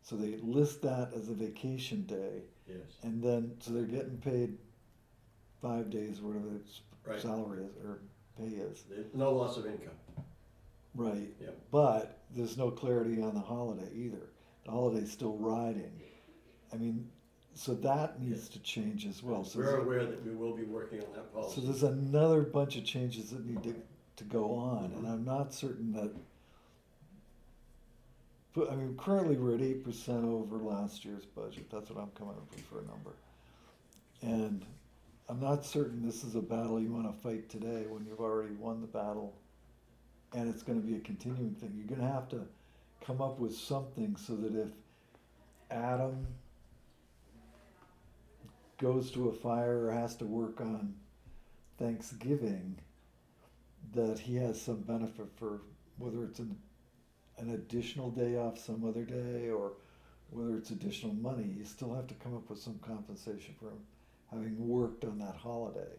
S2: So they list that as a vacation day,
S3: Yes,
S2: and then, so they're getting paid 5 days, or whatever its
S3: right.
S2: salary is, or pay is.
S3: There's no loss of income.
S2: Right,
S3: Yep.
S2: but there's no clarity on the holiday either. The holiday's still riding. I mean, so that needs to change as well. So
S3: We're
S2: there's,
S3: aware that we will be working on that
S2: so
S3: policy.
S2: there's another bunch of changes that need to go on, and I'm not certain that. But, I mean, currently we're at 8% over last year's budget. That's what I'm coming up with for a number. And I'm not certain this is a battle you wanna fight today when you've already won the battle. And it's gonna be a continuing thing. You're gonna have to come up with something so that if Adam goes to a fire or has to work on Thanksgiving, that he has some benefit for whether it's an additional day off some other day or whether it's additional money. You still have to come up with some compensation for him having worked on that holiday.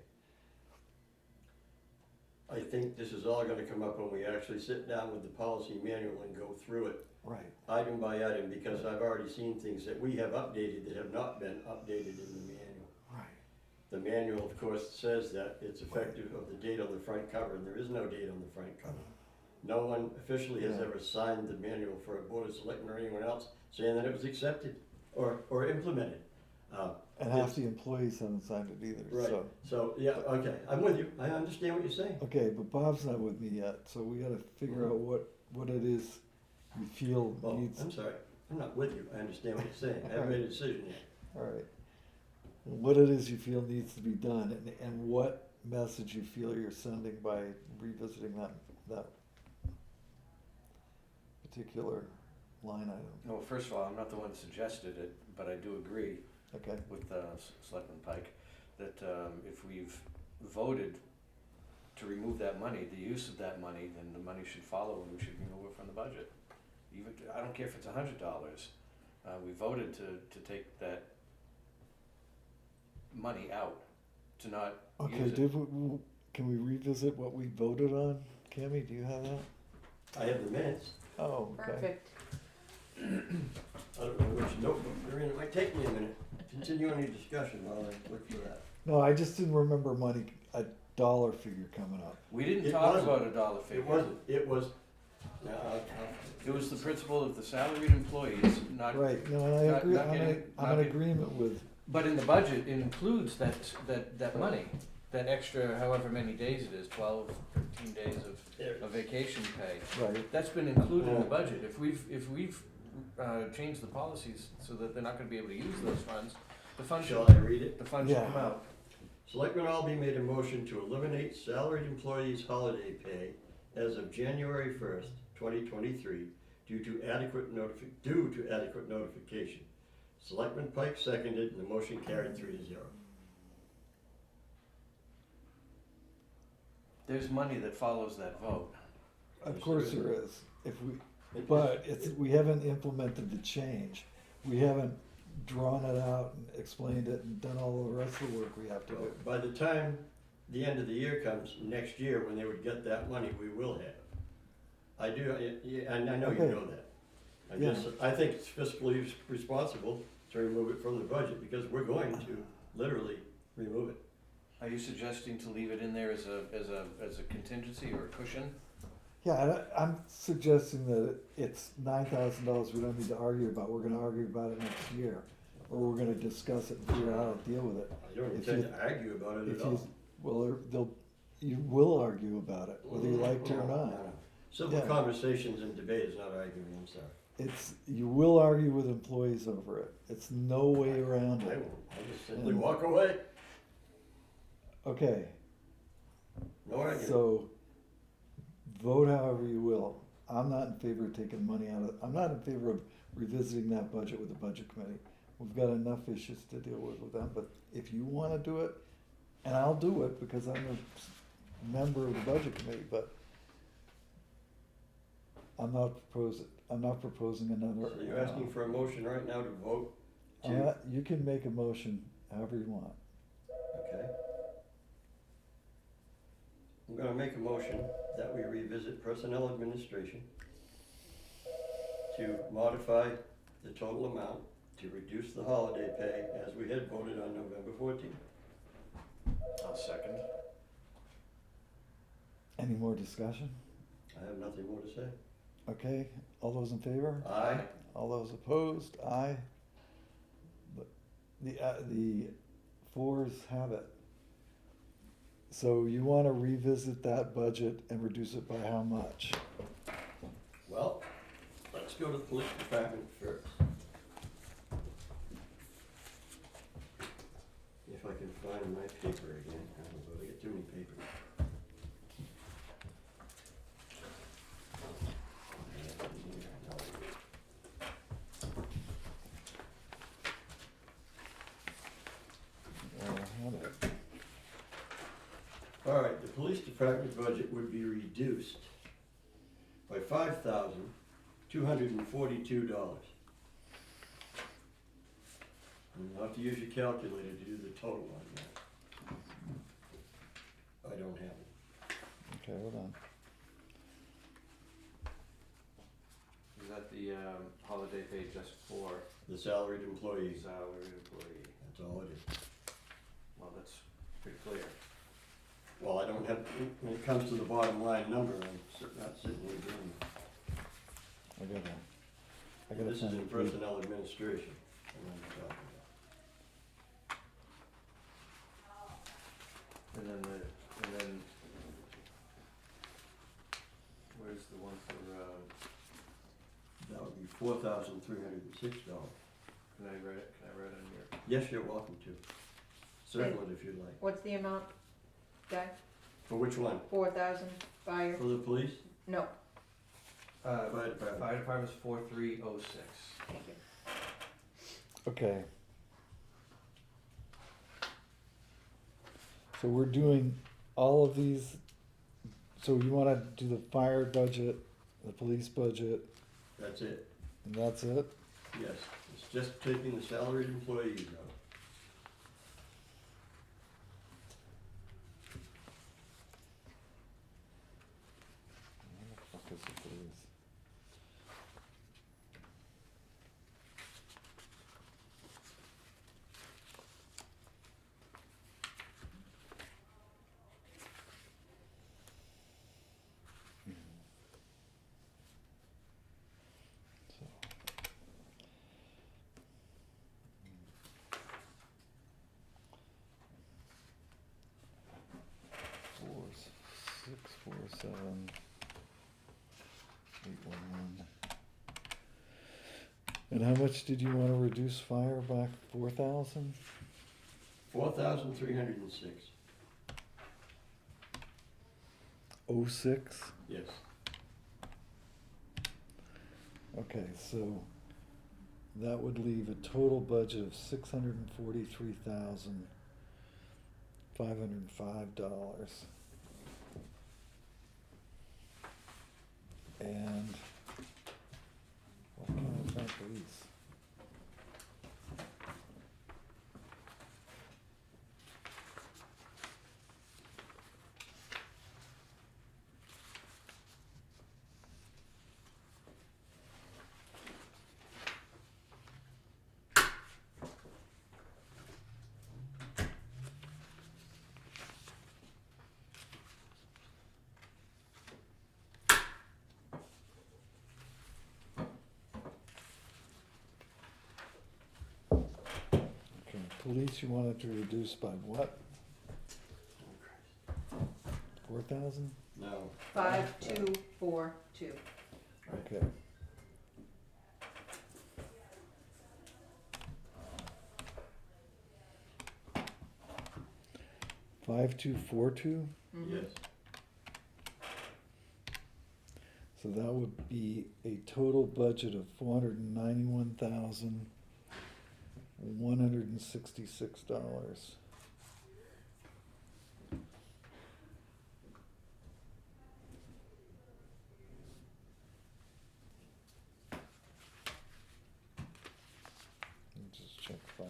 S3: I think this is all gonna come up when we actually sit down with the policy manual and go through it
S2: Right.
S3: item by item, because I've already seen things that we have updated that have not been updated in the manual.
S2: Right.
S3: The manual, of course, says that it's effective of the date on the front cover, and there is no date on the front cover. No one officially has
S2: Yeah.
S3: ever signed the manual for a board of selectmen or anyone else saying that it was accepted or implemented.
S2: And half the employees haven't signed it either,
S3: Right.
S2: so.
S3: So, yeah, okay, I'm with you, I understand what you're saying.
S2: Okay, but Bob's not with me yet, so we gotta figure out what it is you feel
S3: Well,
S2: needs.
S3: I'm sorry, I'm not with you, I understand what you're saying, I haven't made a decision yet.
S2: All right. What it is you feel needs to be done, and what message you feel you're sending by revisiting that particular line item.
S4: Well, first of all, I'm not the one that suggested it, but I do agree
S2: Okay,
S4: with Selectman Pike that if we've voted to remove that money, the use of that money, then the money should follow and we should remove it from the budget. Even, I don't care if it's $100, we voted to take that money out, to not
S2: okay,
S4: use it.
S2: can we revisit what we voted on? Cammy, do you have that?
S3: I have the minutes,
S2: Oh, okay.
S1: Perfect.
S3: I don't know which notebook they're in, it might take me a minute. Continue any discussion while I look for that.
S2: No, I just didn't remember a dollar figure coming up.
S4: We didn't
S3: It
S4: talk
S3: wasn't.
S4: about a dollar figure.
S3: It wasn't, it was, now,
S4: It was the principle of the salaried employees not.
S2: Right, no, and I
S4: not-
S2: agree,
S4: not
S2: I'm
S4: getting-
S2: in
S4: not
S2: I'm in
S4: getting-
S2: agreement with,
S4: But in the budget, it includes that money that extra however many days it is, 12, 13 days of vacation pay,
S2: Right,
S4: that's been included in the budget. If we've changed the policies so that they're not gonna be able to use those funds, the fund
S3: Shall
S4: should,
S3: I read it?
S4: the fund should
S2: Yeah.
S4: come out.
S3: Selectmen Albee made a motion to eliminate salaried employees' holiday pay as of January 1st, 2023, due to adequate notification. Selectman Pike seconded, and the motion carried 3-0.
S4: There's money that follows that vote.
S2: of course there is, but we haven't implemented the change. We haven't drawn it out and explained it and done all the rest of the work we have to do.
S3: By the time the end of the year comes, next year, when they would get that money, we will have. I do, and I know you
S2: Okay.
S3: know that.
S2: Yeah.
S3: I think it's fiscally responsible to remove it from the budget, because we're going to literally remove it.
S4: Are you suggesting to leave it in there as a contingency or a cushion?
S2: Yeah, I'm suggesting that it's $9,000 we don't need to argue about, we're gonna argue about it next year. Or we're gonna discuss it and figure out how to deal with it.
S3: I don't
S2: If
S3: intend
S2: you-
S3: to argue about it
S2: If
S3: at
S2: you,
S3: all.
S2: well, you will argue about it, whether you like to or
S3: No,
S2: not.
S3: no. Civil
S2: Yeah.
S3: conversations and debate is not arguing, I'm sorry.
S2: You will argue with employees over it, it's no way around
S3: I
S2: it.
S3: won't, I'll just simply
S2: And-
S3: walk away,
S2: Okay,
S3: no arguing.
S2: so, vote however you will. I'm not in favor of taking money I'm not in favor of revisiting that budget with the budget committee. We've got enough issues to deal with them, but if you wanna do it, and I'll do it because I'm a member of the budget committee, but I'm not proposing another.
S3: So you're asking for a motion right now to vote to,
S2: You can make a motion however you want.
S3: okay? I'm gonna make a motion that we revisit personnel administration to modify the total amount to reduce the holiday pay as we had voted on November 14th.
S4: I'll second.
S2: Any more discussion?
S3: I have nothing more to say.
S2: Okay, all those in favor?
S3: Aye.
S2: All those opposed? Aye. The fours have it. So you wanna revisit that budget and reduce it by how much?
S3: Well, let's go to the police department first. If I can find my paper again, I don't know, I get too many papers. All right, the police department budget would be reduced by $5,242. You'll have to use your calculator to do the total on that. I don't have it.
S2: Okay, hold on.
S4: Is that the holiday pay just for
S3: The salaried employees,
S4: salaried employee?
S3: that's all it is.
S4: Well, that's pretty clear.
S3: Well, I don't have, when it comes to the bottom line number, I'm not sitting here doing it.
S2: I gotta
S3: This is
S2: find
S3: in
S2: the page.
S3: personnel administration. I'm not talking about.
S4: And then, where's the one for,
S3: That would be $4,306.
S4: can I write it on your?
S3: Yes, you're welcome to. Circle it if you'd like.
S1: What's the amount, Guy?
S3: For which one?
S1: 4,000 fire?
S3: For the police?
S1: No,
S3: Fire department.
S4: Fire department's 4306.
S1: thank you.
S2: Okay. So we're doing all of these, so you wanna do the fire budget, the police budget,
S3: That's it.
S2: and that's it?
S3: Yes, it's just taking the salaried employees out.
S2: Where the fuck is the police? So. 7, 811. And how much did you wanna reduce fire by? 4,000?
S3: 4,306.
S2: 06?
S3: Yes.
S2: Okay, so that would leave a total budget of $643,505. And what can I find police? Okay, police you wanted to reduce by what? 4,000?
S3: No.
S1: 5242.
S2: Okay. $5242?
S3: Yes.
S2: So that would be a total budget of $491,166. Let me just check fire.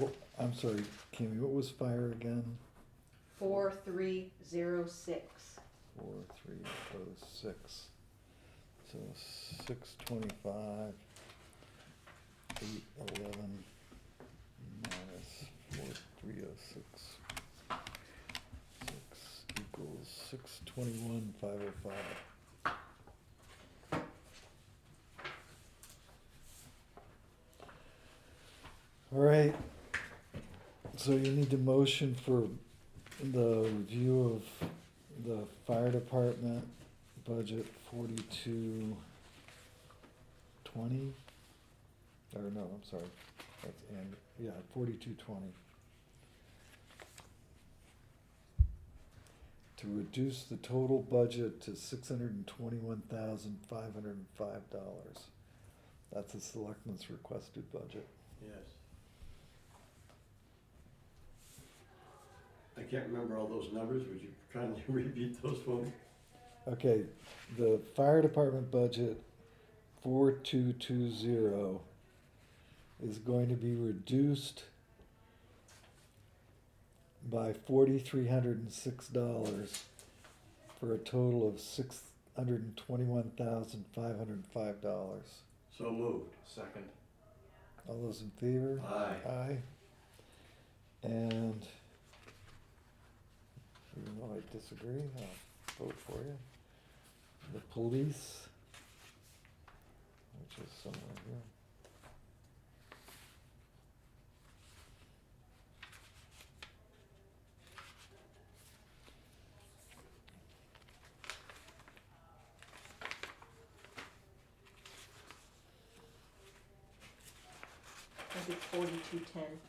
S2: Oh, I'm sorry, Kimmy, what was fire again?
S1: 4306.
S2: 4306. So 625, 811 minus 4306. 6 equals 621,505. All right. So you need a motion for the review of the fire department budget 4220. Or no, I'm sorry. That's and yeah, 4220. To reduce the total budget to $621,505. That's the selectmen's requested budget.
S3: Yes. I can't remember all those numbers. Would you kindly repeat those for me?
S2: Okay, the fire department budget 4220 is going to be reduced by $4,306 for a total of $621,505.
S3: So moved.
S4: Second.
S2: All those in favor?
S3: Aye.
S2: Aye. And even though I disagree, I'll vote for you. The police, which is somewhere here.
S1: I did 4210.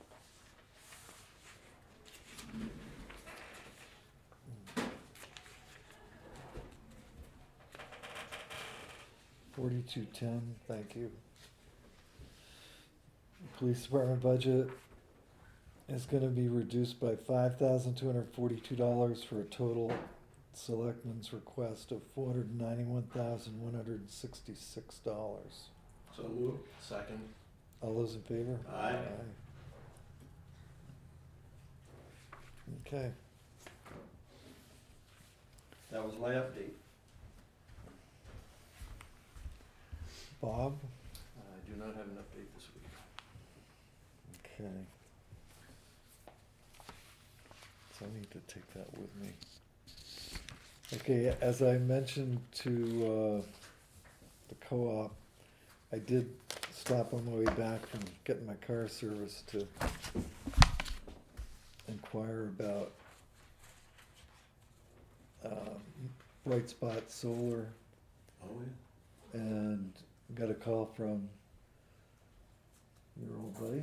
S2: $4210, thank you. Police department budget is gonna be reduced by $5,242 for a total selectmen's request of $491,166.
S3: So moved.
S4: Second.
S2: All those in favor?
S3: Aye.
S2: Okay,
S3: That was my update.
S2: Bob?
S4: I do not have an update this week.
S2: Okay. So I need to take that with me. Okay, as I mentioned to the co-op, I did stop on my way back from getting my car serviced to inquire about Bright Spot Solar,
S3: Oh, yeah.
S2: and got a call from your old buddy,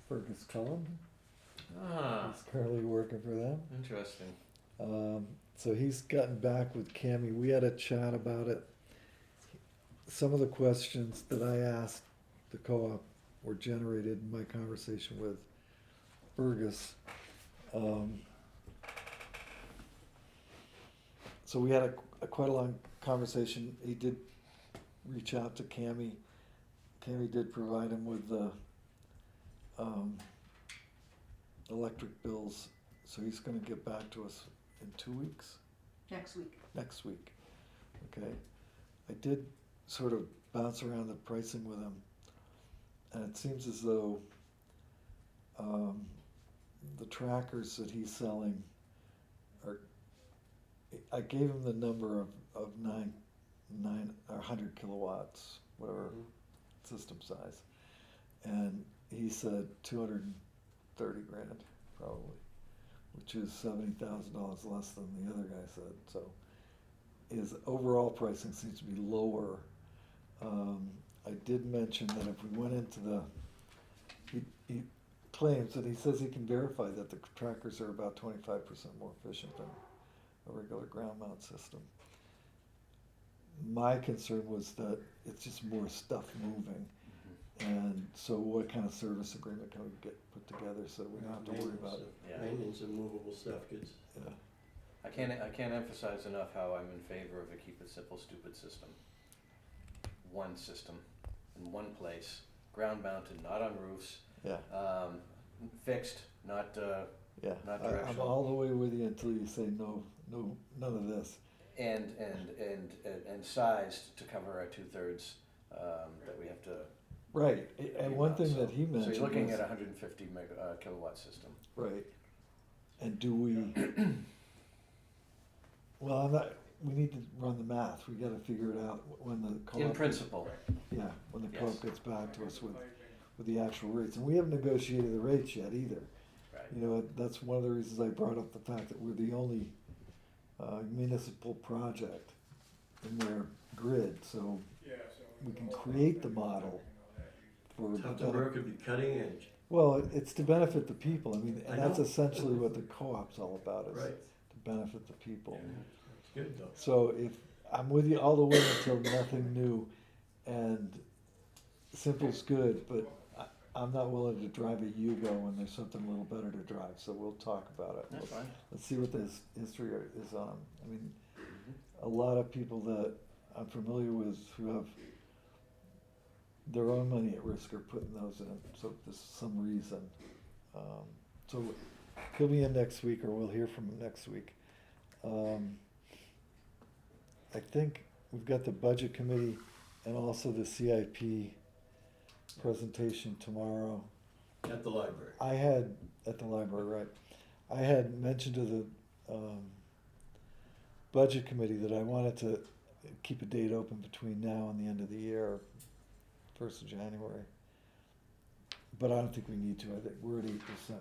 S2: Fergus Cullum.
S4: Ah,
S2: He's currently working for them.
S4: interesting.
S2: So he's gotten back with Cammy. We had a chat about it. Some of the questions that I asked the co-op were generated in my conversation with Fergus. So we had a quite a long conversation. He did reach out to Cammy. Cammy did provide him with the electric bills, so he's gonna get back to us in 2 weeks,
S1: Next week.
S2: next week, okay? I did sort of bounce around the pricing with him, and it seems as though the trackers that he's selling are, I gave him the number of nine or 100 kilowatts, whatever system size, and he said 230 grand probably, which is $70,000 less than the other guy said. So his overall pricing seems to be lower. I did mention that if we went into the, he claims that he says he can verify that the trackers are about 25% more efficient than a regular ground mount system. My concern was that it's just more stuff moving. And so what kind of service agreement can we get put together so we don't have to worry about it?
S4: Yeah.
S3: Maintenance of movable stuff gets,
S2: Yeah.
S4: I can't emphasize enough how I'm in favor of a keep it simple, stupid system. One system, in one place, ground mounted, not on roofs,
S2: Yeah,
S4: fixed, not,
S2: yeah.
S4: Not
S2: I'm
S4: directional.
S2: all the way with you until you say no, none of this.
S4: and sized to cover our 2/3, that we have to.
S2: Right, and one thing that he
S4: So
S2: mentioned
S4: you're looking
S2: was-
S4: at a 150 kilowatt system.
S2: right, and do we, well, we need to run the math, we gotta figure it out when the co-op.
S4: In principle,
S2: Yeah, when the
S4: Yes.
S2: co-op gets back to us with the actual rates, and we haven't negotiated the rates yet either.
S4: right.
S2: You know, that's one of the reasons I brought up the fact that we're the only municipal project in their grid, so we can create the model for the
S3: tough to work could be cutting edge,
S2: well, it's to benefit the people, I mean, and
S3: I
S2: that's
S3: know.
S2: essentially what the co-op's all about, is
S3: right?
S2: to benefit the people.
S3: It's good though.
S2: So if, I'm with you all the way until nothing new, and simple's good, but I'm not willing to drive a Yugo when there's something a little better to drive, so we'll talk about it.
S4: That's fine.
S2: Let's see what the history is on 'em. I mean, a lot of people that I'm familiar with who have their own money at risk are putting those in, so there's some reason. So he'll be in next week, or we'll hear from him next week. I think we've got the budget committee and also the CIP presentation tomorrow.
S3: At the library.
S2: I had, at the library, right, I had mentioned to the, budget committee that I wanted to keep a date open between now and the end of the year, 1st of January. But I don't think we need to, I think we're at 8%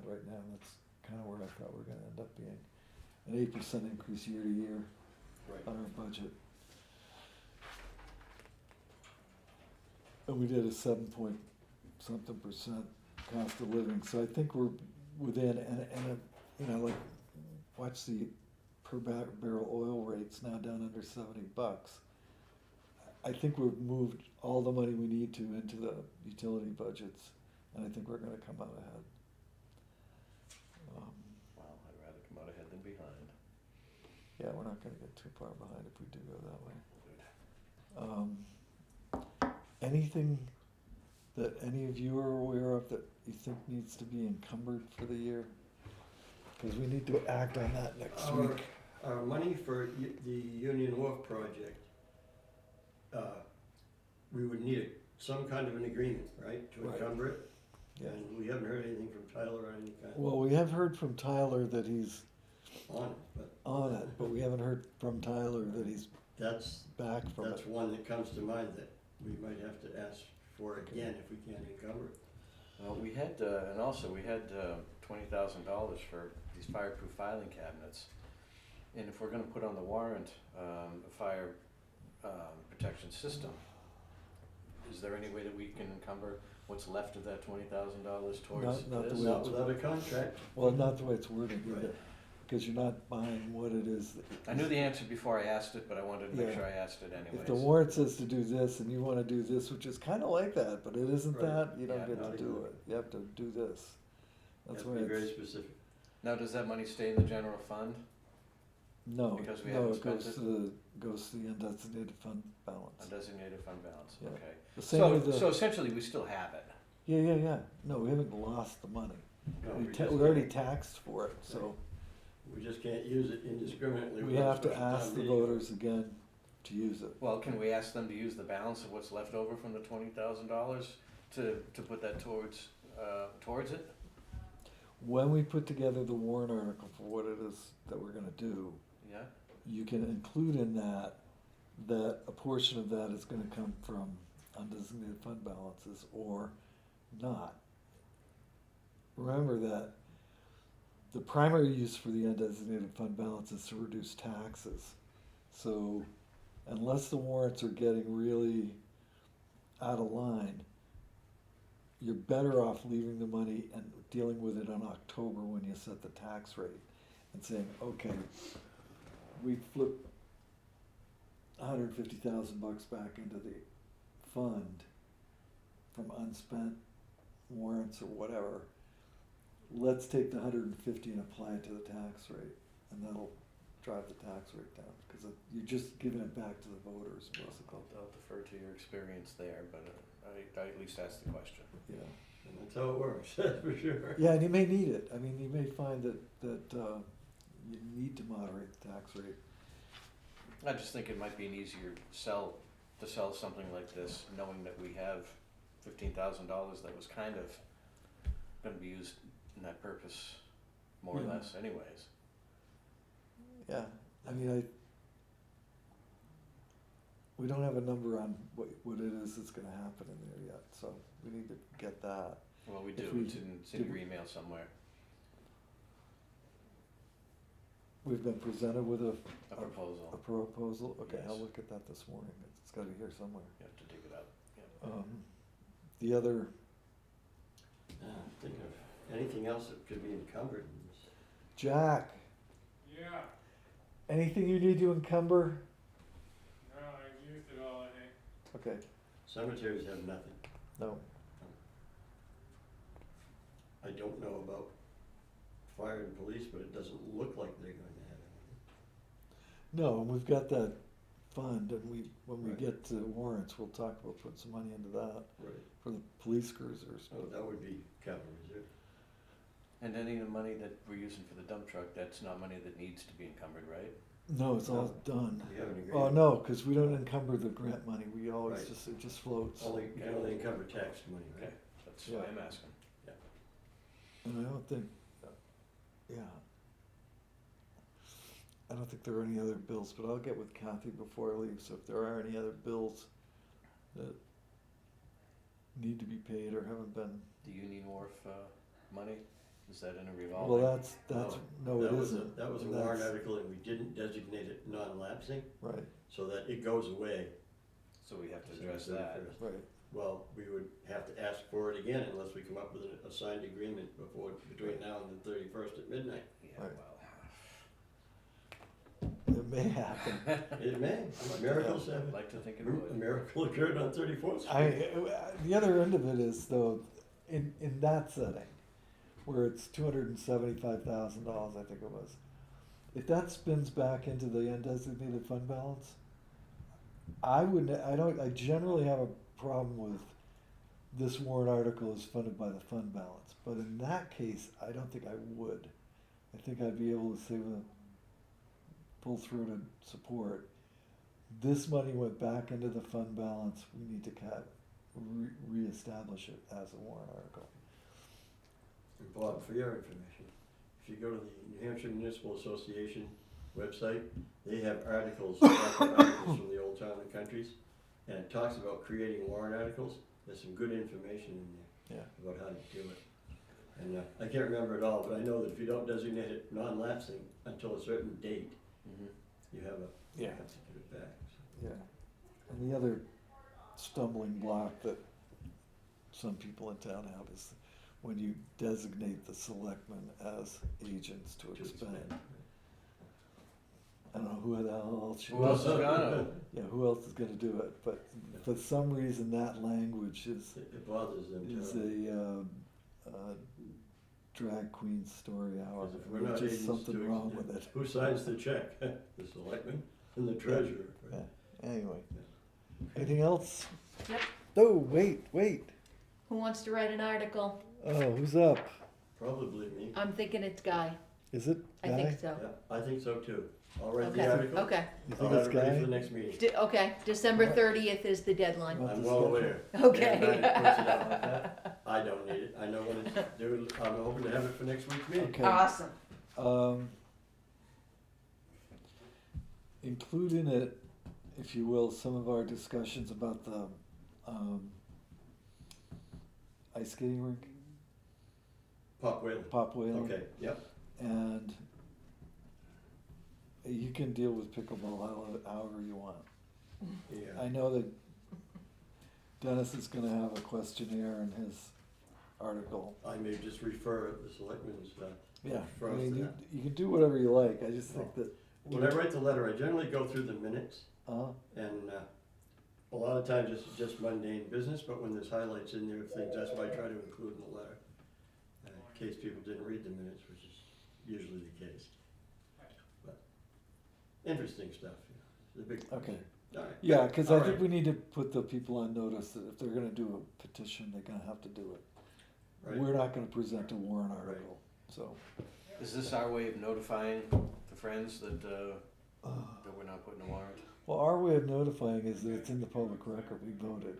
S2: right now, and that's kinda where I thought we're gonna end up being. An 8% increase year to year
S3: Right.
S2: on our budget. And we did a 7-point-something% cost of living, so I think we're within, and, you know, like, watch the per barrel oil rates now down under $70. I think we've moved all the money we need to into the utility budgets, and I think we're gonna come out ahead.
S4: Well, I'd rather come out ahead than behind.
S2: Yeah, we're not gonna get too far behind if we do go that way. Anything that any of you are aware of that you think needs to be encumbered for the year? Cause we need to act on that next week.
S3: Our money for the Union Wharf project, we would need some kind of an agreement, right, to
S2: Right.
S3: encumber it?
S2: Yeah.
S3: And we haven't heard anything from Tyler or any kind
S2: Well, we have heard from Tyler that he's
S3: on it, but
S2: on it, but we haven't heard from Tyler that he's
S3: that's,
S2: back from
S3: that's
S2: it.
S3: one that comes to mind that we might have to ask for again if we can't encumber it.
S4: We had, and also we had $20,000 for these fireproof filing cabinets. And if we're gonna put on the warrant, a fire protection system, is there any way that we can encumber what's left of that $20,000 towards
S2: Not the
S4: this?
S2: way
S3: Not without a contract.
S2: Well, not the way it's worded
S3: Right.
S2: either, because you're not buying what it is.
S4: I knew the answer before I asked it, but I wanted to make
S2: Yeah.
S4: sure I asked it anyways.
S2: If the warrant says to do this and you wanna do this, which is kinda like that, but it isn't
S3: Right.
S2: that, you don't
S4: Yeah,
S2: get
S3: not
S2: to do
S3: exactly.
S2: it. You have to do this.
S3: You
S2: That's
S3: have
S2: why
S3: to be very
S2: it's,
S3: specific.
S4: Now, does that money stay in the general fund?
S2: no,
S4: because we
S2: no,
S4: haven't
S2: it
S4: spent
S2: goes
S4: it?
S2: to goes to the undesignated fund balance.
S4: Undesignated fund balance,
S2: Yeah.
S4: okay.
S2: The same
S4: So,
S2: with the,
S4: so essentially, we still have it.
S2: yeah, no, we haven't lost the money.
S3: No,
S2: We
S3: we just
S2: already
S3: can't-
S2: taxed for it, so
S3: We just can't use it indiscriminately.
S2: we
S3: without
S2: have to
S3: special town
S2: ask the
S3: meeting.
S2: voters again to use it.
S4: Well, can we ask them to use the balance of what's left over from the $20,000 to put that towards it?
S2: When we put together the warrant article for what it is that we're gonna do,
S4: Yeah?
S2: you can include in that a portion of that is gonna come from undesignated fund balances or not. Remember that the primary use for the undesignated fund balance is to reduce taxes. So unless the warrants are getting really out of line, you're better off leaving the money and dealing with it in October when you set the tax rate and saying, okay, we flip $150,000 back into the fund from unspent warrants or whatever. Let's take the 150 and apply it to the tax rate, and that'll drive the tax rate down, because you're just giving it back to the voters, basically.
S4: I'll defer to your experience there, but I at least asked the question.
S2: Yeah.
S3: And that's how it works, that's for sure.
S2: Yeah, and you may need it. I mean, you may find that you need to moderate the tax rate.
S4: I just think it might be an easier sell to sell something like this, knowing that we have $15,000 that was kind of gonna be used in that purpose, more or
S2: Yeah.
S4: less anyways.
S2: Yeah, I mean, we don't have a number on what it is that's gonna happen in there yet, so we need to get that.
S4: Well, we
S2: If
S4: do,
S2: we
S4: it's in your
S2: did-
S4: email somewhere,
S2: We've been presented with
S4: a
S2: a
S4: proposal,
S2: proposal, okay, I'll
S4: Yes.
S2: look at that this morning, it's gotta be here somewhere.
S4: you have to dig it up, yeah.
S2: The other,
S3: Think of anything else that could be encumbered in this.
S2: Jack,
S11: Yeah,
S2: anything you need to encumber?
S11: no, I used it all, I think.
S2: Okay,
S3: Cemeteries have nothing.
S2: no,
S3: I don't know about fire and police, but it doesn't look like they're going to have anything.
S2: no, and we've got that fund, and when we
S3: Right.
S2: get to warrants, we'll talk about putting some money into that
S3: Right.
S2: for the police cruisers.
S3: So that would be capital reserve.
S4: And any of the money that we're using for the dump truck, that's not money that needs to be encumbered, right?
S2: No, it's all
S3: No.
S2: done.
S3: We have an
S2: Oh,
S3: agreement.
S2: no, cause we don't encumber the grant money, we always
S3: Right.
S2: it just floats.
S3: Only, you can only encumber tax money, right?
S4: Okay, that's why
S2: Yeah.
S4: I'm asking.
S2: And I don't think, yeah. I don't think there are any other bills, but I'll get with Kathy before I leave, so if there are any other bills that need to be paid or haven't been,
S4: The Union Wharf, money, is that in a
S2: well,
S4: revolving?
S2: that's, no, it
S3: That was a-
S2: isn't.
S3: That was a
S2: And
S3: warrant
S2: that's-
S3: article, and we didn't designate it non-lapsing,
S2: Right,
S3: so that it goes away.
S4: So we have to
S3: December
S4: address that.
S3: 31st.
S2: right.
S3: Well, we would have to ask for it again unless we come up with a signed agreement between now and the 31st at midnight.
S4: Yeah,
S2: Right.
S4: well,
S2: It may happen.
S3: It may, miracles
S4: I'd
S3: happen.
S4: like to think it
S3: A
S4: would.
S3: miracle occurred on 34th Street.
S2: The other end of it is though, in that setting, where it's $275,000, I think it was. If that spins back into the undesignated fund balance, I generally have a problem with this warrant article is funded by the fund balance, but in that case, I don't think I would. I think I'd be able to say with a full-throated support, this money went back into the fund balance, we need to reestablish it as a warrant article.
S3: And Bob, for your information, if you go to the New Hampshire Municipal Association website, they have articles from the old town and countries, and it talks about creating warrant articles. There's some good information in there.
S2: Yeah.
S3: about how to do it. And I can't remember it all, but I know that if you don't designate it non-lapsing until a certain date,
S4: Mhm.
S3: you have a, you
S2: Yeah.
S3: have to give it back.
S2: Yeah. And the other stumbling block that some people in town have is when you designate the selectmen as agents to
S3: To
S2: expend.
S3: expend.
S2: I don't know who the hell else.
S4: Who else is gonna?
S2: Yeah, who else is gonna do it? But for some reason, that language
S3: It bothers them
S2: is
S3: too.
S2: a drag queen story hour.
S3: Because if we're not
S2: There's just
S3: agents
S2: something
S3: to
S2: wrong
S3: ex-
S2: with it.
S3: Who signs the check? The selectman and the treasurer.
S2: Yeah. Anyway,
S3: Yeah.
S2: anything else?
S1: Yep.
S2: Oh, wait.
S1: Who wants to write an article?
S2: Oh, who's up?
S3: Probably me.
S1: I'm thinking it's Guy.
S2: Is it
S1: I
S2: Guy?
S1: think so.
S3: Yeah, I think so too. I'll write
S1: Okay.
S3: the article.
S1: Okay.
S2: You
S3: I'll
S2: think
S3: have
S2: it's
S3: it ready for
S2: Guy?
S3: the next meeting.
S1: Okay, December 30th is the deadline.
S2: Well,
S3: I'm
S2: the
S3: well
S2: schedule.
S3: aware.
S1: Okay.
S3: Dan Bennett puts it out like that. I don't need it. I know when it's due. I'm hoping to have it for next week's meeting.
S2: Okay.
S1: Awesome.
S2: Include in it, if you will, some of our discussions about the ice skating rink,
S3: Pop Whalen.
S2: Pop Whalen.
S3: Okay, yep.
S2: And you can deal with pickleball however you want.
S3: Yeah.
S2: I know that Dennis is gonna have a questionnaire in his article.
S3: I may just refer the selectmen's,
S2: Yeah, I
S3: referrals
S2: mean,
S3: to
S2: you,
S3: that.
S2: you can do whatever you like, I just think that.
S3: When I write the letter, I generally go through the minutes, and a lot of times it's just mundane business, but when there's highlights in there of things, that's why I try to include in the letter. In case people didn't read the minutes, which is usually the case. But interesting stuff, the big.
S2: Okay.
S3: All right.
S2: Yeah, cause
S3: All
S2: I think
S3: right.
S2: we need to put the people on notice that if they're gonna do a petition, they're gonna have to do it.
S3: Right.
S2: We're not gonna present a warrant article, so.
S4: Is this our way of notifying the friends that we're not putting a warrant?
S2: Well, our way of notifying is that it's in the public record, we voted.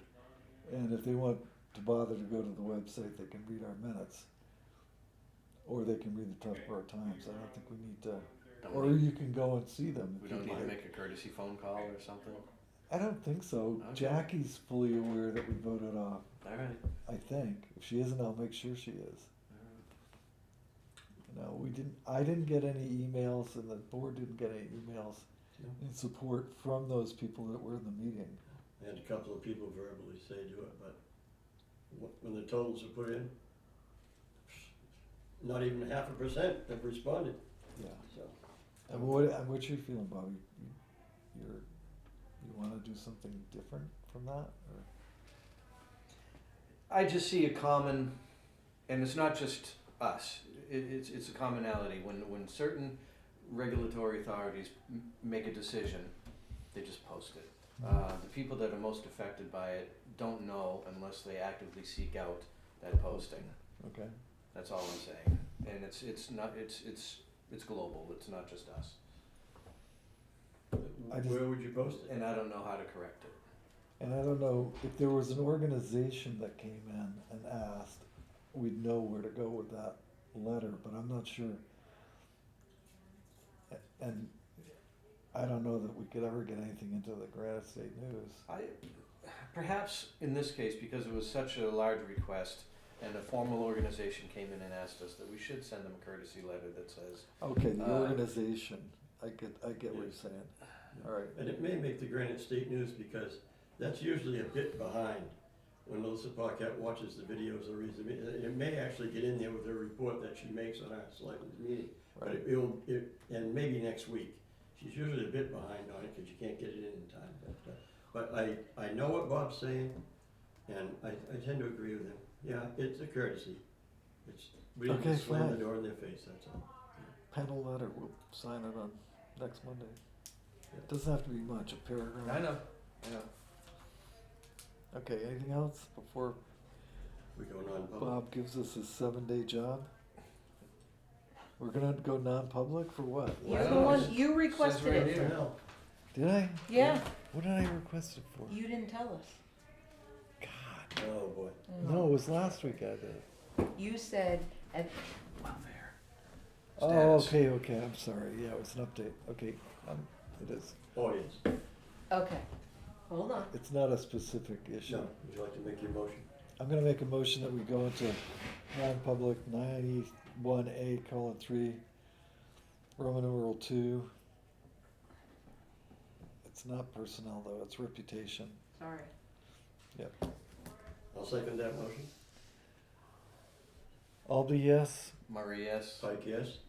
S2: And if they want to bother to go to the website, they can read our minutes. Or they can read the Tufboro Times, I don't think we need to,
S4: Don't
S2: or
S4: we-
S2: you can go and see them
S4: We
S2: if
S4: don't
S2: you'd
S4: need to
S2: like.
S4: make a courtesy phone call or something?
S2: I don't think so,
S4: Okay.
S2: Jackie's fully aware that we voted off,
S4: All right.
S2: I think. If she isn't, I'll make sure she is. No, I didn't get any emails and the board didn't get any emails
S3: No.
S2: in support from those people that were in the meeting.
S3: I had a couple of people verbally say do it, but when the totals are put in, not even 0.5% have responded,
S2: Yeah.
S3: so.
S2: And what's your feeling, Bobby? You wanna do something different from that, or?
S4: I just see a common, and it's not just us, it's a commonality, when certain regulatory authorities make a decision, they just post it. The people that are most affected by it don't know unless they actively seek out that posting,
S2: Okay.
S4: that's all I'm saying. And it's global, it's not just us,
S3: Where would you post it?
S4: and I don't know how to correct it.
S2: And I don't know, if there was an organization that came in and asked, we'd know where to go with that letter, but I'm not sure. And I don't know that we could ever get anything into the Granite State News.
S4: Perhaps in this case, because it was such a large request, and a formal organization came in and asked us that we should send them a courtesy letter that says,
S2: Okay, the
S4: Uh,
S2: organization, I get what you're saying, alright.
S3: And it may make the Granite State News because that's usually a bit behind. When Melissa Paquette watches the videos or reads the meeting, it may actually get in there with her report that she makes on our selectmen's meeting. But
S2: Right.
S3: and maybe next week. She's usually a bit behind on it because you can't get it in time. But I know what Bob's saying, and I tend to agree with him. Yeah, it's a courtesy. We didn't
S2: Okay,
S3: just slam the
S2: fine.
S3: door in their face, that's all.
S2: Pen a letter, we'll sign it on next Monday. It doesn't have to be much, a paragraph.
S4: I know.
S2: Okay, anything else before
S3: We go non-public.
S2: Bob gives us his 7-day job? We're gonna go non-public for what?
S1: You're the one, you requested
S4: right
S1: it.
S4: here.
S3: No.
S2: Did I?
S1: Yeah,
S2: What did I request it for?
S1: you didn't tell us.
S2: God.
S3: Oh, boy.
S2: No, it was last week I did.
S1: You said at,
S4: Welfare.
S2: Oh,
S4: Status.
S2: okay, I'm sorry. Yeah, it was an update. Okay, it is.
S3: Oh, yes.
S1: okay, hold on.
S2: It's not a specific issue.
S3: No, would you like to make your motion?
S2: I'm gonna make a motion that we go into non-public 91A:3, Roman numeral 2. It's not personnel though, it's reputation.
S1: Sorry.
S3: I'll second that motion.
S2: Albee, yes?
S4: Murray, yes?
S3: Pike, yes?